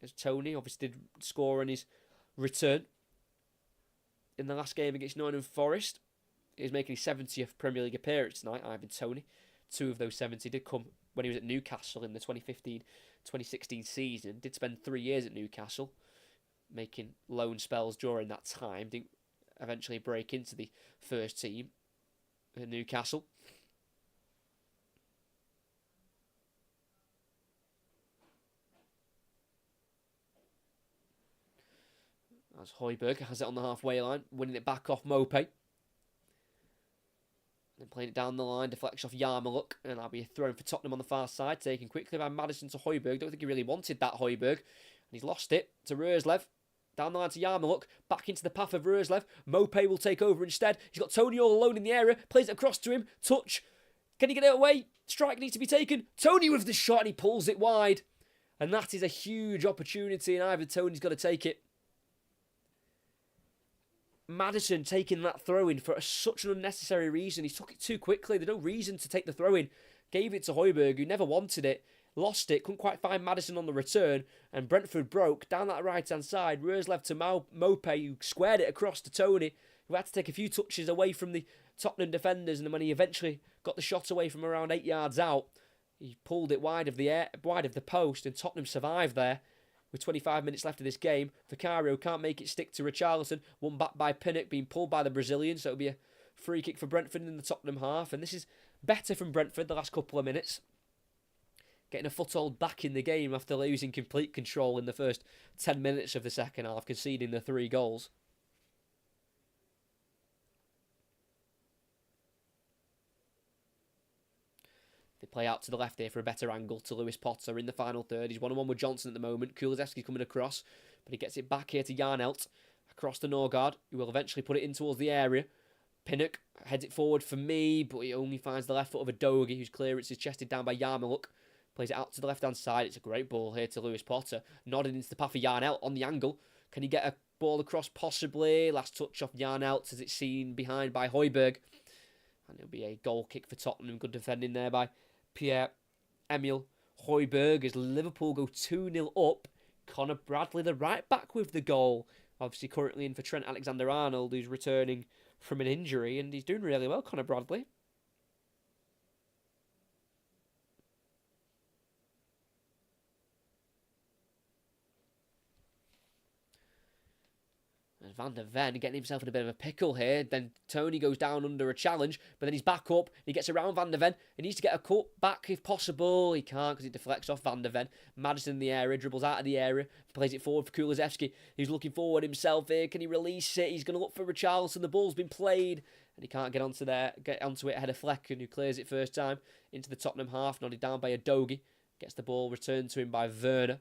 As Tony obviously did score on his return in the last game against Nottingham Forest. He's making his 70th Premier League appearance tonight, Ivan Toney. 2 of those 70 did come when he was at Newcastle in the 2015-2016 season. Did spend 3 years at Newcastle, making loan spells during that time. Didn't eventually break into the first team at Newcastle. As Højbjerg has it on the halfway line, winning it back off Mope. Then playing it down the line, deflects off Yarmouk, and that'll be a throw for Tottenham on the far side, taken quickly by Maddison to Højbjerg. Don't think he really wanted that, Højbjerg. And he's lost it to Roerslev. Down the line to Yarmouk, back into the path of Roerslev. Mope will take over instead. He's got Tony all alone in the area, plays it across to him, touch. Can he get it away? Strike needs to be taken. Tony with the shot, and he pulls it wide. And that is a huge opportunity, and Ivan Toney's got to take it. Maddison taking that throw-in for such an unnecessary reason. He took it too quickly. There's no reason to take the throw-in. Gave it to Højbjerg, who never wanted it. Lost it. Couldn't quite find Maddison on the return. And Brentford broke down that right-hand side. Roerslev to Mope, who squared it across to Tony, who had to take a few touches away from the Tottenham defenders. And then when he eventually got the shot away from around 8 yards out, He pulled it wide of the post, and Tottenham survived there. With 25 minutes left of this game, Vicario can't make it stick to Richarlison. Won back by Pinnock, being pulled by the Brazilian, so it'll be a free kick for Brentford in the Tottenham half. And this is better from Brentford the last couple of minutes. Getting a foothold back in the game after losing complete control in the first 10 minutes of the second half, conceding the 3 goals. They play out to the left here for a better angle to Lewis Potter in the final third. He's 1-on-1 with Johnson at the moment. Kulusevski coming across, but he gets it back here to Yarnelt. Across to Norgard, who will eventually put it in towards the area. Pinnock heads it forward for me, but he only finds the left foot of Udogie, whose clearance is chested down by Yarmuluk. Plays it out to the left-hand side. It's a great ball here to Lewis Potter. Nodded into the path of Yarnelt on the angle. Can he get a ball across? Possibly. Last touch off Yarnelt as it's seen behind by Højbjerg. And it'll be a goal kick for Tottenham. Good defending there by Pierre-Emile Højbjerg as Liverpool go 2-0 up. Conor Bradley, the right back, with the goal. Obviously currently in for Trent Alexander-Arnold, who's returning from an injury, and he's doing really well, Conor Bradley. Van der Ven getting himself in a bit of a pickle here. Then Tony goes down under a challenge, but then he's back up. He gets around Van der Ven. He needs to get a cut back if possible. He can't because it deflects off Van der Ven. Maddison in the area, dribbles out of the area, plays it forward for Kulusevski. He's looking forward himself here. Can he release it? He's going to look for Richarlison. The ball's been played, and he can't get onto it ahead of Flecken, who clears it first time into the Tottenham half. Nodded down by Udogie. Gets the ball returned to him by Werner.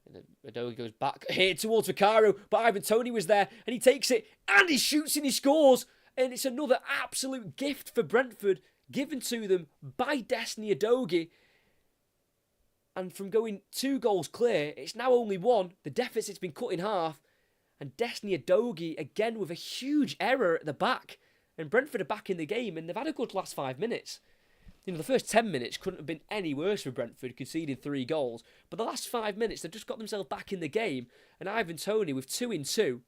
And then Udogie goes back here towards Vicario, but Ivan Toney was there, and he takes it, and he shoots and he scores. And it's another absolute gift for Brentford, given to them by Destiny Udogie. And from going 2 goals clear, it's now only 1. The deficit's been cut in half. And Destiny Udogie, again, with a huge error at the back. And Brentford are back in the game, and they've had a good last 5 minutes. You know, the first 10 minutes couldn't have been any worse for Brentford, conceding 3 goals. But the last 5 minutes, they've just got themselves back in the game. And Ivan Toney with 2 in 2.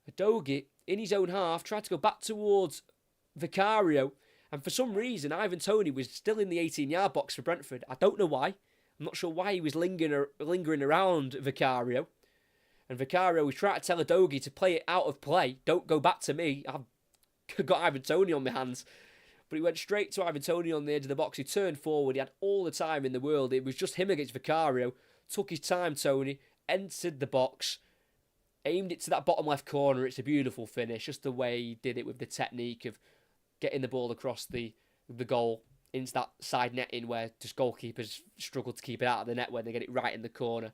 Udogie, in his own half, tried to go back towards Vicario. And for some reason, Ivan Toney was still in the 18-yard box for Brentford. I don't know why. I'm not sure why he was lingering around Vicario. And Vicario was trying to tell Udogie to play it out of play. Don't go back to me. I've got Ivan Toney on my hands. But he went straight to Ivan Toney on the edge of the box. He turned forward. He had all the time in the world. It was just him against Vicario. Took his time, Toney. Entered the box. Aimed it to that bottom left corner. It's a beautiful finish. Just the way he did it with the technique of getting the ball across the goal into that side netting where just goalkeepers struggle to keep it out of the net when they get it right in the corner.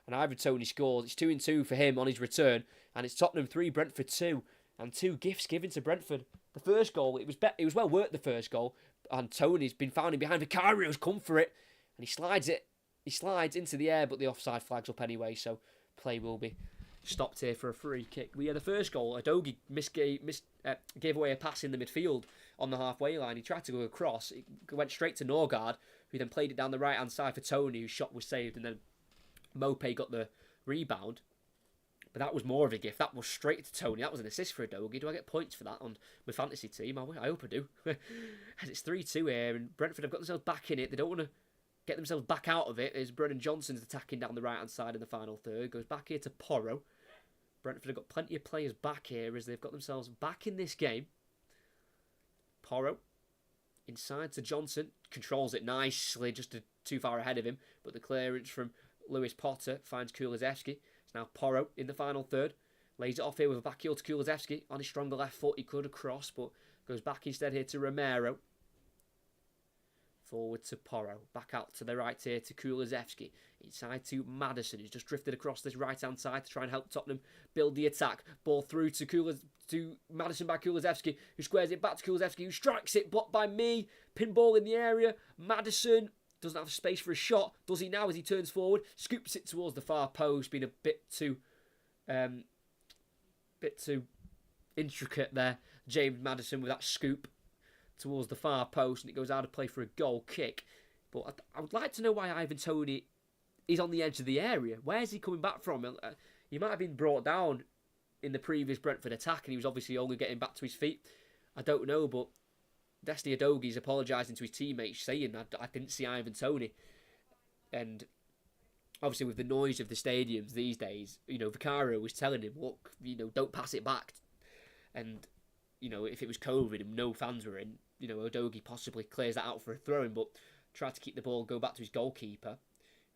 And Ivan Toney scores. It's 2 in 2 for him on his return. And it's Tottenham 3, Brentford 2. And 2 gifts given to Brentford. The first goal, it was well worth the first goal. And Tony's been found in behind. Vicario's come for it. And he slides into the air, but the offside flag's up anyway. So play will be stopped here for a free kick. We had the first goal. Udogie gave away a pass in the midfield on the halfway line. He tried to go across. It went straight to Norgard, who then played it down the right-hand side for Toney, whose shot was saved. And then Mopé got the rebound. But that was more of a gift. That was straight to Toney. That was an assist for Udogie. Do I get points for that on my fantasy team? I hope I do. As it's 3-2 here, and Brentford have got themselves back in it. They don't want to get themselves back out of it. As Brennan Johnson's attacking down the right-hand side in the final third. Goes back here to Porro. Brentford have got plenty of players back here as they've got themselves back in this game. Porro. Inside to Johnson. Controls it nicely, just too far ahead of him. But the clearance from Lewis Potter finds Kulusevski. It's now Porro in the final third. Lays it off here with a back heel to Kulusevski. On his stronger left foot, he could have crossed, but goes back instead here to Romero. Forward to Porro. Back out to the right here to Kulusevski. Inside to Maddison, who's just drifted across this right-hand side to try and help Tottenham build the attack. Ball through to Maddison by Kulusevski, who squares it back to Kulusevski, who strikes it, blocked by me. Pinball in the area. Maddison doesn't have space for a shot. Does he now as he turns forward? Scoops it towards the far post, being a bit too intricate there. James Maddison with that scoop towards the far post, and it goes out of play for a goal kick. But I would like to know why Ivan Toney is on the edge of the area. Where's he coming back from? He might have been brought down in the previous Brentford attack, and he was obviously only getting back to his feet. I don't know, but Destiny Udogi's apologising to his teammates, saying, I didn't see Ivan Toney. And obviously with the noise of the stadiums these days, Vicario was telling him, look, don't pass it back. And, if it was COVID and no fans were in, Udogi possibly clears that out for a throw-in, but tried to keep the ball, go back to his goalkeeper.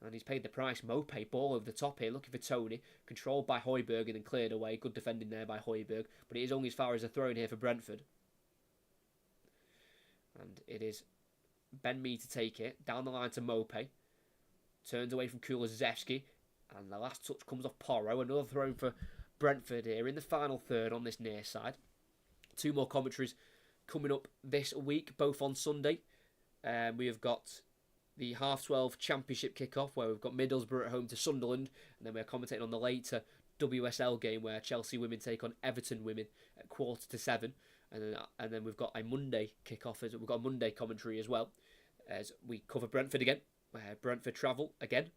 And he's paid the price. Mopé, ball over the top here, looking for Toney. Controlled by Højbjerg and then cleared away. Good defending there by Højbjerg. But it is only as far as a throw-in here for Brentford. And it is Ben Mee to take it. Down the line to Mopé. Turns away from Kulusevski. And the last touch comes off Porro. Another throw-in for Brentford here in the final third on this near side. 2 more commentaries coming up this week, both on Sunday. We have got the 12:30 Championship kickoff, where we've got Middlesbrough at home to Sunderland, and then we're commentating on the later WSL game where Chelsea women take on Everton women at 6:45, and then we've got a Monday kickoff, we've got a Monday commentary as well, as we cover Brentford again, where Brentford travel again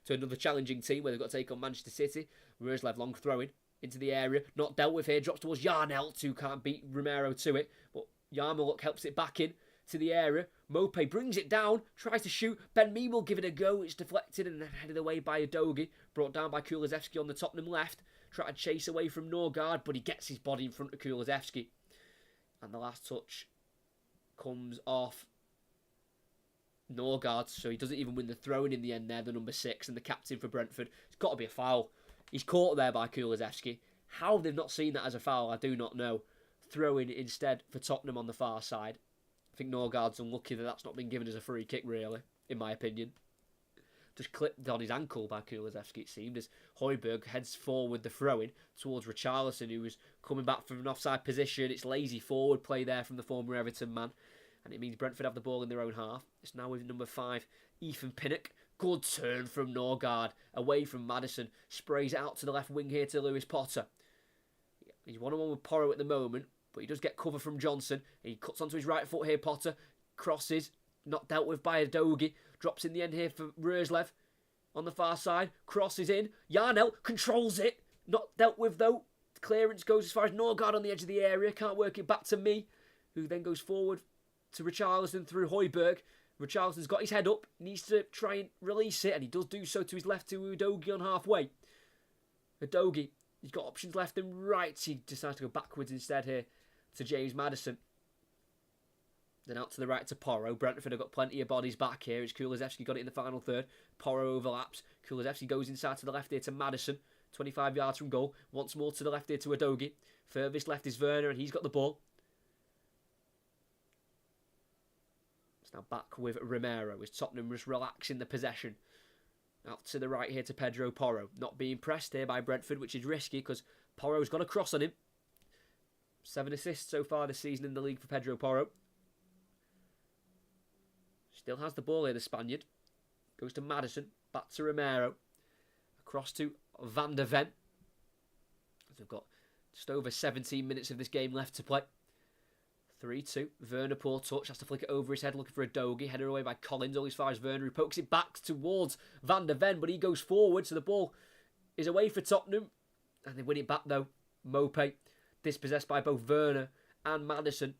to another challenging team where they've got to take on Manchester City. Roerslev long throwing into the area, not dealt with here, drops towards Yarnelt, who can't beat Romero to it, but Yarmoluk helps it back in to the area. Mopé brings it down, tries to shoot. Ben Mee will give it a go. It's deflected and then headed away by Udogi. Brought down by Kulusevski on the Tottenham left. Try to chase away from Norgard, but he gets his body in front of Kulusevski. And the last touch comes off Norgard, so he doesn't even win the throw-in in the end there, the number 6 and the captain for Brentford. It's got to be a foul. He's caught there by Kulusevski. How they've not seen that as a foul, I do not know. Throw-in instead for Tottenham on the far side. I think Norgard's unlucky that that's not been given as a free kick, really, in my opinion. Just clipped on his ankle by Kulusevski, it seemed, as Højbjerg heads forward the throw-in towards Richarlison, who was coming back from an offside position. It's lazy forward play there from the former Everton man, and it means Brentford have the ball in their own half. It's now with number 5, Ethan Pinnock. Good turn from Norgard, away from Maddison. Sprays it out to the left wing here to Lewis Potter. He's 1-on-1 with Porro at the moment, but he does get cover from Johnson. He cuts onto his right foot here, Potter. Crosses, not dealt with by Udogi. Drops in the end here for Roerslev. On the far side, crosses in. Yarnelt controls it. Not dealt with though. Clearance goes as far as Norgard on the edge of the area. Can't work it back to Mee, who then goes forward to Richarlison through Højbjerg. Richarlison's got his head up. Needs to try and release it, and he does do so to his left to Udogi on halfway. Udogi, he's got options left and right. He decides to go backwards instead here to James Maddison. Then out to the right to Porro. Brentford have got plenty of bodies back here. It's Kulusevski got it in the final third. Porro overlaps. Kulusevski goes inside to the left here to Maddison. 25 yards from goal. Once more to the left here to Udogi. Furthest left is Werner, and he's got the ball. It's now back with Romero as Tottenham just relaxing the possession. Out to the right here to Pedro Porro. Not being pressed here by Brentford, which is risky because Porro's got a cross on him. 7 assists so far this season in the league for Pedro Porro. Still has the ball here, the Spaniard. Goes to Maddison. Back to Romero. Across to Van der Ven. We've got just over 17 minutes of this game left to play. 3-2. Werner, poor touch. Has to flick it over his head looking for Udogi. Headed away by Collins. All as far as Werner, who pokes it back towards Van der Ven. But he goes forward. So the ball is away for Tottenham. And they win it back though. Mopé. Dispossessed by both Werner and Maddison.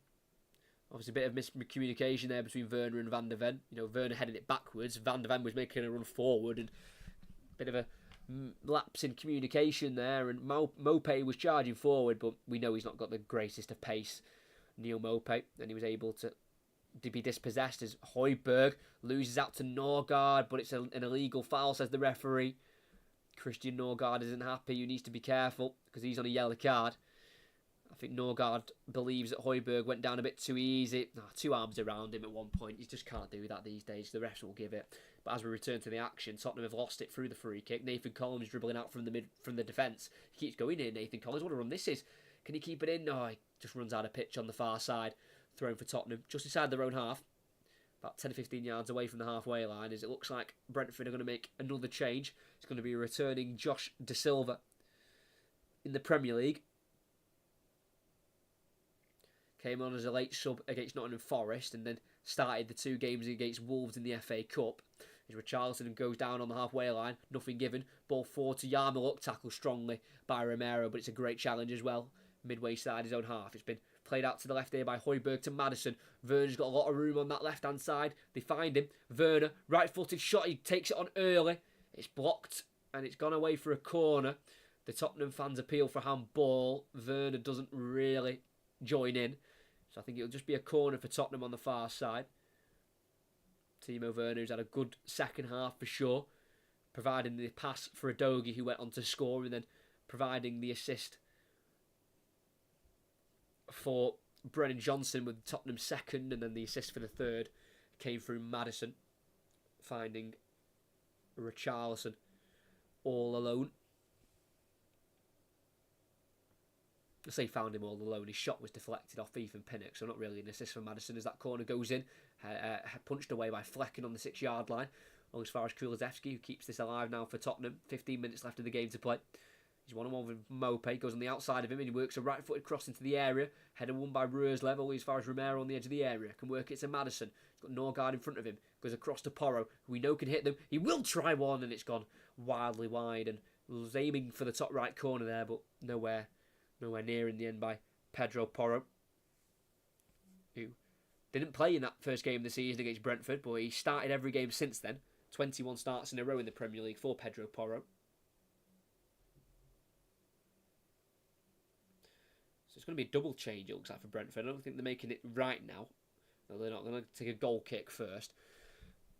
Obviously a bit of miscommunication there between Werner and Van der Ven. Werner headed it backwards. Van der Ven was making a run forward. And a bit of a lapse in communication there. And Mopé was charging forward, but we know he's not got the greatest of pace, Neil Mopé. And he was able to be dispossessed as Højbjerg loses out to Norgard, but it's an illegal foul, says the referee. Christian Norgard isn't happy. He needs to be careful because he's on a yellow card. I think Norgard believes that Højbjerg went down a bit too easy. 2 arms around him at one point. You just can't do that these days. The refs will give it. But as we return to the action, Tottenham have lost it through the free kick. Nathan Collins dribbling out from the defence. He keeps going in. Nathan Collins, what a run this is. Can he keep it in? No, he just runs out of pitch on the far side. Thrown for Tottenham. Just inside their own half. About 10 to 15 yards away from the halfway line. As it looks like Brentford are going to make another change. It's going to be returning Josh Da Silva in the Premier League. Came on as a late sub against Nottingham Forest and then started the 2 games against Wolves in the FA Cup. As Richarlison goes down on the halfway line, nothing given. Ball forward to Yarmoluk, tackled strongly by Romero, but it's a great challenge as well. Midway side his own half. It's been Played out to the left here by Højbjerg to Maddison. Werner's got a lot of room on that left-hand side. They find him. Werner, right-footed shot. He takes it on early. It's blocked, and it's gone away for a corner. The Tottenham fans appeal for handball. Werner doesn't really join in. So I think it'll just be a corner for Tottenham on the far side. Timo Werner, who's had a good second half for sure, providing the pass for Udogie, who went on to score, and then providing the assist for Brennan Johnson with Tottenham's second, and then the assist for the third came through Maddison, finding Richarlison all alone. I say found him all alone. His shot was deflected off Ethan Pinnock, so not really an assist for Maddison as that corner goes in. Punched away by Flecken on the 6-yard line. Or as far as Kulusevski, who keeps this alive now for Tottenham. 15 minutes left of the game to play. He's 1-on-1 with Mope, goes on the outside of him and he works a right-footed cross into the area. Header won by Roerslev, all as far as Romero on the edge of the area. Can work it to Maddison. He's got Norgard in front of him. Goes across to Porro, who we know can hit them. He will try one and it's gone wildly wide and was aiming for the top right corner there, but nowhere near in the end by Pedro Porro, who didn't play in that first game of the season against Brentford, but he started every game since then. 21 starts in a row in the Premier League for Pedro Porro. So it's going to be a double change, it looks like, for Brentford. I don't think they're making it right now. No, they're not. They're going to take a goal kick first.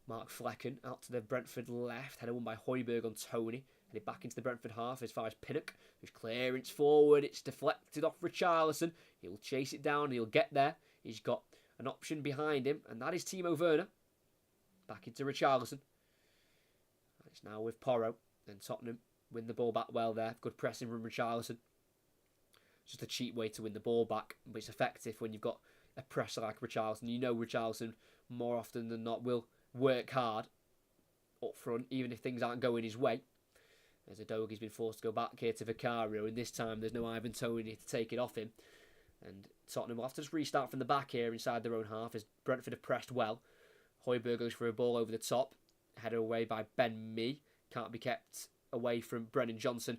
Mark Flecken out to the Brentford left. Header won by Højbjerg on Tony. Headed back into the Brentford half as far as Pinnock, whose clearance forward. It's deflected off Richarlison. He'll chase it down. He'll get there. He's got an option behind him, and that is Timo Werner. Back into Richarlison. It's now with Porro. And Tottenham win the ball back well there. Good pressing from Richarlison. Just a cheap way to win the ball back, but it's effective when you've got a presser like Richarlison. You know Richarlison, more often than not, will work hard up front, even if things aren't going his way. As Udogie's been forced to go back here to Vicario, and this time there's no Ivan Toney to take it off him. And Tottenham will have to just restart from the back here inside their own half, as Brentford have pressed well. Højbjerg goes for a ball over the top, headed away by Ben Mee. Can't be kept away from Brennan Johnson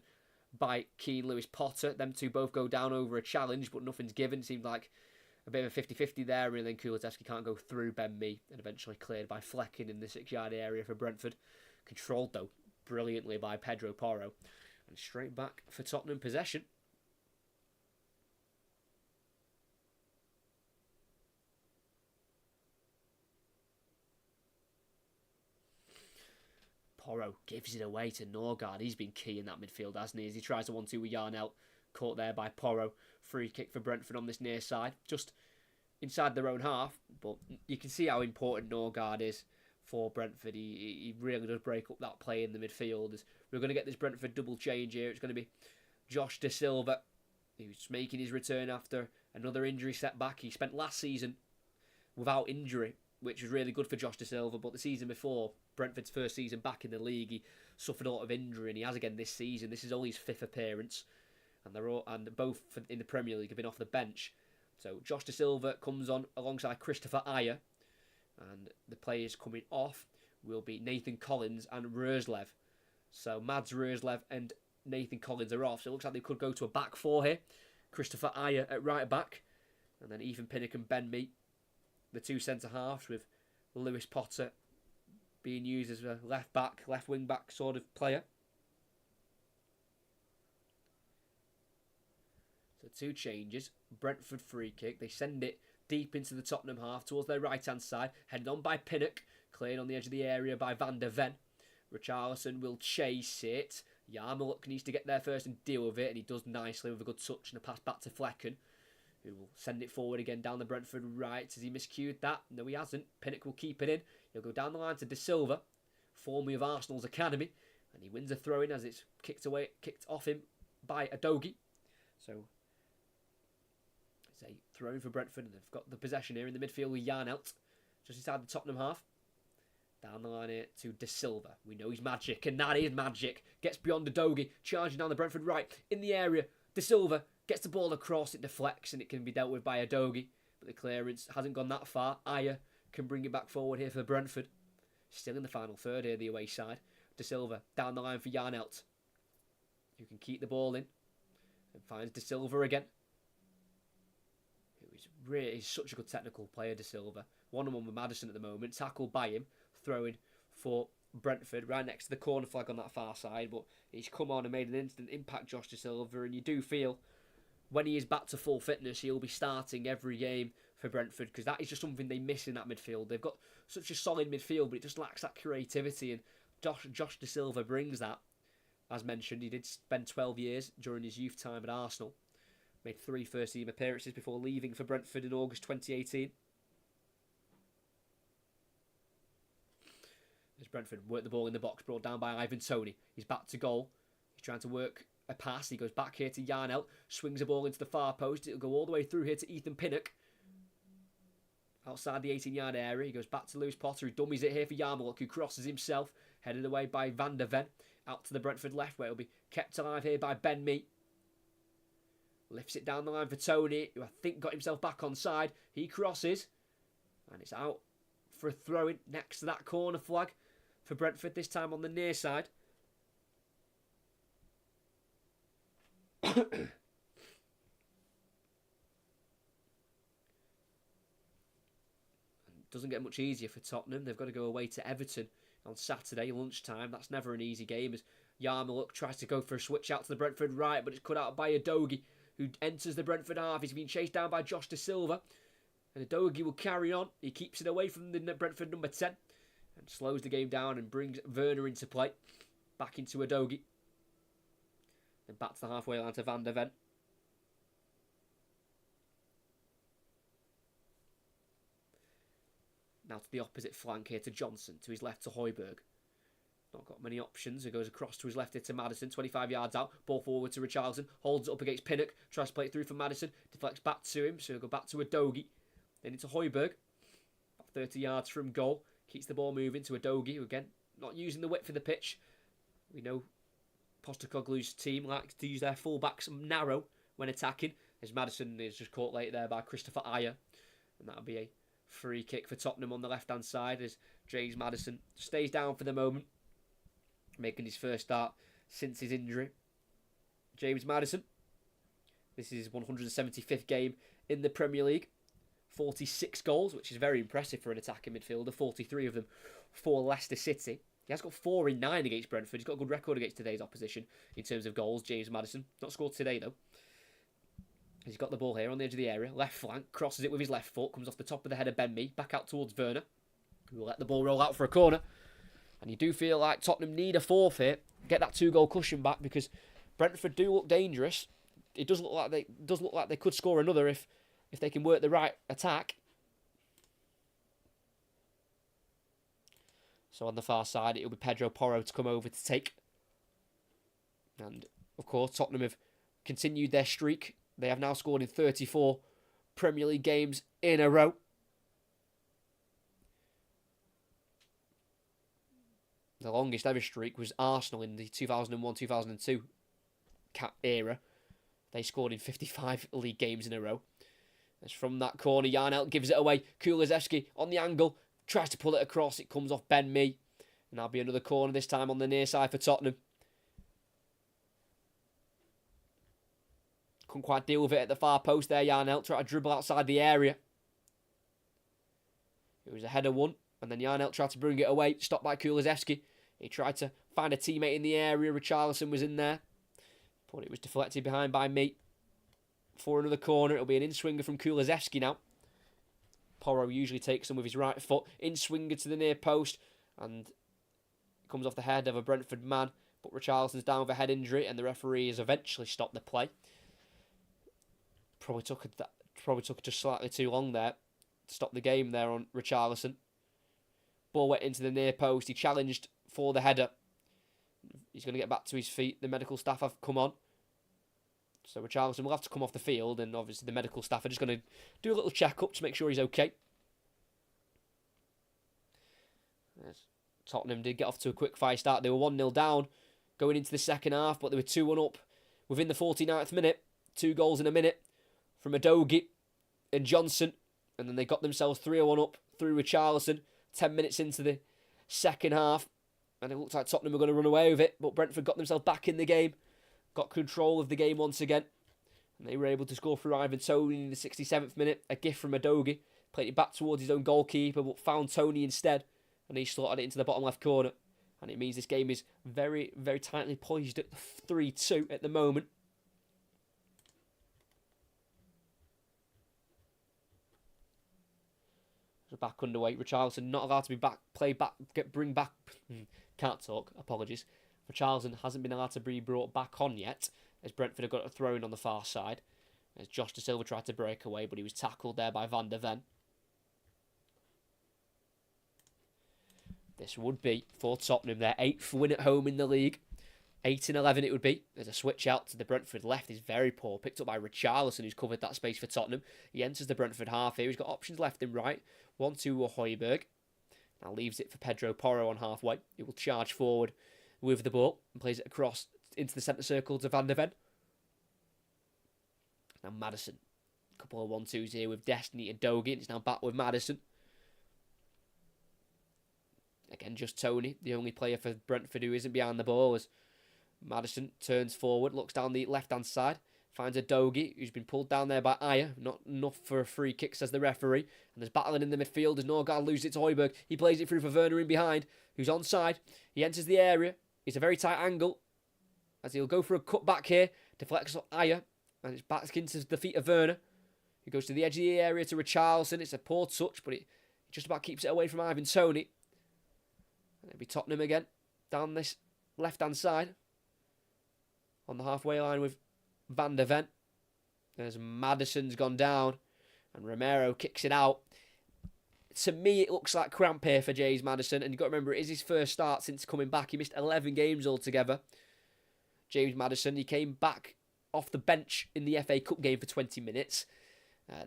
by Keane Lewis Potter. Them two both go down over a challenge, but nothing's given. Seemed like a bit of a 50-50 there, and then Kulusevski can't go through Ben Mee, and eventually cleared by Flecken in the 6-yard area for Brentford. Controlled, though, brilliantly by Pedro Porro. And straight back for Tottenham possession. Porro gives it away to Norgard. He's been key in that midfield, hasn't he? As he tries to 1-2 with Yarnell. Caught there by Porro. Free kick for Brentford on this near side. Just inside their own half. But you can see how important Norgard is for Brentford. He really does break up that play in the midfield. As we're going to get this Brentford double change here. It's going to be Josh Da Silva, who's making his return after another injury setback. He spent last season without injury, which was really good for Josh Da Silva. But the season before, Brentford's first season back in the league, he suffered a lot of injury, and he has again this season. This is only his 5th appearance, and both in the Premier League have been off the bench. So Josh Da Silva comes on alongside Christopher Ajer, and the players coming off will be Nathan Collins and Roerslev. So Mads Roerslev and Nathan Collins are off, so it looks like they could go to a back four here. Christopher Ajer at right back, and then Ethan Pinnock and Ben Mee, the two centre halves, with Lewis Potter being used as a left back, left wing back sort of player. So 2 changes. Brentford free kick. They send it deep into the Tottenham half towards their right hand side. Headed on by Pinnock. Cleared on the edge of the area by Van der Ven. Richarlison will chase it. Yarmoliuk needs to get there first and deal with it, and he does nicely with a good touch and a pass back to Flecken, who will send it forward again down the Brentford right. Has he miscued that? No, he hasn't. Pinnock will keep it in. He'll go down the line to Da Silva, formerly of Arsenal's academy, and he wins a throw-in as it's kicked off him by Udogie. So it's a throw-in for Brentford, and they've got the possession here in the midfield with Yarnelt, just inside the Tottenham half. Down the line here to Da Silva. We know he's magic, and that is magic. Gets beyond Udogie, charging down the Brentford right in the area. Da Silva gets the ball across, it deflects, and it can be dealt with by Udogie. But the clearance hasn't gone that far. Ajer can bring it back forward here for Brentford. Still in the final third here, the away side. Da Silva down the line for Yarnelt, who can keep the ball in. And finds Da Silva again, Really, he's such a good technical player, De Silva. 1-on-1 with Maddison at the moment. Tackled by him. Throwing for Brentford right next to the corner flag on that far side. But he's come on and made an instant impact, Josh De Silva. And you do feel when he is back to full fitness, he'll be starting every game for Brentford, because that is just something they miss in that midfield. They've got such a solid midfield, but it just lacks that creativity. And Josh De Silva brings that. As mentioned, he did spend 12 years during his youth time at Arsenal. Made 3 first-team appearances before leaving for Brentford in August 2018. As Brentford work the ball in the box, brought down by Ivan Toney. He's back to goal. He's trying to work a pass. He goes back here to Yarnell. Swings the ball into the far post. It'll go all the way through here to Ethan Pinnock. Outside the 18-yard area. He goes back to Lewis Potter, who dummies it here for Yarmulke, who crosses himself. Headed away by Van der Ven. Out to the Brentford left, where it'll be kept alive here by Ben Mee. Lifts it down the line for Toney, who I think got himself back on side. He crosses. And it's out for a throw-in next to that corner flag for Brentford, this time on the near side. Doesn't get much easier for Tottenham. They've got to go away to Everton on Saturday lunchtime. That's never an easy game, as Yarmulke tries to go for a switch out to the Brentford right, but it's cut out by Udogie, who enters the Brentford half. He's been chased down by Josh De Silva, and Udogie will carry on. He keeps it away from the Brentford number 10 and slows the game down and brings Werner into play. Back into Udogie. Then back to the halfway line to Van der Ven. Now to the opposite flank here to Johnson. To his left to Højbjerg. Not got many options. He goes across to his left here to Maddison. 25 yards out. Ball forward to Richarlison. Holds it up against Pinnock. Tries to play it through for Maddison. Deflects back to him. So he'll go back to Udogie. Then into Højbjerg. About 30 yards from goal. Keeps the ball moving to Udogie, who again, not using the width of the pitch. We know Postecoglou's team likes to use their full-backs narrow when attacking. As Maddison is just caught late there by Christopher Ayer. And that'll be a free kick for Tottenham on the left-hand side, as James Maddison stays down for the moment, making his first start since his injury. James Maddison, this is his 175th game in the Premier League. 46 goals, which is very impressive for an attacking midfielder. 43 of them for Leicester City. He has got 4 in 9 against Brentford. He's got a good record against today's opposition in terms of goals, James Maddison. Not scored today, though. He's got the ball here on the edge of the area. Left flank, crosses it with his left foot. Comes off the top of the head of Ben Mee. Back out towards Werner, who will let the ball roll out for a corner. And you do feel like Tottenham need a forfeit. Get that 2-goal cushion back, because Brentford do look dangerous. It does look like they could score another if they can work the right attack. So on the far side, it'll be Pedro Porro to come over to take. And, of course, Tottenham have continued their streak. They have now scored in 34 Premier League games in a row. The longest ever streak was Arsenal in the 2001-2002 era. They scored in 55 league games in a row. As from that corner, Yarnell gives it away. Kulusevski on the angle, tries to pull it across. It comes off Ben Mee. And that'll be another corner, this time on the near side for Tottenham. Couldn't quite deal with it at the far post there, Yarnell. Tried to dribble outside the area. It was a header one. And then Yarnell tried to bring it away. Stopped by Kulusevski. He tried to find a teammate in the area. Richarlison was in there. But it was deflected behind by Mee. For another corner, it'll be an in-swinger from Kulusevski now. Porro usually takes them with his right foot. In-swinger to the near post. And it comes off the head of a Brentford man. But Richarlison's down with a head injury. And the referee has eventually stopped the play. Probably took just slightly too long there to stop the game there on Richarlison. Ball went into the near post. He challenged for the header. He's going to get back to his feet. The medical staff have come on. So Richarlison will have to come off the field, and obviously the medical staff are just going to do a little check-up to make sure he's okay. Yes. Tottenham did get off to a quick fire start. They were 1-0 down going into the second half, but they were 2-1 up within the 49th minute. 2 goals in a minute from Udogie and Johnson, and then they got themselves 3-1 up through Richarlison 10 minutes into the second half, and it looked like Tottenham were going to run away with it, but Brentford got themselves back in the game, got control of the game once again. And they were able to score through Ivan Toney in the 67th minute. A gift from Udogie. Played it back towards his own goalkeeper, but found Toney instead. And he slotted it into the bottom left corner. And it means this game is very, very tightly poised at 3-2 at the moment. So back underway. Richarlison not allowed to be can't talk, apologies. Richarlison hasn't been allowed to be brought back on yet, as Brentford have got a throw in on the far side. As Josh De Silva tried to break away, but he was tackled there by Van der Ven. This would be, for Tottenham, their 8th win at home in the league. 8-11 it would be. There's a switch out to the Brentford left. Is very poor. Picked up by Richarlison, who's covered that space for Tottenham. He enters the Brentford half here. He's got options left and right. 1-2 Højbjerg. Now leaves it for Pedro Porro on halfway. He will charge forward with the ball and plays it across into the centre circle to Van der Ven. Now Maddison. A couple of 1-2s here with Destiny and Udogie. It's now back with Maddison. Again, just Toney, the only player for Brentford who isn't behind the ball, as Maddison turns forward, looks down the left-hand side, finds Udogie, who's been pulled down there by Ayer. Not enough for a free kick, says the referee. And there's battling in the midfield as Norgard loses it to Højbjerg. He plays it through for Werner in behind, who's onside. He enters the area. It's a very tight angle, as he'll go for a cut back here. Deflects off Ayer, and it's back into the feet of Werner. He goes to the edge of the area to Richarlison. It's a poor touch, but it just about keeps it away from Ivan Toney. It'll be Tottenham again, down this left-hand side, on the halfway line with Van der Ven. There's Maddison's gone down, and Romero kicks it out. To me, it looks like cramp here for James Maddison, and you've got to remember, it is his first start since coming back. He missed 11 games altogether. James Maddison, he came back off the bench in the FA Cup game for 20 minutes.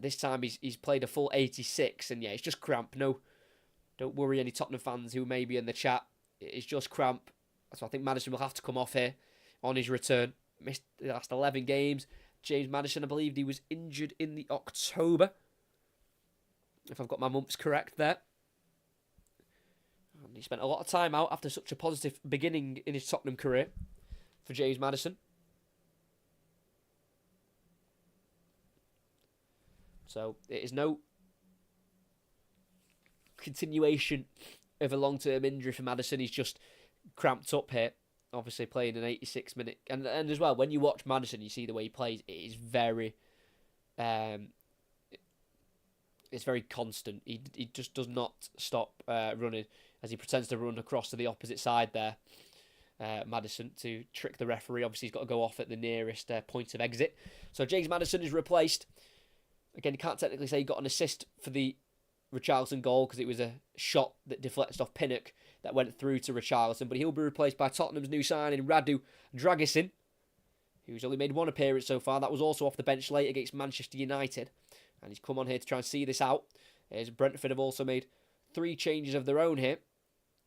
This time he's played a full 86, and yeah, it's just cramp. No, don't worry any Tottenham fans who may be in the chat. It's just cramp. So I think Maddison will have to come off here on his return. Missed the last 11 games. James Maddison, I believe he was injured in the October, if I've got my months correct there. And he spent a lot of time out after such a positive beginning in his Tottenham career for James Maddison. So it is no continuation of a long-term injury for Maddison. He's just cramped up here, obviously playing an 86 minute, and as well, when you watch Maddison, you see the way he plays. It is very it's very constant. He just does not stop running, as he pretends to run across to the opposite side there, Maddison, to trick the referee. Obviously he's got to go off at the nearest point of exit. So James Maddison is replaced. Again, you can't technically say he got an assist for the Richarlison goal, because it was a shot that deflected off Pinnock that went through to Richarlison, but he'll be replaced by Tottenham's new signing, Radu Dragisin, who's only made one appearance so far. That was also off the bench late against Manchester United, and he's come on here to try and see this out, as Brentford have also made 3 changes of their own here.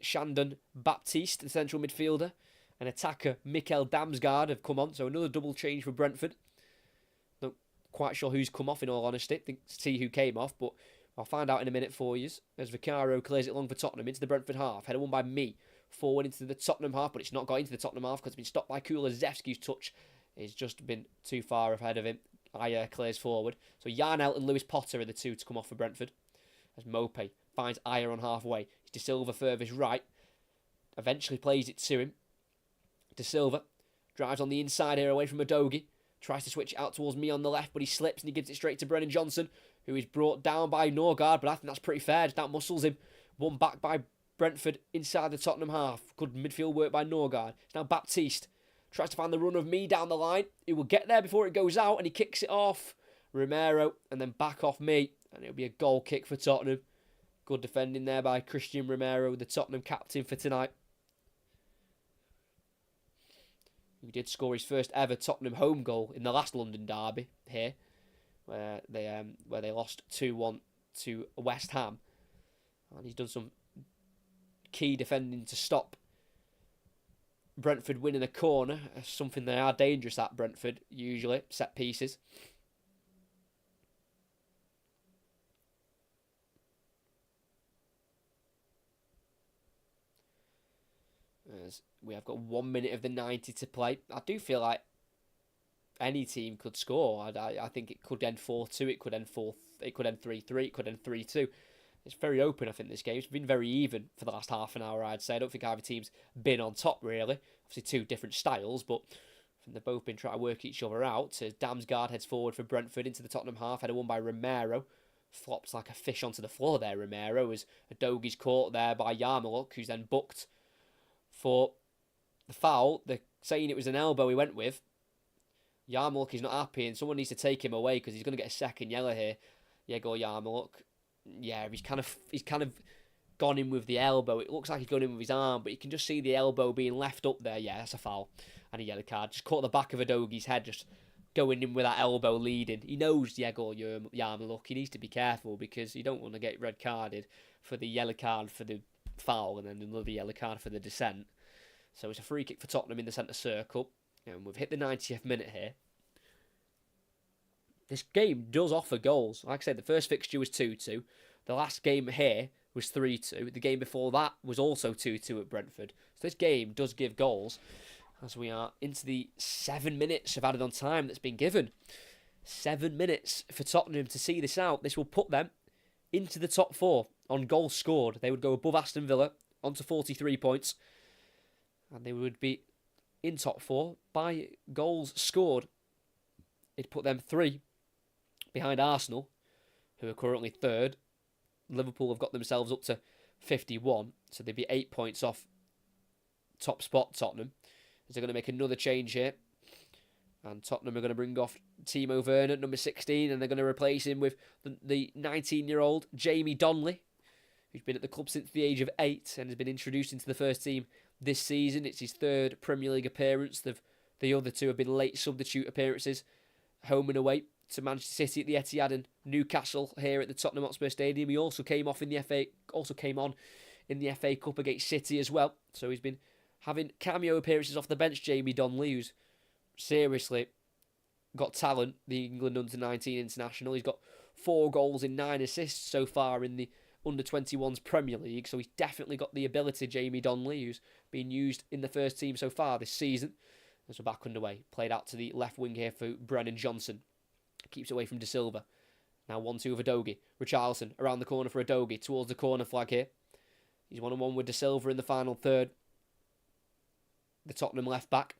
Shandon Baptiste, the central midfielder, and attacker Mikkel Damsgaard have come on, so another double change for Brentford. Not quite sure who's come off, in all honesty. I think to see who came off, but I'll find out in a minute for you, as Vicario clears it long for Tottenham into the Brentford half. Header won by me. Forward into the Tottenham half, but it's not got into the Tottenham half because it's been stopped by Kulusevski's touch. He's just been too far ahead of him. Ayer clears forward. So Yarnell and Lewis Potter are the two to come off for Brentford, as Mope finds Ayer on halfway. It's De Silva furthest right. Eventually plays it to him. De Silva drives on the inside here away from Udogie. Tries to switch it out towards me on the left, but he slips and he gives it straight to Brennan Johnson, who is brought down by Norgard, but I think that's pretty fair. Just out-muscles him. Won back by Brentford inside the Tottenham half. Good midfield work by Norgard. It's now Baptiste. Tries to find the run of me down the line. He will get there before it goes out, and he kicks it off Romero, and then back off me, and it'll be a goal kick for Tottenham. Good defending there by Christian Romero, the Tottenham captain for tonight. He did score his first ever Tottenham home goal in the last London derby here, where they lost 2-1 to West Ham, and he's done some key defending to stop Brentford winning a corner, something they are dangerous at, Brentford, usually, set pieces. As we have got 1 minute of the 90 to play. I do feel like any team could score. I think it could end 4-2, it could end 4, it could end 3-3, it could end 3-2. It's very open, I think, this game. It's been very even for the last half an hour, I'd say. I don't think either team's been on top, really. Obviously, two different styles, but I think they've both been trying to work each other out. As Damsgaard heads forward for Brentford into the Tottenham half. Header won by Romero. Flops like a fish onto the floor there, Romero, as Adogi's caught there by Yarmuluk, who's then booked for the foul. They're saying it was an elbow he went with. Yarmuluk is not happy, and someone needs to take him away because he's going to get a second yellow here. Yegor Yarmuluk. Yeah, he's kind of gone in with the elbow. It looks like he's gone in with his arm, but you can just see the elbow being left up there. Yeah, that's a foul and a yellow card. Just caught the back of Adogi's head, just going in with that elbow leading. He knows Yegor Yarmuluk. He needs to be careful because you don't want to get red carded for the yellow card for the foul and then another yellow card for the dissent. So it's a free kick for Tottenham in the centre circle. And we've hit the 90th minute here. This game does offer goals. Like I said, the first fixture was 2-2. The last game here was 3-2. The game before that was also 2-2 at Brentford. So this game does give goals as we are into the 7 minutes of added on time that's been given. 7 minutes for Tottenham to see this out. This will put them into the top 4 on goals scored. They would go above Aston Villa onto 43 points. And they would be in top 4 by goals scored. It'd put them 3 behind Arsenal, who are currently 3rd. Liverpool have got themselves up to 51, so they'd be 8 points off top spot Tottenham. As they're going to make another change here. And Tottenham are going to bring off Timo Werner, number 16, and they're going to replace him with the 19-year-old Jamie Donnelly, who's been at the club since the age of 8 and has been introduced into the first team this season. It's his 3rd Premier League appearance. The other 2 have been late substitute appearances, home and away to Manchester City at the Etihad and Newcastle here at the Tottenham Hotspur Stadium. He also came on in the FA Cup against City as well. So he's been having cameo appearances off the bench, Jamie Donnelly, who's seriously got talent, the England under-19 international. He's got 4 goals and 9 assists so far in the under-21s Premier League, so he's definitely got the ability, Jamie Donnelly, who's been used in the first team so far this season. As we're back underway, played out to the left wing here for Brennan Johnson. Keeps away from De Silva. Now 1-2 with Udogie. Richarlison around the corner for Udogie towards the corner flag here. He's 1-on-1 with De Silva in the final third. The Tottenham left back,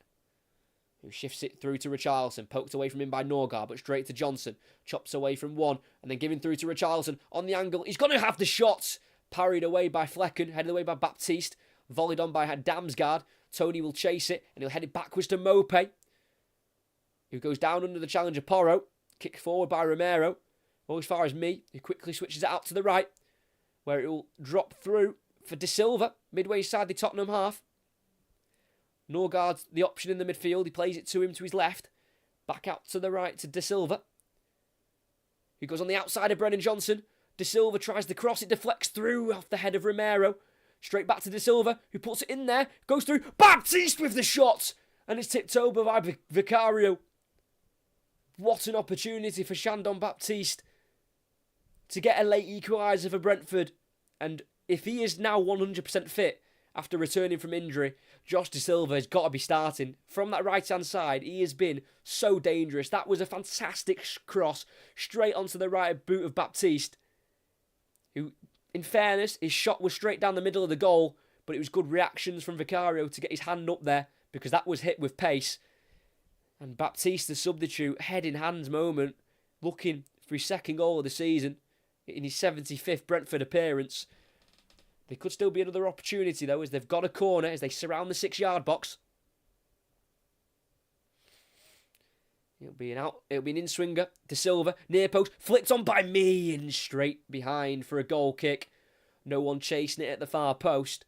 who shifts it through to Richarlison. Poked away from him by Norgard, but straight to Johnson. Chops away from one, and then giving through to Richarlison on the angle. He's going to have the shots. Parried away by Flecken, headed away by Baptiste. Volleyed on by Damsgaard. Tony will chase it, and he'll head it backwards to Mope, who goes down under the challenger Porro. Kick forward by Romero. Or as far as me, who quickly switches it out to the right, where it will drop through for De Silva, midway side the Tottenham half. Norgard's the option in the midfield. He plays it to him to his left. Back out to the right to De Silva, who goes on the outside of Brennan Johnson. De Silva tries the cross. It deflects through off the head of Romero. Straight back to De Silva, who puts it in there. Goes through. Baptiste with the shot. And it's tipped over by Vicario. What an opportunity for Shandon Baptiste to get a late equaliser for Brentford. And if he is now 100% fit after returning from injury, Josh De Silva has got to be starting. From that right-hand side, he has been so dangerous. That was a fantastic cross straight onto the right boot of Baptiste, who, in fairness, his shot was straight down the middle of the goal, but it was good reactions from Vicario to get his hand up there because that was hit with pace. And Baptiste, the substitute, head in hands moment, looking for his second goal of the season in his 75th Brentford appearance. There could still be another opportunity, though, as they've got a corner, as they surround the 6-yard box. It'll be an in-swinger. De Silva, near post, flicked on by me, and straight behind for a goal kick. No one chasing it at the far post.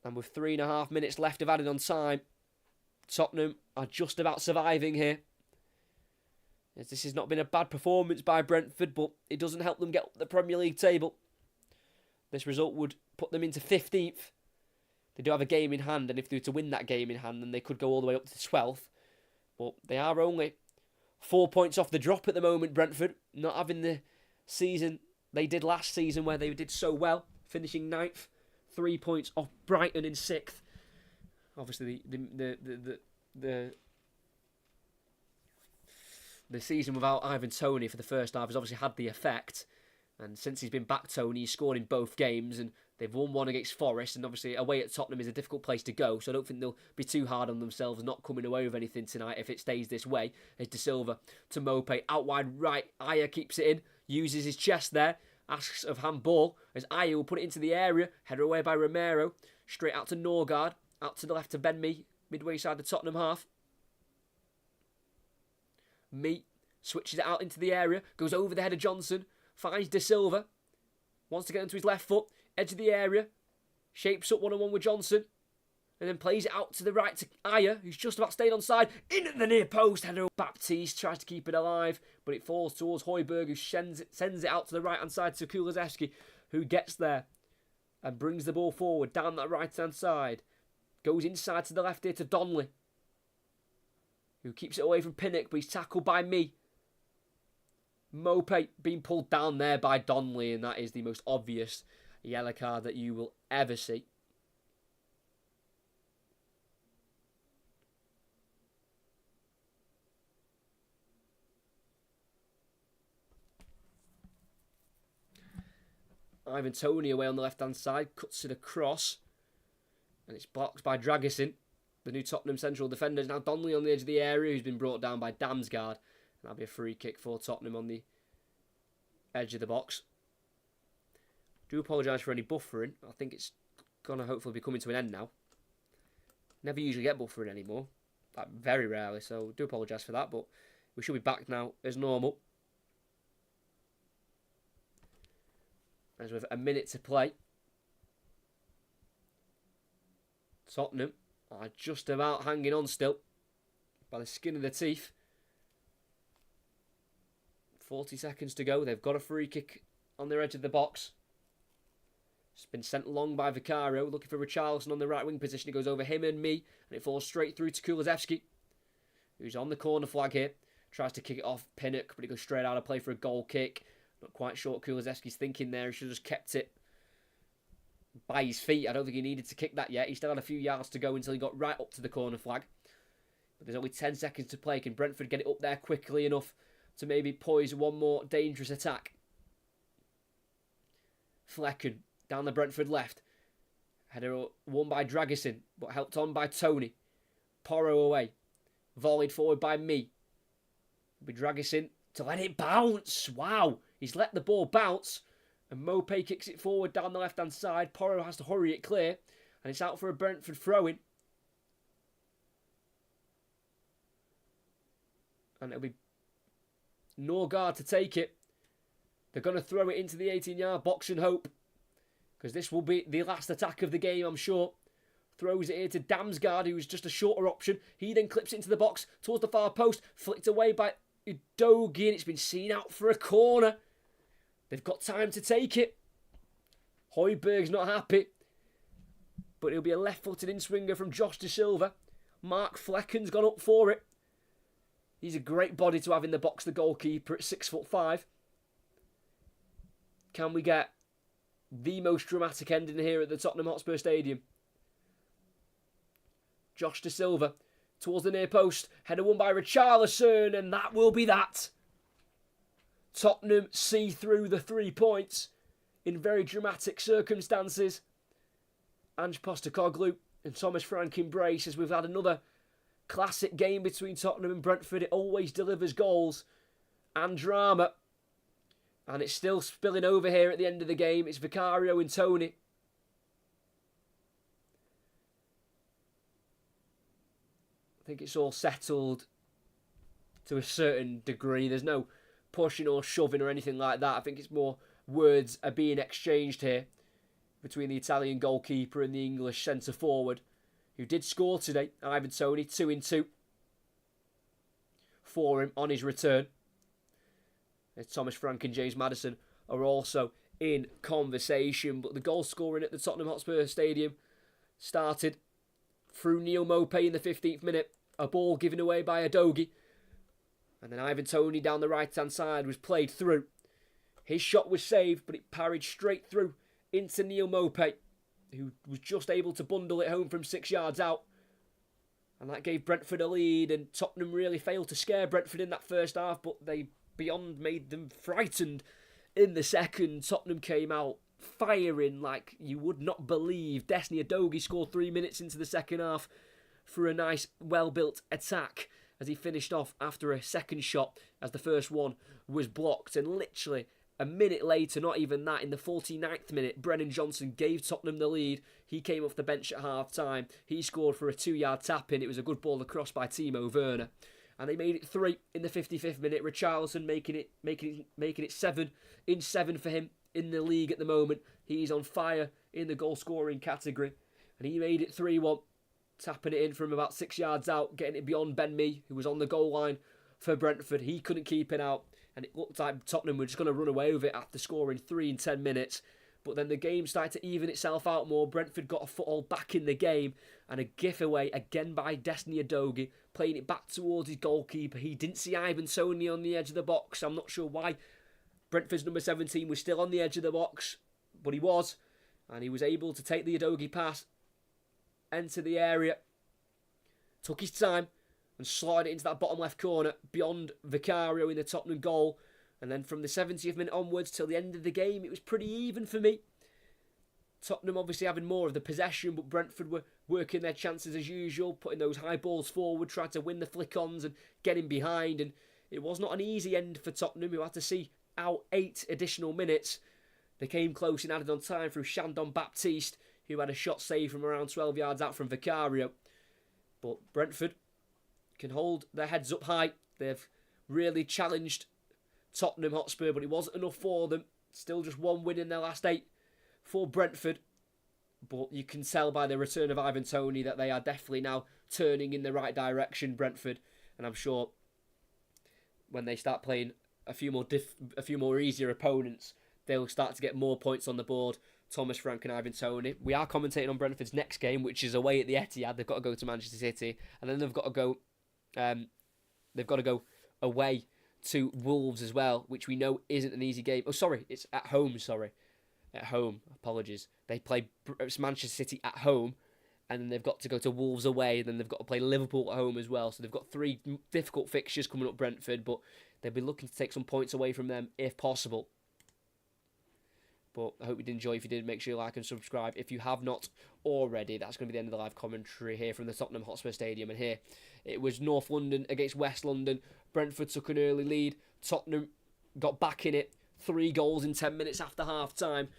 And with 3.5 minutes left of added on time, Tottenham are just about surviving here. As this has not been a bad performance by Brentford, but it doesn't help them get up the Premier League table. This result would put them into 15th. They do have a game in hand, and if they were to win that game in hand, then they could go all the way up to 12th. But they are only 4 points off the drop at the moment, Brentford. Not having the season they did last season where they did so well, finishing 9th. 3 points off Brighton in 6th. Obviously, the the season without Ivan Toney for the first half has obviously had the effect. And since he's been back, Toney, he's scored in both games, and they've won one against Forest, and obviously away at Tottenham is a difficult place to go, so I don't think they'll be too hard on themselves not coming away with anything tonight if it stays this way. As De Silva to Mope, out wide right, Aya keeps it in, uses his chest there, asks of handball, as Aya will put it into the area, header away by Romero, straight out to Norgard, out to the left to Ben Mee, midway side the Tottenham half. Mee switches it out into the area, goes over the head of Johnson, finds De Silva, wants to get into his left foot, edge of the area, shapes up one-on-one with Johnson, and then plays it out to the right to Aya, who's just about stayed onside, in at the near post, header. Baptiste tries to keep it alive, but it falls towards Højbjerg, who sends it out to the right-hand side to Kulusevski, who gets there and brings the ball forward down that right-hand side. Goes inside to the left here to Donnelly, who keeps it away from Pinnock, but he's tackled by Mee. Mope being pulled down there by Donnelly, and that is the most obvious yellow card that you will ever see. Ivan Toney away on the left-hand side, cuts it across, and it's blocked by Dragusin, the new Tottenham central defender. Now Donnelly on the edge of the area, who's been brought down by Damsgaard. And that'll be a free kick for Tottenham on the edge of the box. Do apologise for any buffering. I think it's going to hopefully be coming to an end now. Never usually get buffering anymore. Like, very rarely, so do apologise for that. But we should be back now as normal. As with a minute to play. Tottenham are just about hanging on still by the skin of their teeth. 40 seconds to go. They've got a free kick on their edge of the box. It's been sent long by Vicario, looking for Richarlison on the right wing position. It goes over him and Mee, and it falls straight through to Kulusevski, who's on the corner flag here. Tries to kick it off Pinnock, but it goes straight out of play for a goal kick. Not quite sure what Kulusevski's thinking there. He should have just kept it by his feet. I don't think he needed to kick that yet. He still had a few yards to go until he got right up to the corner flag. But there's only 10 seconds to play. Can Brentford get it up there quickly enough to maybe poise one more dangerous attack? Flecken down the Brentford left. Header won by Dragusin, but helped on by Toney. Porro away. Volleyed forward by Mee. It'll be Dragusin to let it bounce. Wow. He's let the ball bounce. And Mope kicks it forward down the left-hand side. Porro has to hurry it clear. And it's out for a Brentford throw-in. And it'll be Norgard to take it. They're going to throw it into the 18-yard box and hope, because this will be the last attack of the game, I'm sure. Throws it here to Damsgaard, who's just a shorter option. He then clips it into the box towards the far post. Flicked away by Udogie, and it's been seen out for a corner. They've got time to take it. Højbjerg's not happy, but it'll be a left-footed in-swinger from Josh De Silva. Mark Flecken's gone up for it. He's a great body to have in the box, the goalkeeper at 6'5". Can we get the most dramatic ending here at the Tottenham Hotspur Stadium? Josh De Silva towards the near post. Header won by Richarlison, and that will be that. Tottenham see through the 3 points in very dramatic circumstances. Ange Postecoglou and Thomas Frank embrace as we've had another classic game between Tottenham and Brentford. It always delivers goals and drama. And it's still spilling over here at the end of the game. It's Vicario and Toney. I think it's all settled to a certain degree. There's no pushing or shoving or anything like that. I think it's more words are being exchanged here between the Italian goalkeeper and the English centre-forward, who did score today. Ivan Toney, 2-2 for him on his return. As Thomas Frank and James Maddison are also in conversation. But the goal scoring at the Tottenham Hotspur Stadium started through Neal Mope in the 15th minute. A ball given away by Udogie. And then Ivan Toney down the right-hand side was played through. His shot was saved, but it parried straight through into Neal Mope, who was just able to bundle it home from 6 yards out. and that gave Brentford a lead, and Tottenham really failed to scare Brentford in that first half, but they beyond made them frightened in the second. Tottenham came out firing like you would not believe. Destiny Udogie scored 3 minutes into the second half for a nice, well-built attack as he finished off after a second shot as the first one was blocked. And literally a minute later, not even that, in the 49th minute, Brennan Johnson gave Tottenham the lead. He came off the bench at half-time. He scored for a 2-yard tap-in. It was a good ball across by Timo Werner. And they made it 3 in the 55th minute. Richarlison making it 7 in 7 for him in the league at the moment. He's on fire in the goal-scoring category. And he made it 3-1. Tapping it in from about 6 yards out, getting it beyond Ben Mee, who was on the goal line for Brentford. He couldn't keep it out, and it looked like Tottenham were just going to run away with it after scoring 3 in 10 minutes. But then the game started to even itself out more. Brentford got a foothold back in the game, and a giveaway again by Destiny Udogie, playing it back towards his goalkeeper. He didn't see Ivan Toney on the edge of the box. I'm not sure why Brentford's number 17 was still on the edge of the box, but he was, and he was able to take the Udogie pass, enter the area, took his time and slotted it into that bottom left corner beyond Vicario in the Tottenham goal. And then from the 70th minute onwards till the end of the game, it was pretty even for me. Tottenham obviously having more of the possession, but Brentford were working their chances as usual, putting those high balls forward, trying to win the flick-ons and getting behind. And it was not an easy end for Tottenham, who had to see out 8 additional minutes. They came close and added on time through Chandon Baptiste, who had a shot saved from around 12 yards out from Vicario. But Brentford can hold their heads up high. They've really challenged Tottenham Hotspur, but it wasn't enough for them. Still just 1 win in their last 8 for Brentford. But you can tell by the return of Ivan Toney that they are definitely now turning in the right direction, Brentford. And I'm sure when they start playing a few more easier opponents, they'll start to get more points on the board. Thomas Frank and Ivan Toney. We are commentating on Brentford's next game, which is away at the Etihad. They've got to go to Manchester City, and then they've got to go away to Wolves as well, which we know isn't an easy game. Oh, sorry, it's at home. At home. Apologies. They play Manchester City at home, and then they've got to go to Wolves away, and then they've got to play Liverpool at home as well. So they've got 3 difficult fixtures coming up, Brentford, but they'll be looking to take some points away from them if possible. But I hope you did enjoy. If you did, make sure you like and subscribe. If you have not already, that's going to be the end of the live commentary here from the Tottenham Hotspur Stadium. And here, it was North London against West London. Brentford took an early lead. Tottenham got back in it. 3 goals in 10 minutes after half-time.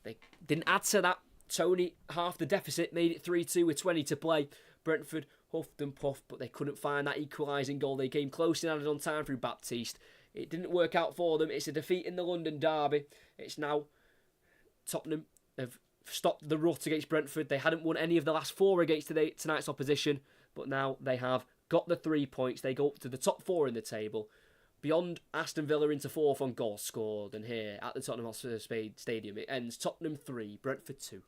They didn't add to that. Toney, half the deficit, made it 3-2 with 20 to play. Brentford huffed and puffed, but they couldn't find that equalising goal. They came close and added on time through Baptiste. It didn't work out for them. It's a defeat in the London derby. It's now Tottenham have stopped the rut against Brentford. They hadn't won any of the last 4 against tonight's opposition, but now they have got the 3 points. They go up to the top 4 in the table, beyond Aston Villa into 4th on goals scored. And here at the Tottenham Hotspur Stadium, it ends Tottenham 3, Brentford 2.